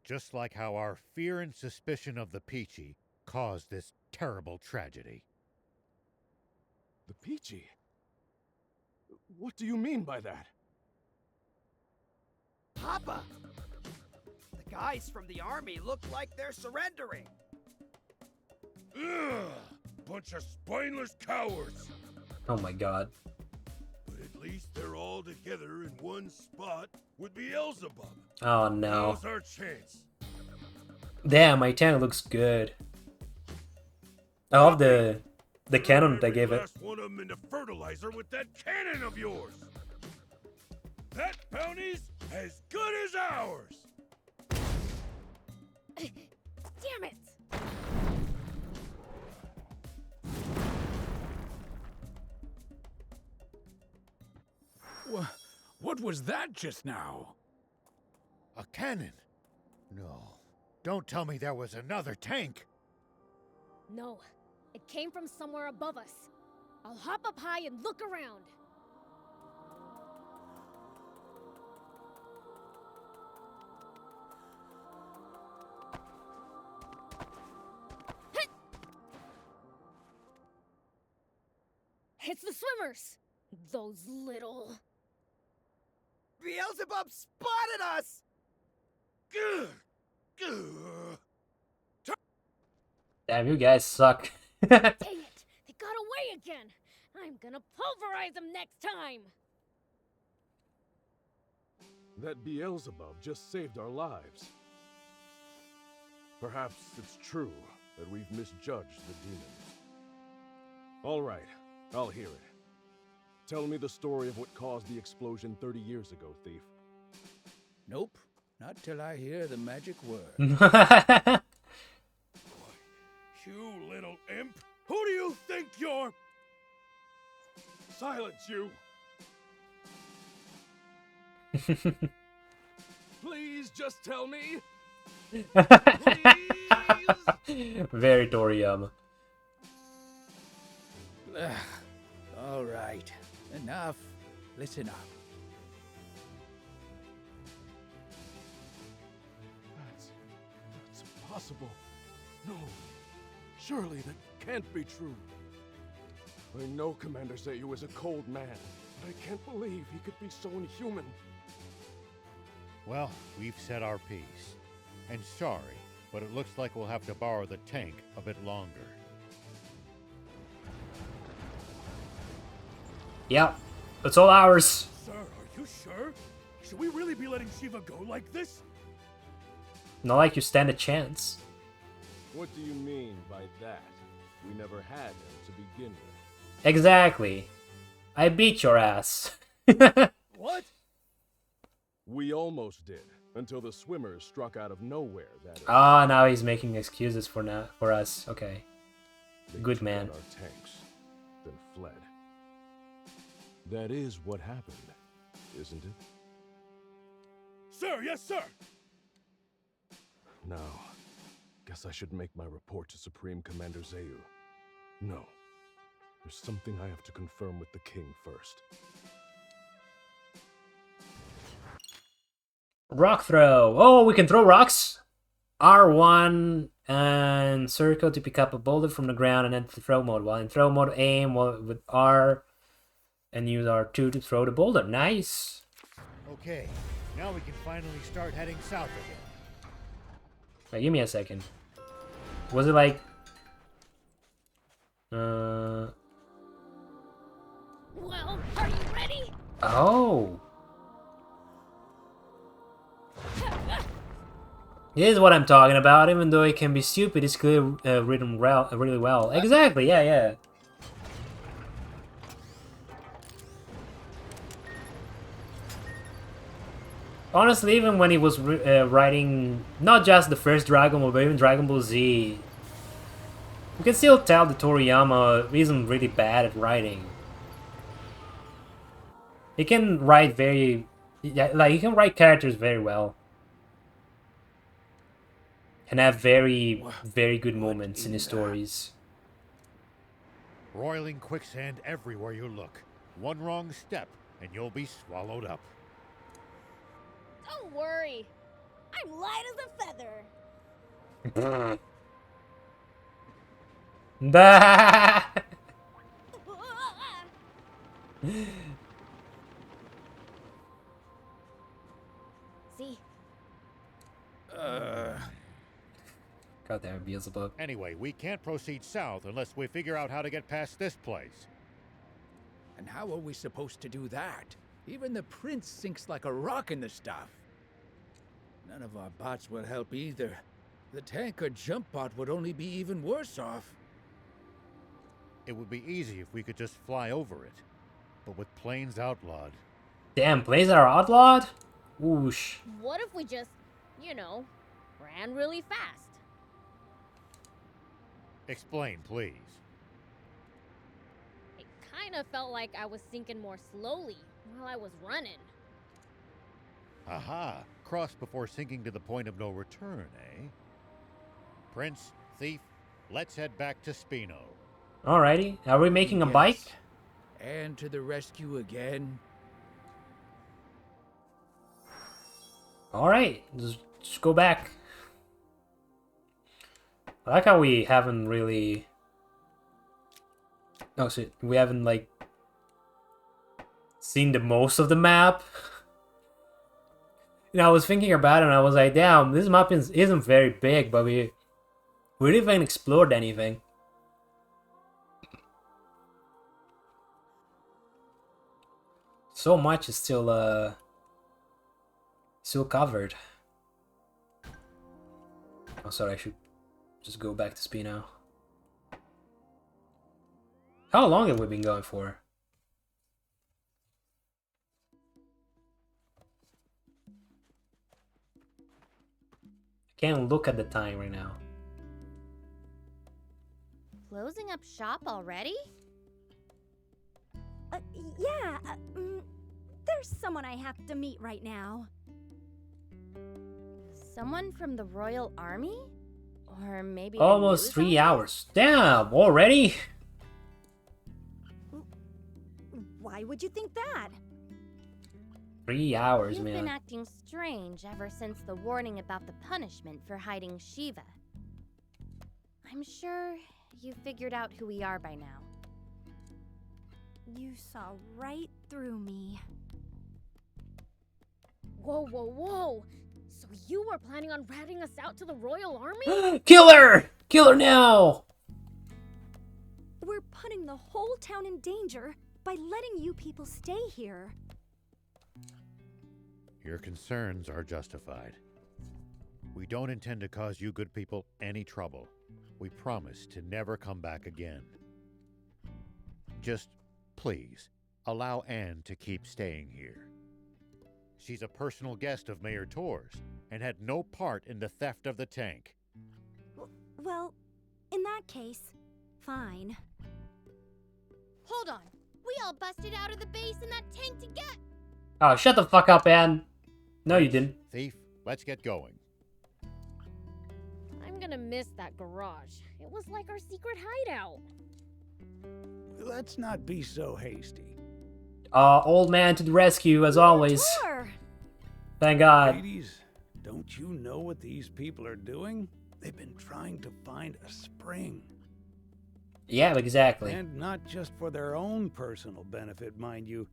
Just like how our fear and suspicion of the Peachy caused this terrible tragedy. The Peachy? What do you mean by that? Papa! The guys from the army look like they're surrendering. Ugh! Bunch of spineless cowards! Oh my god. But at least they're all together in one spot with Beelzebub. Oh no. Now's our chance. Damn, my tank looks good. I love the cannon they gave it. Last one of them into fertilizer with that cannon of yours. That bounty's as good as ours. Damn it! What was that just now? A cannon? No. Don't tell me there was another tank. No, it came from somewhere above us. I'll hop up high and look around. It's the swimmers! Those little... Beelzebub spotted us! Damn, you guys suck. Dang it! They got away again! I'm gonna pulverize them next time! That Beelzebub just saved our lives. Perhaps it's true that we've misjudged the demons. All right, I'll hear it. Tell me the story of what caused the explosion 30 years ago, thief. Nope. Not till I hear the magic word. You little imp! Who do you think you're? Silence, you! Please just tell me. Very Toriyama. All right. Enough. Listen up. That's impossible. No. Surely that can't be true. I know Commander Zayu is a cold man, but I can't believe he could be so inhuman. Well, we've said our piece. And sorry, but it looks like we'll have to borrow the tank a bit longer. Yep, it's all ours. Sir, are you sure? Should we really be letting Shiva go like this? Not like you stand a chance. What do you mean by that? We never had him to begin with. Exactly. I beat your ass. What? We almost did, until the swimmers struck out of nowhere, that is. Ah, now he's making excuses for us. Okay. They Good took man. out our tanks, then fled. That is what happened, isn't it? Sir, yes, sir! Now, guess I should make my report to Supreme Commander Zayu. No. There's something I have to confirm with the king first. Rock throw. Oh, we can throw rocks. R1 and circle to pick up a boulder from the ground and enter throw mode. While in throw mode, aim with R and use R2 to throw the boulder. Nice. Okay, now we can finally start heading south again. Wait, give me a second. Was it like... Well, are you ready? Oh. This is what I'm talking about. Even though it can be stupid, it's clearly written really well. Exactly, yeah. Honestly, even when he was writing not just the first Dragon Ball, but even Dragon Ball Z, you can still tell that Toriyama isn't really bad at writing. He can write he can write characters very well. And have very good moments in his stories. Roiling quicksand everywhere you look. One wrong step, and you'll be swallowed up. Don't worry. I'm light as a feather. See? Goddamn Beelzebub. Anyway, we can't proceed south unless we figure out how to get past this place. And how are we supposed to do that? Even the prince sinks like a rock in the stuff. None of our bots will help either. The tank or jump bot would only be even worse off. It would be easy if we could just fly over it. But with planes outlawed... Damn, planes are outlawed? Whoosh. What if we just, you know, ran really fast? Explain, please. It kind of felt like I was sinking more slowly while I was running. Aha! Cross before sinking to the point of no return, eh? Prince, Thief, let's head back to Spino. Alrighty, are we making a bike? And to the rescue again. Alright, just go back. I like how we haven't really... Oh shit, we haven't like... seen the most of the map. You know, I was thinking about it and I was like, damn, this map isn't very big, but we didn't even explored anything. So much is still covered. Oh, sorry, I should just go back to Spino. How long have we been going for? I can't look at the time right now. Closing up shop already? Yeah, there's someone I have to meet right now. Someone from the Royal Army? Or maybe Almost 3 hours. Damn, already? Why would you think that? 3 hours, You've man. been acting strange ever since the warning about the punishment for hiding Shiva. I'm sure you figured out who we are by now. You saw right through me. Whoa, whoa, whoa! So you were planning on ratting us out to the Royal Army? Kill her! Kill her now! We're putting the whole town in danger by letting you people stay here. Your concerns are justified. We don't intend to cause you good people any trouble. We promise to never come back again. Just, please, allow Anne to keep staying here. She's a personal guest of Mayor Tor's and had no part in the theft of the tank. Well, in that case, fine. Hold on. We all busted out of the base in that tank to get... Oh, shut the fuck up, Anne. No, you didn't. Thief, let's get going. I'm gonna miss that garage. It was like our secret hideout. Let's not be so hasty. Old man to the rescue, as always. Sure. Thank God. Ladies, don't you know what these people are doing? They've been trying to find a spring. Yeah, exactly. And not just for their own personal benefit, mind you.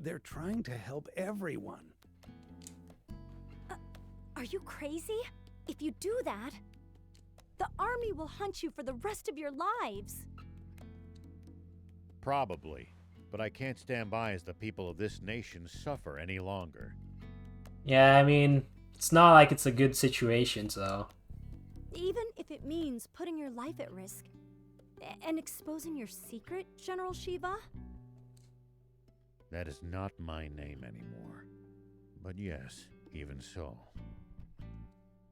They're trying to help everyone. Are you crazy? If you do that, the army will hunt you for the rest of your lives. Probably, but I can't stand by as the people of this nation suffer any longer. Yeah, I mean, it's not like it's a good situation, so... Even if it means putting your life at risk and exposing your secret, General Shiva? That is not my name anymore. But yes, even so.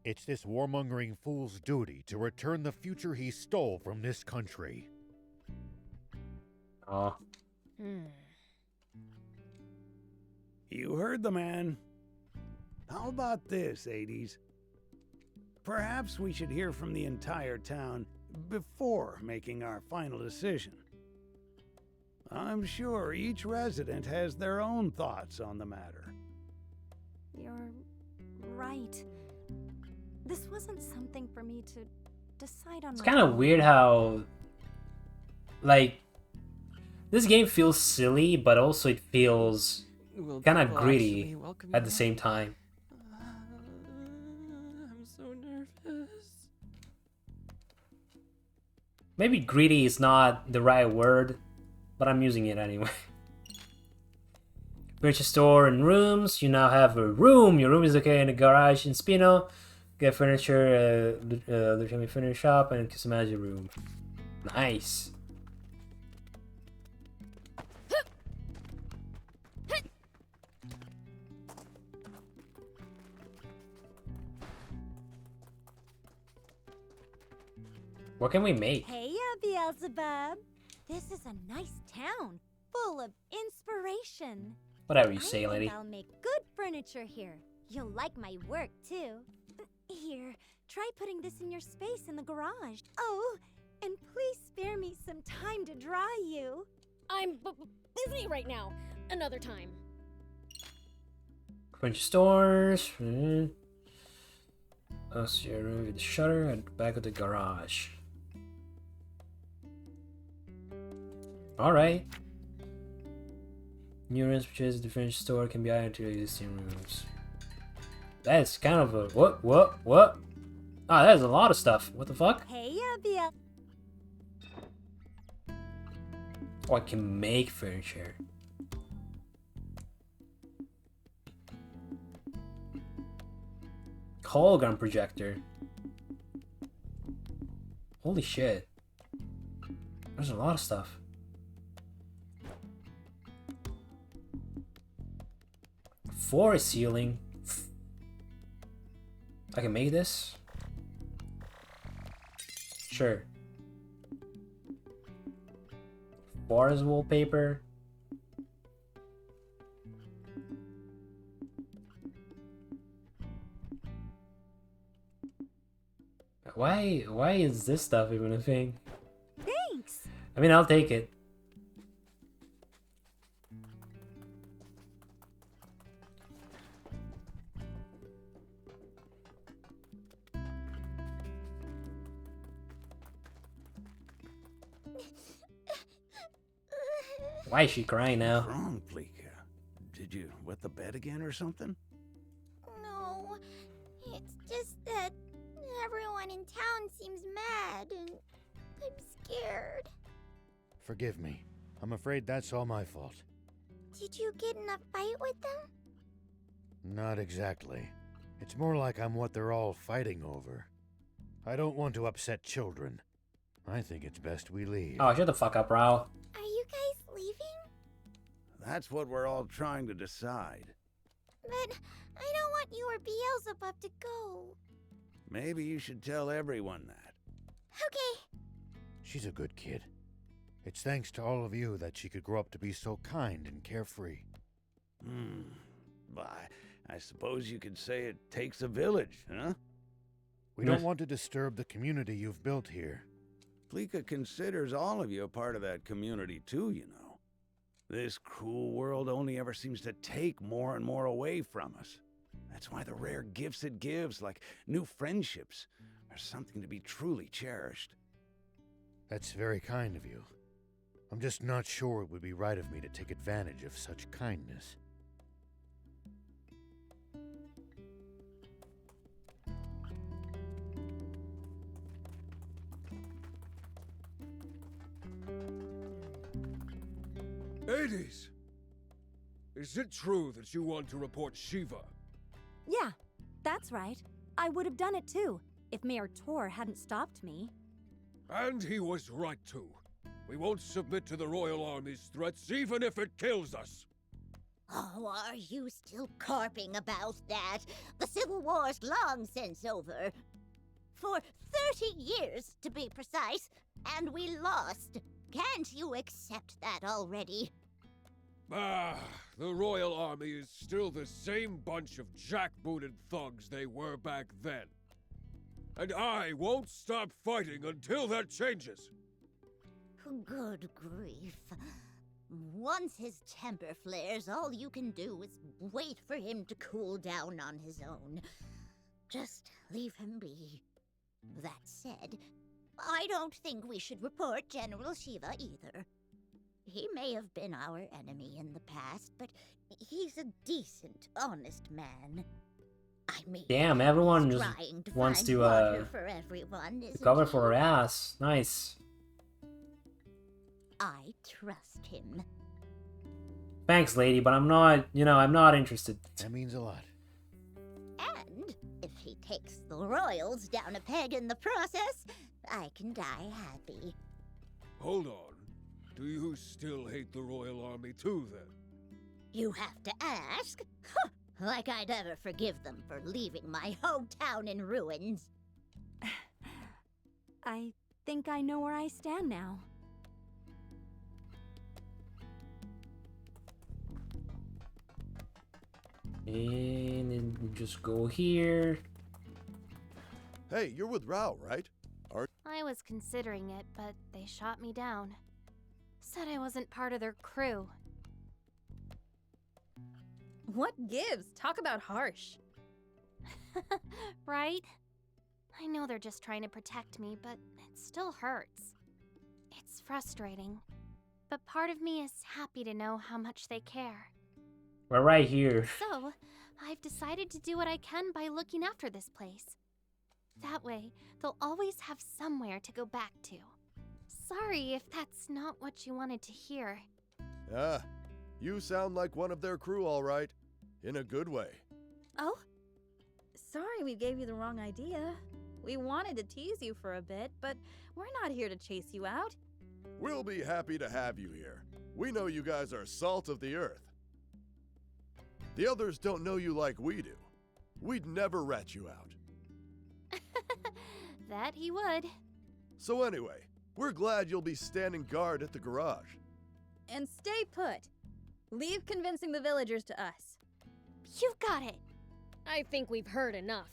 It's this warmongering fool's duty to return the future he stole from this country. Oh. You heard the man. How about this, 80s? Perhaps we should hear from the entire town before making our final decision. I'm sure each resident has their own thoughts on the matter. You're right. This wasn't something for me to decide on. It's kind of weird how, like, this game feels silly, but also it feels kind of gritty at the same time. I'm so nervous. Maybe gritty is not the right word, but I'm using it anyway. Purchase store and rooms. You now have a room. Your room is located in the garage in Spino. Get furniture, the furniture shop, and customize room. Nice. What can we make? Hey, Beelzebub. This is a nice town, full of inspiration. Whatever you say, I lady. think I'll make good furniture here. You'll like my work, too. Here, try putting this in your space in the garage. Oh, and please spare me some time to draw you. I'm busy right now. Another time. Furniture stores. Us your room with the shutter and back of the garage. Alright. New rooms purchased at the furniture store can be added to existing rooms. That's kind of a what? Ah, that is a lot of stuff. What the fuck? Hey, Beelzebub. Oh, I can make furniture. Hologram projector. Holy shit. There's a lot of stuff. Floor ceiling. I can make this? Sure. Forest wallpaper. Why is this stuff even a thing? Thanks. I mean, I'll take it. Why is she crying now? What's wrong, Pleeka? Did you wet the bed again or something? No, it's just that everyone in town seems mad and I'm scared. Forgive me. I'm afraid that's all my fault. Did you get in a fight with them? Not exactly. It's more like I'm what they're all fighting over. I don't want to upset children. I think it's best we leave. Oh, shut the fuck up, Rao. Are you guys leaving? That's what we're all trying to decide. But I don't want you or Beelzebub to go. Maybe you should tell everyone that. Okay. She's a good kid. It's thanks to all of you that she could grow up to be so kind and carefree. I suppose you could say it takes a village, huh? We don't want to disturb the community you've built here. Pleeka considers all of you a part of that community too, you know. This cruel world only ever seems to take more and more away from us. That's why the rare gifts it gives, like new friendships, are something to be truly cherished. That's very kind of you. I'm just not sure it would be right of me to take advantage of such kindness. Hades! Is it true that you want to report Shiva? Yeah, that's right. I would have done it too, if Mayor Tor hadn't stopped me. And he was right too. We won't submit to the Royal Army's threats, even if it kills us. Oh, are you still carping about that? The Civil War's long since over. For 30 years, to be precise, and we lost. Can't you accept that already? Ah, the Royal Army is still the same bunch of jackbooted thugs they were back then. And I won't stop fighting until that changes. Good grief. Once his temper flares, all you can do is wait for him to cool down on his own. Just leave him be. That said, I don't think we should report General Shiva either. He may have been our enemy in the past, but he's a decent, honest man. I mean, Damn, everyone just wants find to water for everyone, cover isn't for her he? ass. Nice. I trust him. Thanks, lady, but I'm not, I'm not interested. That means a lot. And if he takes the royals down a peg in the process, I can die happy. Hold on. Do you still hate the Royal Army too, then? You have to ask? Like I'd ever forgive them for leaving my hometown in ruins. I think I know where I stand now. And then just go here. Hey, you're with Rao, right? I was considering it, but they shot me down. Said I wasn't part of their crew. What gives? Talk about harsh. Right? I know they're just trying to protect me, but it still hurts. It's frustrating, but part of me is happy to know how much they care. We're right here. So, I've decided to do what I can by looking after this place. That way, they'll always have somewhere to go back to. Sorry if that's not what you wanted to hear. Ah, you sound like one of their crew, all right. In a good way. Oh? Sorry we gave you the wrong idea. We wanted to tease you for a bit, but we're not here to chase you out. We'll be happy to have you here. We know you guys are salt of the earth. The others don't know you like we do. We'd never rat you out. That he would. So anyway, we're glad you'll be standing guard at the garage. And stay put. Leave convincing the villagers to us. You got it. I think we've heard enough.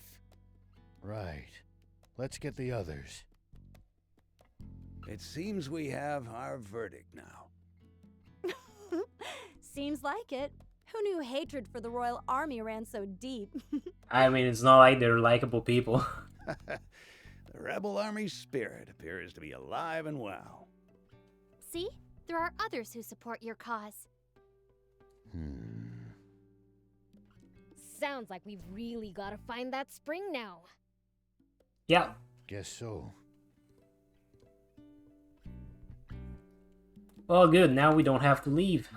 Right. Let's get the others. It seems we have our verdict now. Seems like it. Who knew hatred for the royal army ran so deep? I mean, it's not like they're likable people. The rebel army's spirit appears to be alive and well. See? There are others who support your cause. Sounds like we've really got to find that spring now. Yeah. Guess so. Well, good. Now we don't have to leave.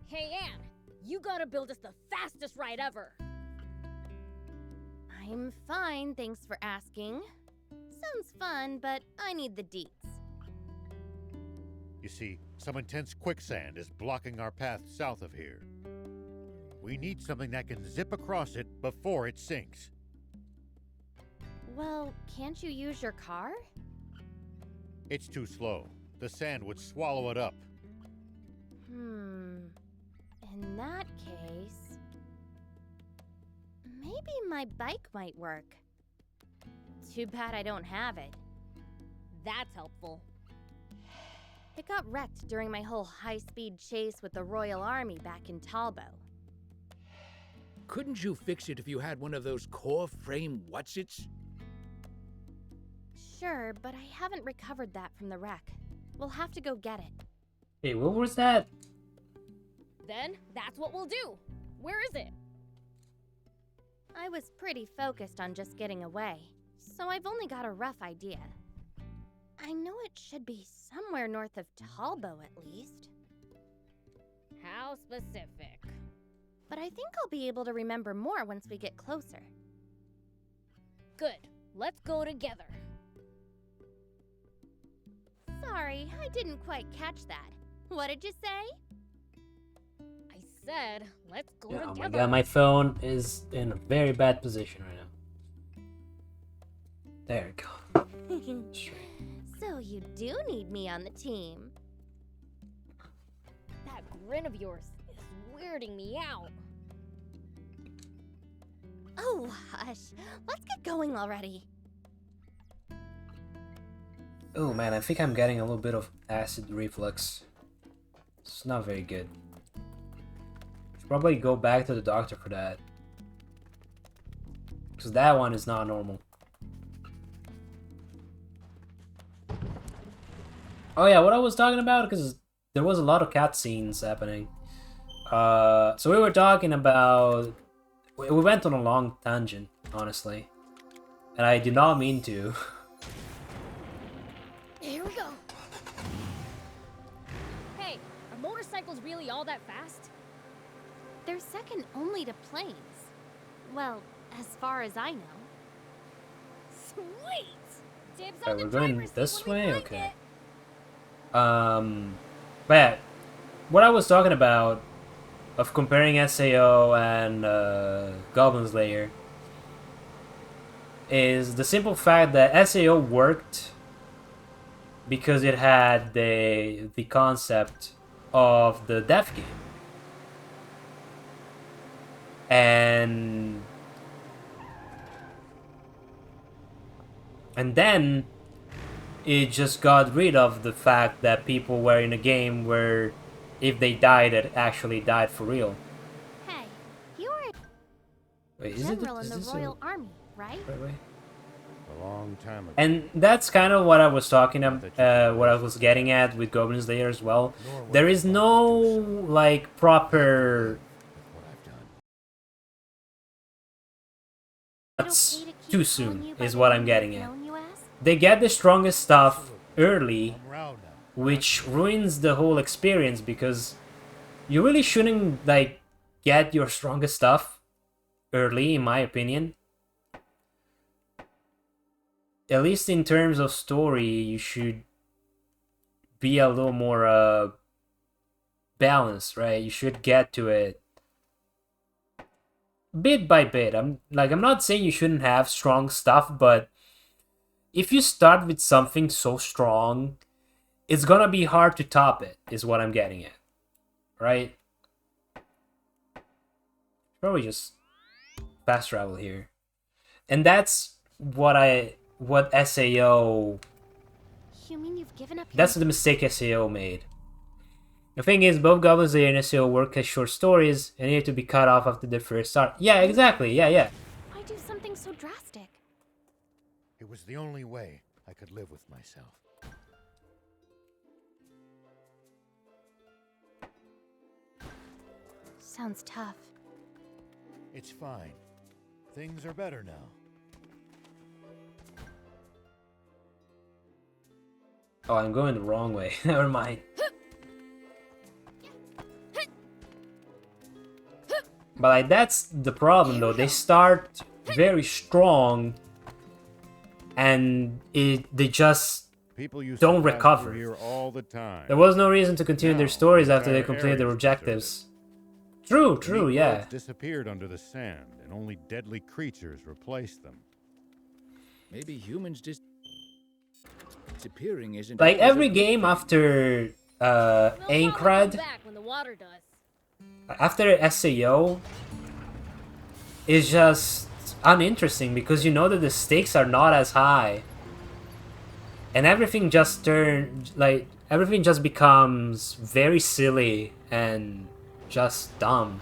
Hey, Anne, you gotta build us the fastest ride ever. I'm fine, thanks for asking. Sounds fun, but I need the deets. You see, some intense quicksand is blocking our path south of here. We need something that can zip across it before it sinks. Well, can't you use your car? It's too slow. The sand would swallow it up. In that case, maybe my bike might work. Too bad I don't have it. That's helpful. It got wrecked during my whole high-speed chase with the Royal Army back in Talbot. Couldn't you fix it if you had one of those core frame whatsits? Sure, but I haven't recovered that from the wreck. We'll have to go get it. Hey, what was that? Then, that's what we'll do. Where is it? I was pretty focused on just getting away, so I've only got a rough idea. I know it should be somewhere north of Talbot at least. How specific? But I think I'll be able to remember more once we get closer. Good. Let's go together. Sorry, I didn't quite catch that. What did you say? I said, let's go Oh together. my god, my phone is in a very bad position right now. There we go. So you do need me on the team. That grin of yours is weirding me out. Oh, hush. Let's get going already. Oh man, I think I'm getting a little bit of acid reflux. It's not very good. Should probably go back to the doctor for that. Because that one is not normal. Oh yeah, what I was talking about, because there was a lot of cutscenes happening. So we were talking about... We went on a long tangent, honestly. And I did not mean to. Here we go. Hey, are motorcycles really all that fast? They're second only to planes. Well, as far as I know. Sweet! Dibs Alright, on the we're going driver's seat this when we way? find Okay. it. But yeah, what I was talking about of comparing SAO and Goblin Slayer is the simple fact that SAO worked because it had the concept of the death game. And then it just got rid of the fact that people were in a game where if they died, it actually died for real. Hey, you are Wait, a is it? general in Is the this Royal Army, right? A long time ago. And that's kind of what I was talking about, what I was getting at with Goblin Slayer as well. There is no, like, proper... That's too soon, is what I'm getting at. They get the strongest stuff early, which ruins the whole experience, because you really shouldn't, like, get your strongest stuff early, in my opinion. At least in terms of story, you should be a little more balanced, right? You should get to it bit by bit. I'm not saying you shouldn't have strong stuff, but if you start with something so strong, it's gonna be hard to top it, is what I'm getting at. Right? Probably just fast travel here. And that's what SAO... You mean you've given up your... That's the mistake SAO made. The thing is, both Goblin Slayer and SAO work as short stories and need to be cut off after the first start. Yeah, exactly. Yeah. Why do something so drastic? It was the only way I could live with myself. Sounds tough. It's fine. Things are better now. Oh, I'm going the wrong way. Never mind. But like, that's the problem though. They start very strong and they just don't recover. Here all the time. There was no reason to continue their stories after they entire completed their areas objectives. True, Many yeah. roads disappeared under the sand, and only deadly creatures replaced them. Maybe humans just disappearing isn't Like always every a good game thing. after Aincrad, Back when the water does. after SAO, is just uninteresting because you know that the stakes are not as high. And everything just everything just becomes very silly and just dumb.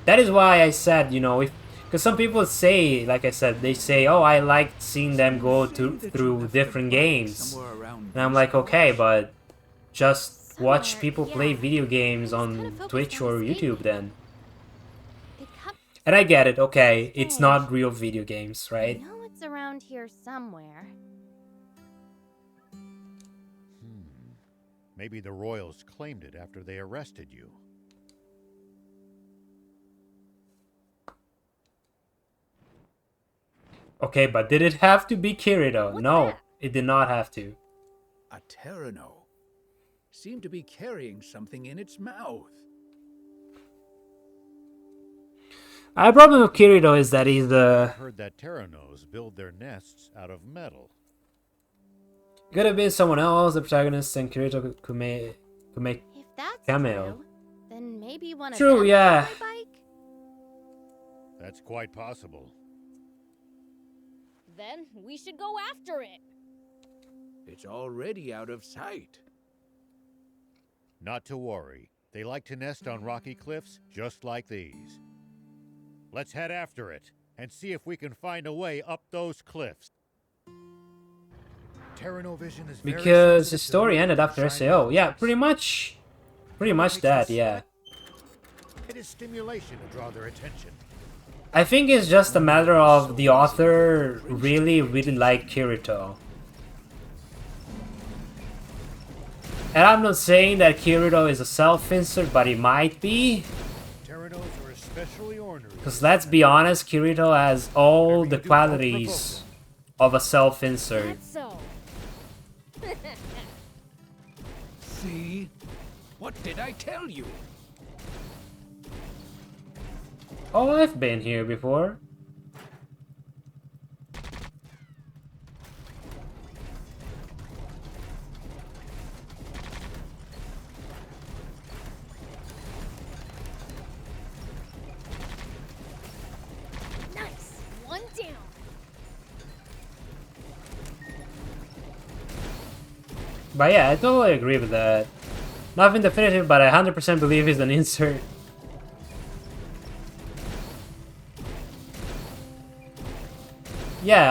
That is why I said, you know, because some people say, like I said, they say, oh, I liked seeing them go through different games. And I'm like, okay, but just watch people play video games on Twitch or YouTube then. And I get it, okay, it's not real video games, right? I know it's around here somewhere. Maybe the Royals claimed it after they arrested you. Okay, but did it have to be Kirito? No, it did not have to. A Terrano seemed to be carrying something in its mouth. My problem with Kirito is that he's I've heard that Terranos build their nests out of metal. could have been someone else, the protagonist, and Kirito could make If that's cameo. true, then maybe one of True, them yeah. rode my bike? That's quite possible. Then we should go after it. It's already out of sight. Not to worry. They like to nest on rocky cliffs just like these. Let's head after it and see if we can find a way up those cliffs. Terranovision is very Because his sensitive story to ended after shiny SAO. Yeah, objects. pretty much that, yeah. It is stimulation to draw their attention. I think it's just a matter of the author really liked Kirito. And I'm not saying that Kirito is a self-insert, but he might be. Pteronos are especially ornery. Because let's be honest, Kirito has all the qualities of a self-insert. That's so. See? What did I tell you? Oh, I've been here before. Nice. One down. But yeah, I totally agree with that. Nothing definitive, but I 100% believe he's an insert. Yeah,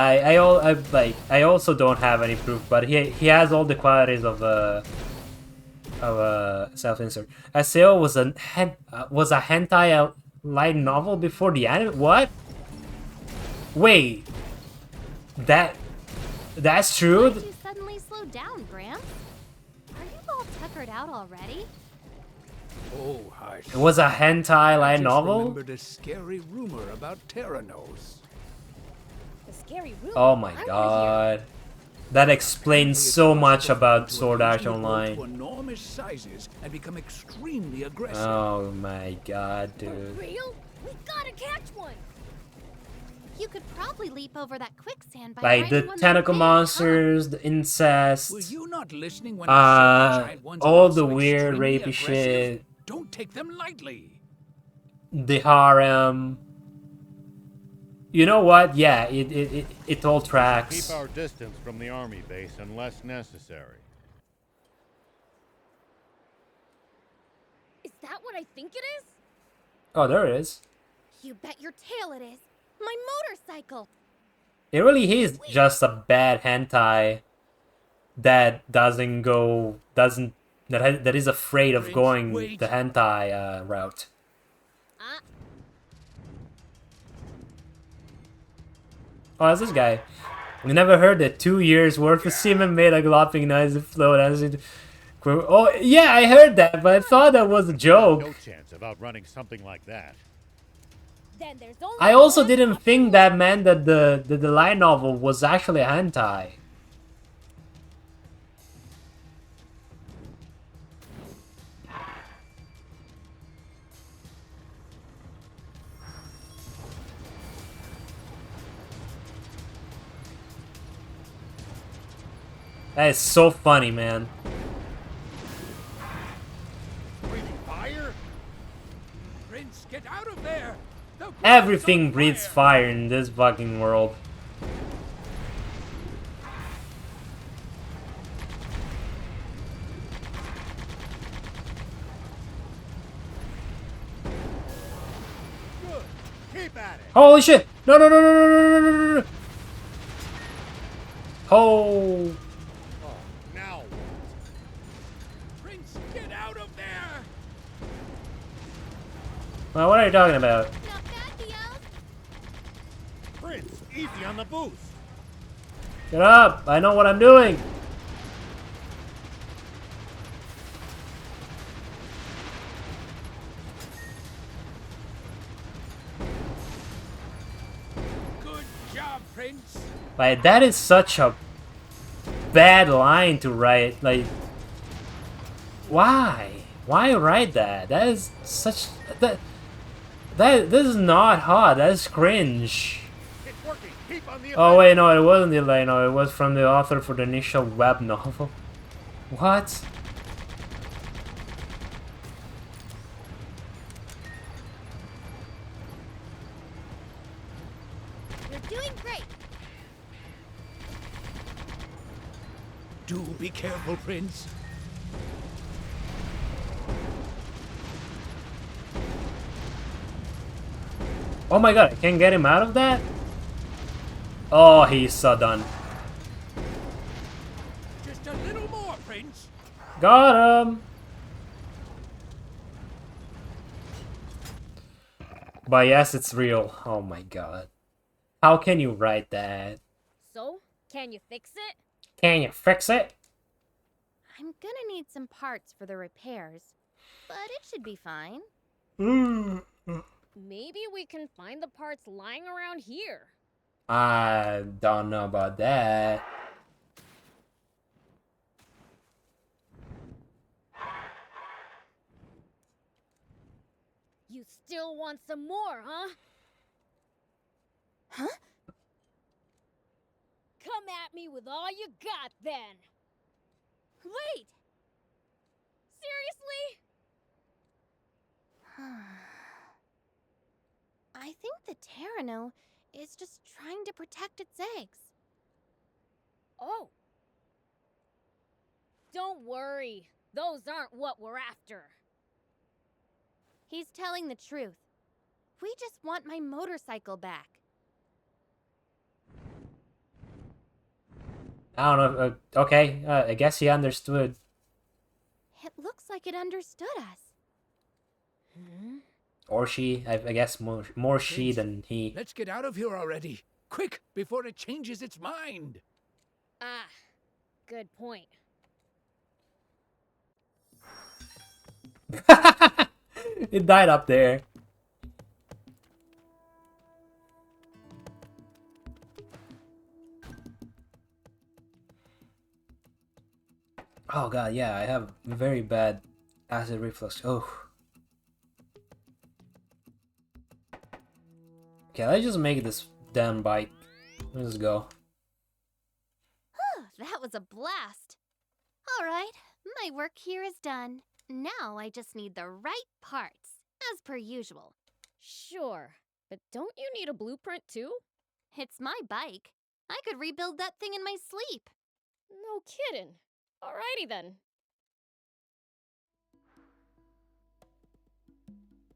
I also don't have any proof, but he has all the qualities of a self-insert. SAO was a hentai light novel before the anime. What? Wait, that's true. Why'd you suddenly slow down, Gramps? Are you all tuckered out already? Oh, hush. It was a hentai light novel. I remembered a scary rumor about Pteronos. The scary rumor. Oh my I wanna god. That explains so much about Sword Art To Online. enormous sizes and become extremely aggressive. Oh my god, For dude. real? We gotta catch one. You could probably leap over that quicksand by Like the riding one tentacle that big, monsters, the incest, Were you not listening when I said the giant ones all are the also weird extremely rapey aggressive? shit, Don't take them lightly. the harem. You know what? Yeah, it all tracks. Keep our distance from the army base unless necessary. Is that what I think it is? Oh, there it is. You bet your tail it is. My motorcycle. It really is just a bad hentai that that is afraid of going the hentai route. Oh, that's this guy. We never heard that 2 years worth of semen made a glopping noise to float as it. Oh yeah, I heard that, but I thought that was a joke. No chance of outrunning something like that. Then there's only I also didn't think that meant that the light novel was actually a hentai. That is so funny, man. Breathing fire? Prince, get out of there! Everything breathes fire in this fucking world. Good. Keep at it. Holy shit! No, no, no, no, no, no, no, no, no, no. Oh. Now what? Prince, get out of there! Well, what are you talking about? Prince, easy on the boost. Get up! I know what I'm doing! Good job, Prince. Like, that is such a bad line to write. Like, why? Why write that? That is such... This is not hot. That is cringe. It's working. Keep on the Oh wait, no, it wasn't the line. No, it was from the author for the initial web novel. What? You're doing great. Do be careful, Prince. Oh my god, I can't get him out of that? Oh, he's so done. Just a little more, Prince. Got him! But yes, it's real. Oh my god. How can you write that? So, can you fix it? Can you fix it? I'm gonna need some parts for the repairs, but it should be fine. Maybe we can find the parts lying around here. I don't know about that. You still want some more, huh? Huh? Come at me with all you got, then. Wait! Seriously? I think the Terrano is just trying to protect its eggs. Oh. Don't worry. Those aren't what we're after. He's telling the truth. We just want my motorcycle back. I don't know. Okay, I guess he understood. It looks like it understood us. Or she. I guess more she than he. Let's get out of here already. Quick, before it changes its mind. Ah, good point. It died up there. Oh god, yeah, I have very bad acid reflux. Oh. Okay, let's just make this damn bike. Let's go. That was a blast. All right, my work here is done. Now I just need the right parts, as per usual. Sure, but don't you need a blueprint too? It's my bike. I could rebuild that thing in my sleep. No kidding. Alrighty then.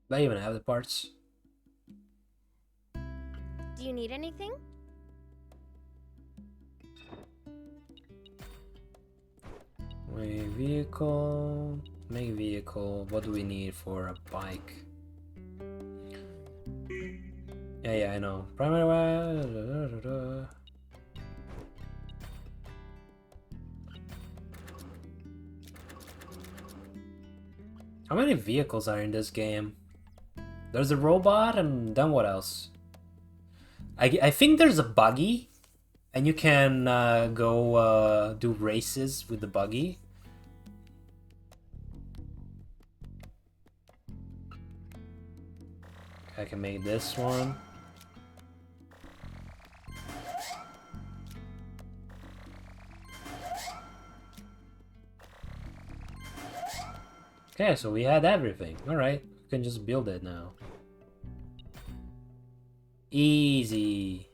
Do I even have the parts? Do you need anything? Make vehicle. Make vehicle. What do we need for a bike? Yeah, I know. Primary wire. How many vehicles are in this game? There's a robot, and then what else? I think there's a buggy, and you can go do races with the buggy. I can make this one. Okay, so we had everything. Alright, we can just build it now. Easy.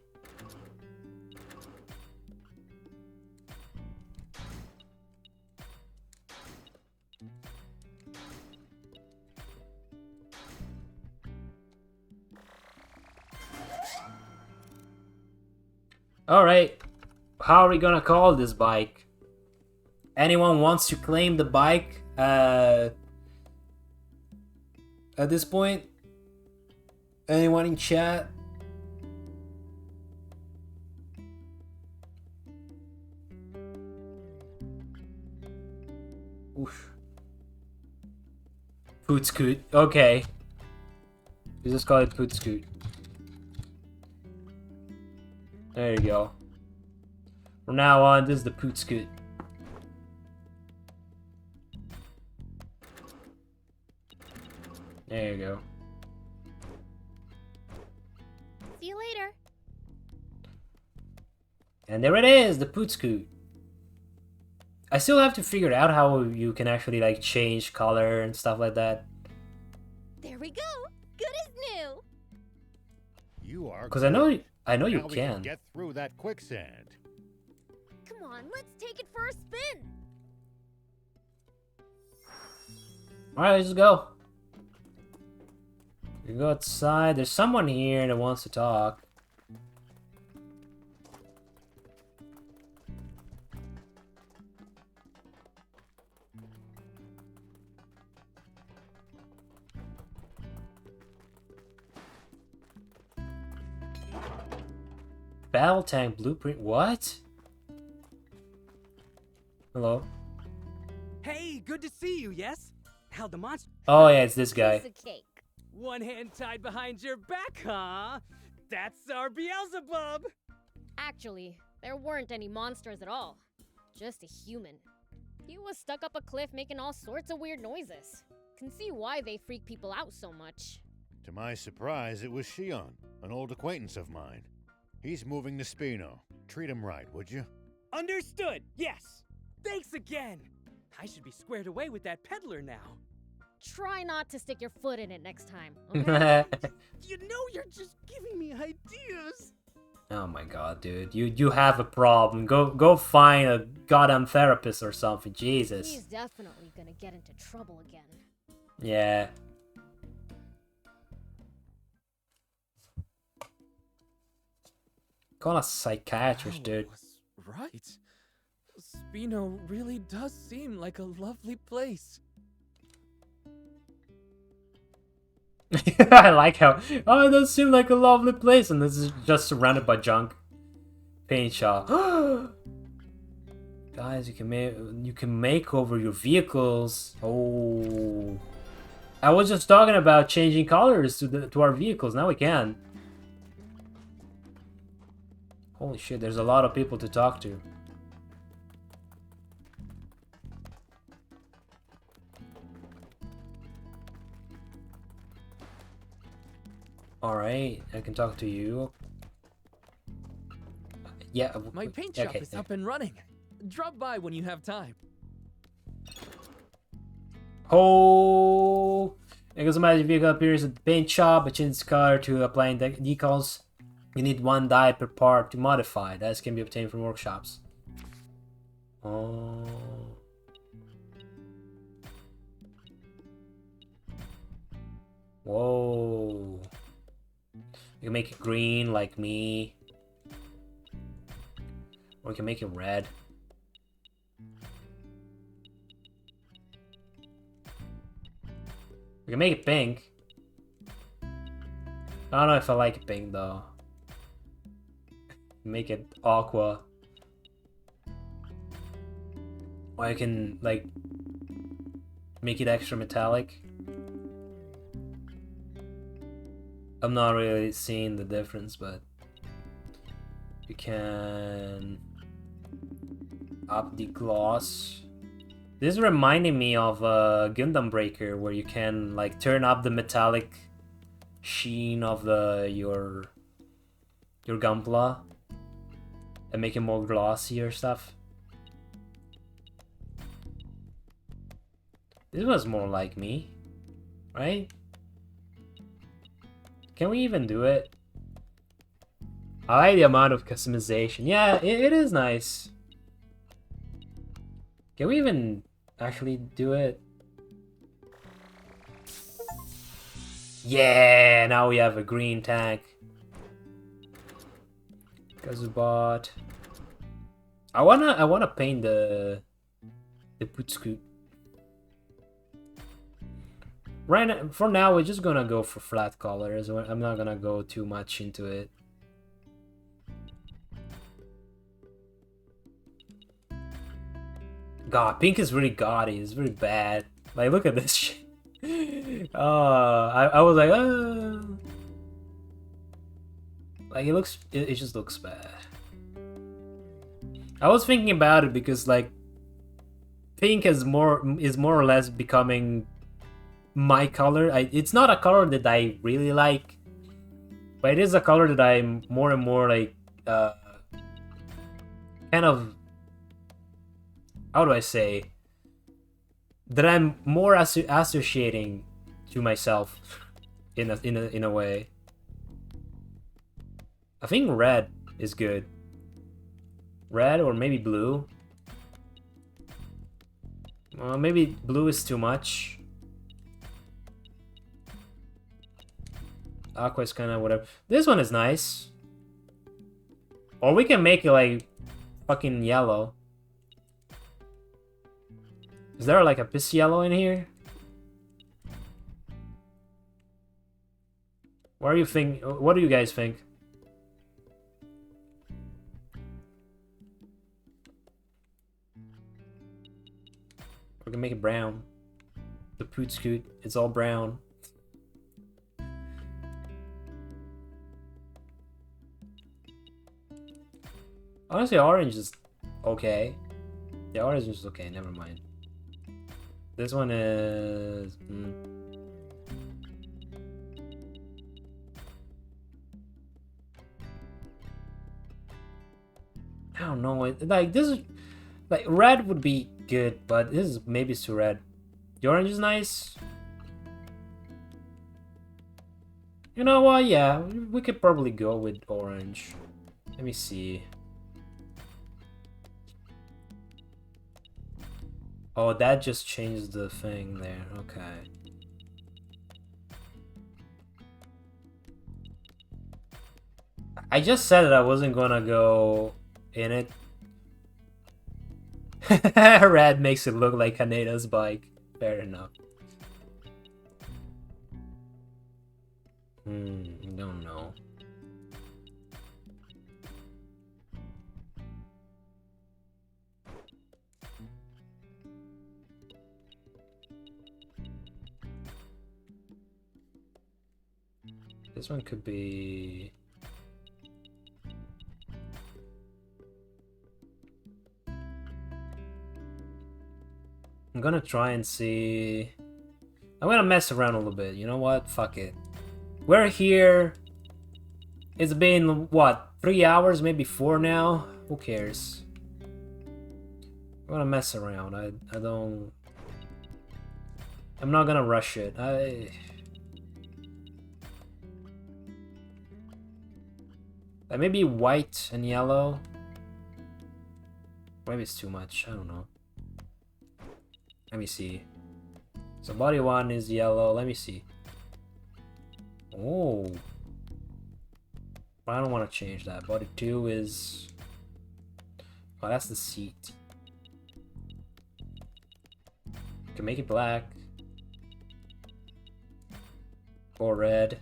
Alright, how are we gonna call this bike? Anyone wants to claim the bike at this point? Anyone in chat? Oof. Poot Scoot. Okay. We just call it Poot Scoot. There you go. From now on, this is the Poot Scoot. There you go. See you later. And there it is, the Poot Scoot. I still have to figure out how you can actually like change color and stuff like that. There we go. Good as new. You are. Because I know you Now can. we can get through that quicksand. Come on, let's take it for a spin. Alright, let's go. We can go outside. There's someone here that wants to talk. Battle tank blueprint. What? Hello? good to see you, yes? How the monster... Oh yeah, it's this guy. Piece of cake. One hand tied behind your back, huh? That's our Beelzebub! Actually, there weren't any monsters at all. Just a human. He was stuck up a cliff making all sorts of weird noises. Can see why they freak people out so much. To my surprise, it was Shion, an old acquaintance of mine. He's moving to Spino. Treat him right, would you? Understood, yes! Thanks again! I should be squared away with that peddler now. Try not to stick your foot in it next time, okay? You know you're just giving me ideas! Oh my god, dude. You have a problem. Go find a goddamn therapist or something. Jesus. He's definitely gonna get into trouble again. Yeah. Call a psychiatrist, dude. Right. Spino really does seem like a lovely place. I like how, oh, it does seem like a lovely place, and this is just surrounded by junk. Paint shop. Guys, you can make over your vehicles. Oh, I was just talking about changing colors to our vehicles. Now we can. Holy shit! There's a lot of people to talk to. Alright, I can talk to you. Yeah. My paint shop okay. is up and running. Drop by when you have time. Oh! Because magic vehicle appears at the paint shop, but changes color to applying decals. You need one dye per part to modify. That can be obtained from workshops. Oh. Whoa. You can make it green like me. Or you can make it red. We can make it pink. I don't know if I like it pink though. Make it aqua. Or I can like make it extra metallic. I'm not really seeing the difference, but you can up the gloss. This is reminding me of Gundam Breaker, where you can like turn up the metallic sheen of your Gunpla and make it more glossy or stuff. This was more like me, right? Can we even do it? I like the amount of customization. Yeah, it is nice. Can we even actually do it? Yeah, now we have a green tank. Kazubot. I wanna paint the boot scoop. Right now, for now, we're just gonna go for flat colors. I'm not gonna go too much into it. God, pink is really gaudy. It's really bad. Like, look at this shit. I was like, like it just looks bad. I was thinking about it because like, pink is more or less becoming my color. It's not a color that I really like, but it is a color that I'm more and more like, kind of, how do I say, that I'm more associating to myself in a way. I think red is good. Red or maybe blue. Maybe blue is too much. Aqua is kind of whatever. This one is nice. Or we can make it like fucking yellow. Is there like a piss yellow in here? What do you guys think? We can make it brown. The Poot Scoot, it's all brown. Honestly, orange is okay. The orange is okay, never mind. This one is... I don't know, like this is... Like red would be good, but this is maybe it's too red. The orange is nice. You know what, yeah, we could probably go with orange. Let me see. Oh, that just changed the thing there. Okay. I just said that I wasn't gonna go in it. Red makes it look like Kaneda's bike. Fair enough. Don't know. This one could be... I'm gonna try and see... I'm gonna mess around a little bit. You know what? Fuck it. We're here. It's been, what, 3 hours? Maybe 4 now? Who cares? I'm gonna mess around. I don't... I'm not gonna rush it. Maybe white and yellow. Maybe it's too much. I don't know. Let me see. So body 1 is yellow. Let me see. Oh. I don't want to change that. Body 2 is... Oh, that's the seat. Can make it black. Or red.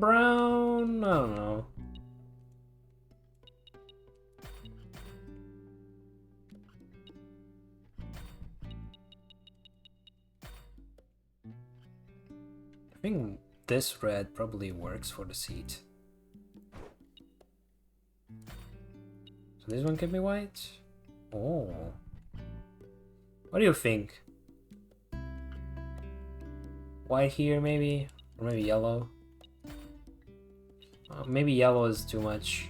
Brown? I don't know. I think this red probably works for the seat. So this one can be white? Oh. What do you think? White here maybe? Or maybe yellow? Maybe yellow is too much.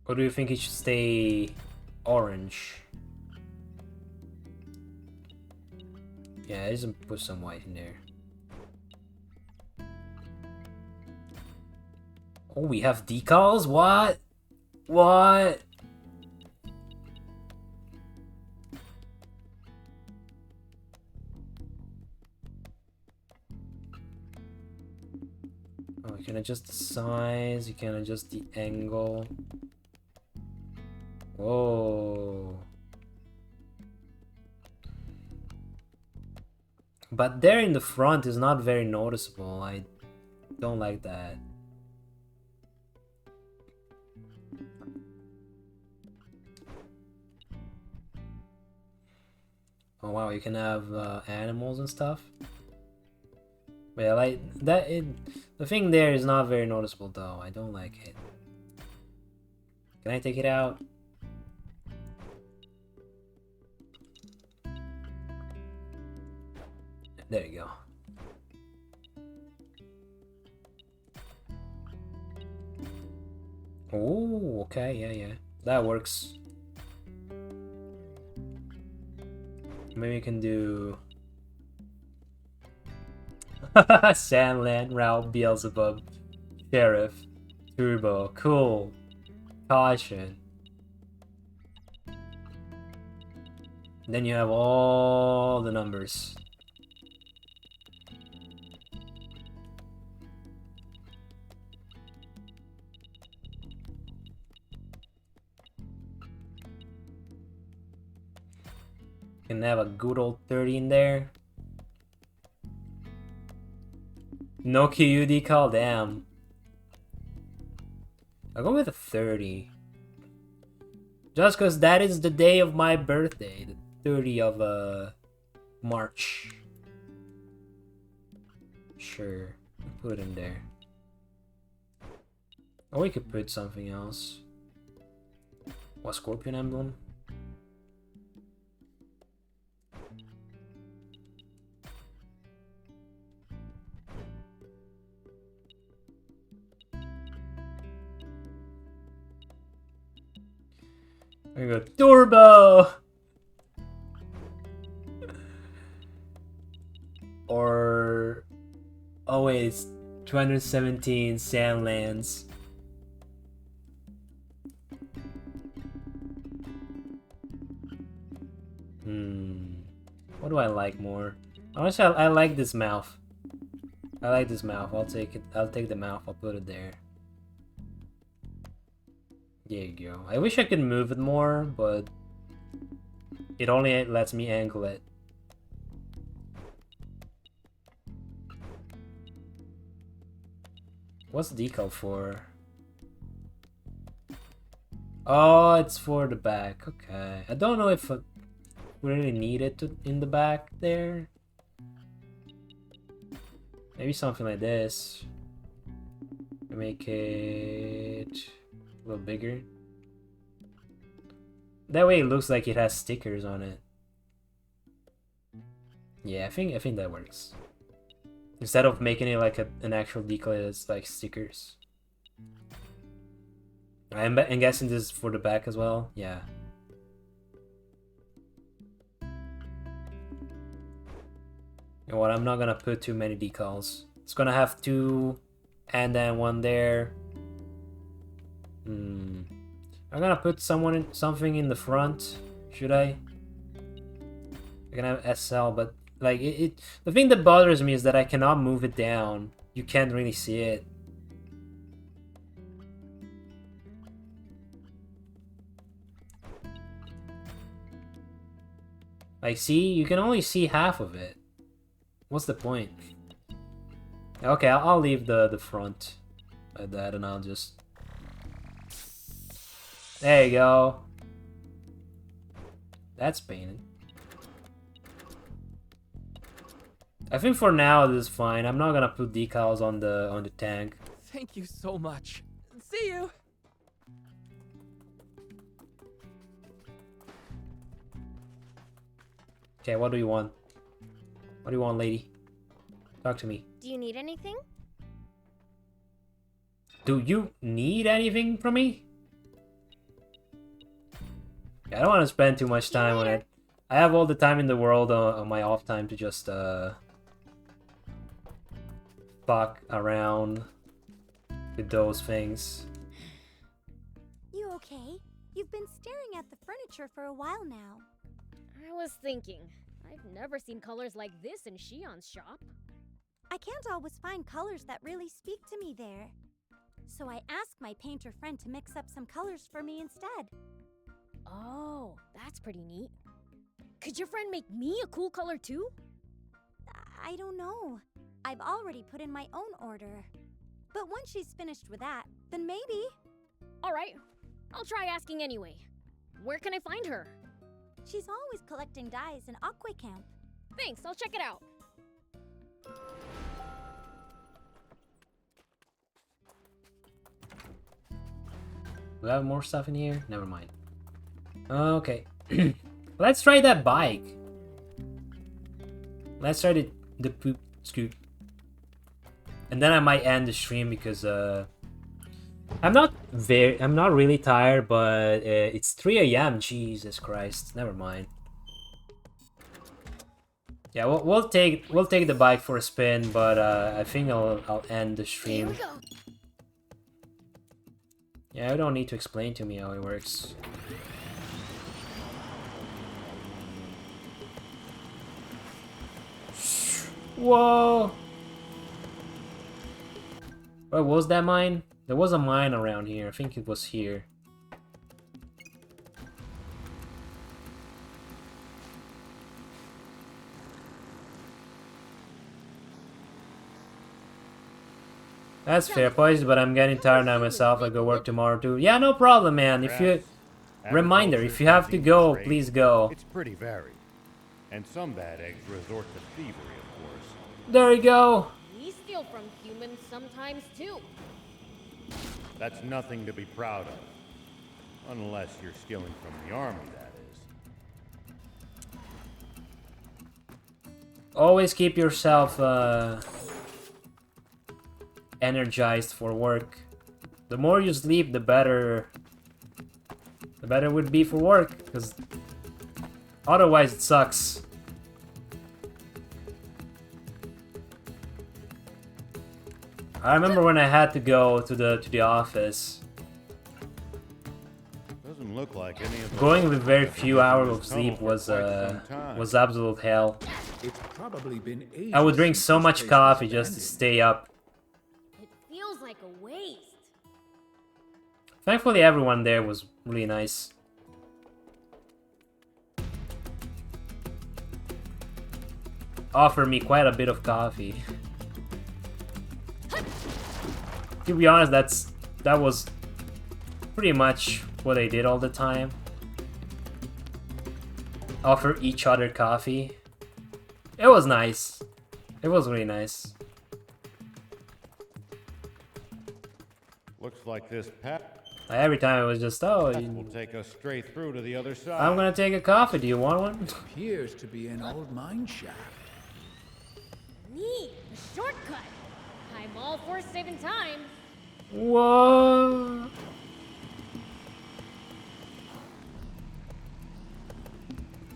Or do you think it should stay orange? Yeah, just put some white in there. Oh, we have decals? What? What? Oh, you can adjust the size, you can adjust the angle. Whoa. But there in the front is not very noticeable. I don't like that. Oh wow, you can have animals and stuff. But yeah, like that. The thing there is not very noticeable though. I don't like it. Can I take it out? There you go. Oh, okay, yeah. That works. Maybe you can do... Sandland, Ralph, Beelzebub, Sheriff, Turbo, cool. Caution. Then you have all the numbers. Can have a good old 30 in there. No QU decal, damn. I'll go with a 30. Just because that is the day of my birthday, the 30th of March. Sure, put it in there. Or we could put something else. What, Scorpion emblem? We go Turbo! Or... Oh wait, it's 217 Sandlands. What do I like more? Honestly, I like this mouth. I like this mouth. I'll take it. I'll take the mouth. I'll put it there. There you go. I wish I could move it more, but it only lets me angle it. What's the decal for? Oh, it's for the back. Okay. I don't know if we really need it in the back there. Maybe something like this. Make it a little bigger. That way it looks like it has stickers on it. Yeah, I think that works. Instead of making it like an actual decal, it's like stickers. I'm guessing this is for the back as well. Yeah. You know what? I'm not gonna put too many decals. It's gonna have 2, and then 1 there. I'm gonna put something in the front. Should I? I'm gonna have SL, but like the thing that bothers me is that I cannot move it down. You can't really see it. Like, see, you can only see half of it. What's the point? Okay, I'll leave the front like that, and I'll just... There you go. That's painted. I think for now this is fine. I'm not gonna put decals on the tank. Thank you so much. See you. Okay, what do you want? What do you want, lady? Talk to me. Do you need anything? Do you need anything from me? Yeah, I don't want to spend too much time on it. I have all the time in the world on my off time to just fuck around with those things. You okay? You've been staring at the furniture for a while now. I was thinking, I've never seen colors like this in Shion's shop. I can't always find colors that really speak to me there. So I asked my painter friend to mix up some colors for me instead. Oh, that's pretty neat. Could your friend make me a cool color too? I don't know. I've already put in my own order. But once she's finished with that, then maybe. Alright, I'll try asking anyway. Where can I find her? She's always collecting dyes in Aqua Camp. Thanks, I'll check it out. Do we have more stuff in here? Never mind. Okay. Let's try that bike. Let's try the poop scoot. And then I might end the stream because I'm not really tired, but it's 3 AM. Jesus Christ. Never mind. Yeah, we'll take the bike for a spin, but I think I'll end the stream. Here we go. Yeah, you don't need to explain to me how it works. Whoa! What was that mine? There was a mine around here. I think it was here. That's fair, boys, but I'm getting tired now myself. I go work tomorrow too. Yeah, no problem, man. If you reminder, if you have to go, please go. It's pretty varied. And some bad eggs resort to thievery, of course. There you go. We steal from humans sometimes too. That's nothing to be proud of. Unless you're stealing from the army, that is. Always keep yourself energized for work. The more you sleep, the better it would be for work, because otherwise it sucks. I remember when I had to go to the office. Doesn't look like any of Going with very few hours of sleep was absolute hell. It's probably been ages I would drink since so this much place coffee was just to abandoned. stay up. It feels like a waste. Thankfully, everyone there was really nice. Offered me quite a bit of coffee. To be honest, that was pretty much what they did all the time. Offer each other coffee. It was nice. It was really nice. Looks like this path Every time it was just, oh, will take us straight through to the other side. I'm gonna take a coffee. Do you want one? Appears to be an old mine shaft. Neat, a shortcut. I'm all for saving time. Whoa.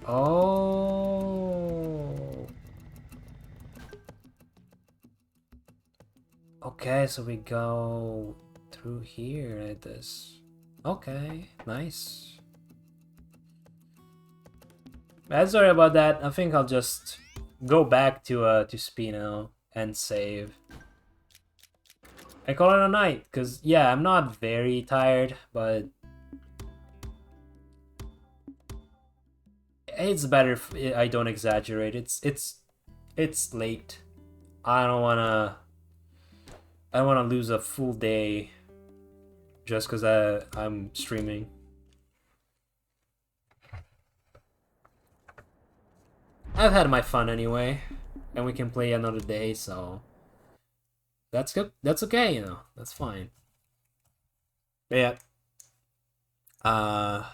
Oh. Okay, so we go through here like this. Okay, nice. Sorry about that. I think I'll just go back to Spino and save. I call it a night, because yeah, I'm not very tired, but it's better if I don't exaggerate. It's late. I don't wanna lose a full day just because I'm streaming. I've had my fun anyway, and we can play another day, so that's good. That's okay, you know. That's fine. But yeah.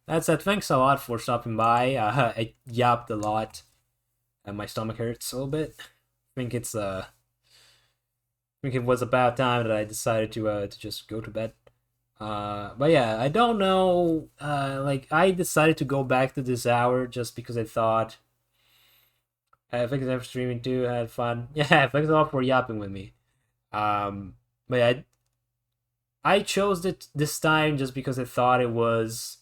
That's it. Thanks a lot for stopping by. I yapped a lot, and my stomach hurts a little bit. I think it was about time that I decided to just go to bed. But yeah, I don't know. Like, I decided to go back to this hour just because I thought. Thanks for streaming too. I had fun. Yeah, thanks a lot for yapping with me. But yeah, I chose it this time just because I thought it was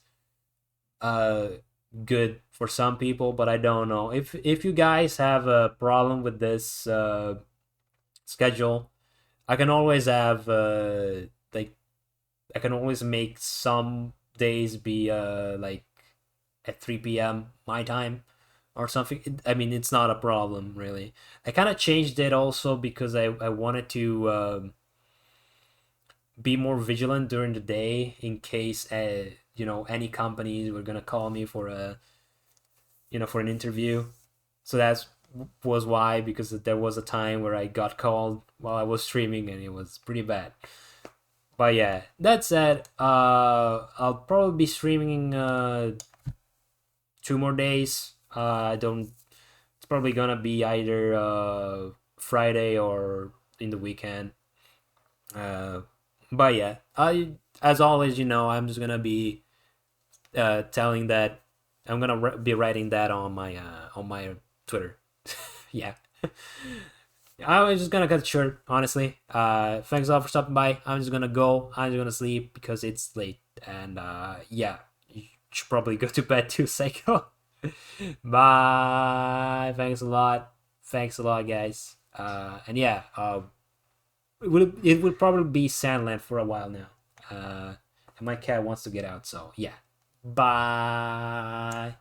good for some people, but I don't know if you guys have a problem with this schedule. I can always have like I can always make some days be like at 3 p.m. my time or something. I mean, it's not a problem really. I kind of changed it also because I wanted to be more vigilant during the day in case you know, any companies were gonna call me for for an interview. So that was why, because there was a time where I got called while I was streaming and it was pretty bad. But yeah, that said, I'll probably be streaming 2 more days. It's probably gonna be either Friday or in the weekend. But yeah, as always, you know, I'm just gonna be telling that I'm gonna be writing that on my Twitter. Yeah. I was just gonna cut it short, honestly. Thanks a lot for stopping by. I'm just gonna go. I'm just gonna sleep because it's late. And yeah, you should probably go to bed too, Psycho. Bye. Thanks a lot. Thanks a lot, guys. And yeah, it would probably be Sandland for a while now. And my cat wants to get out, so yeah. Bye.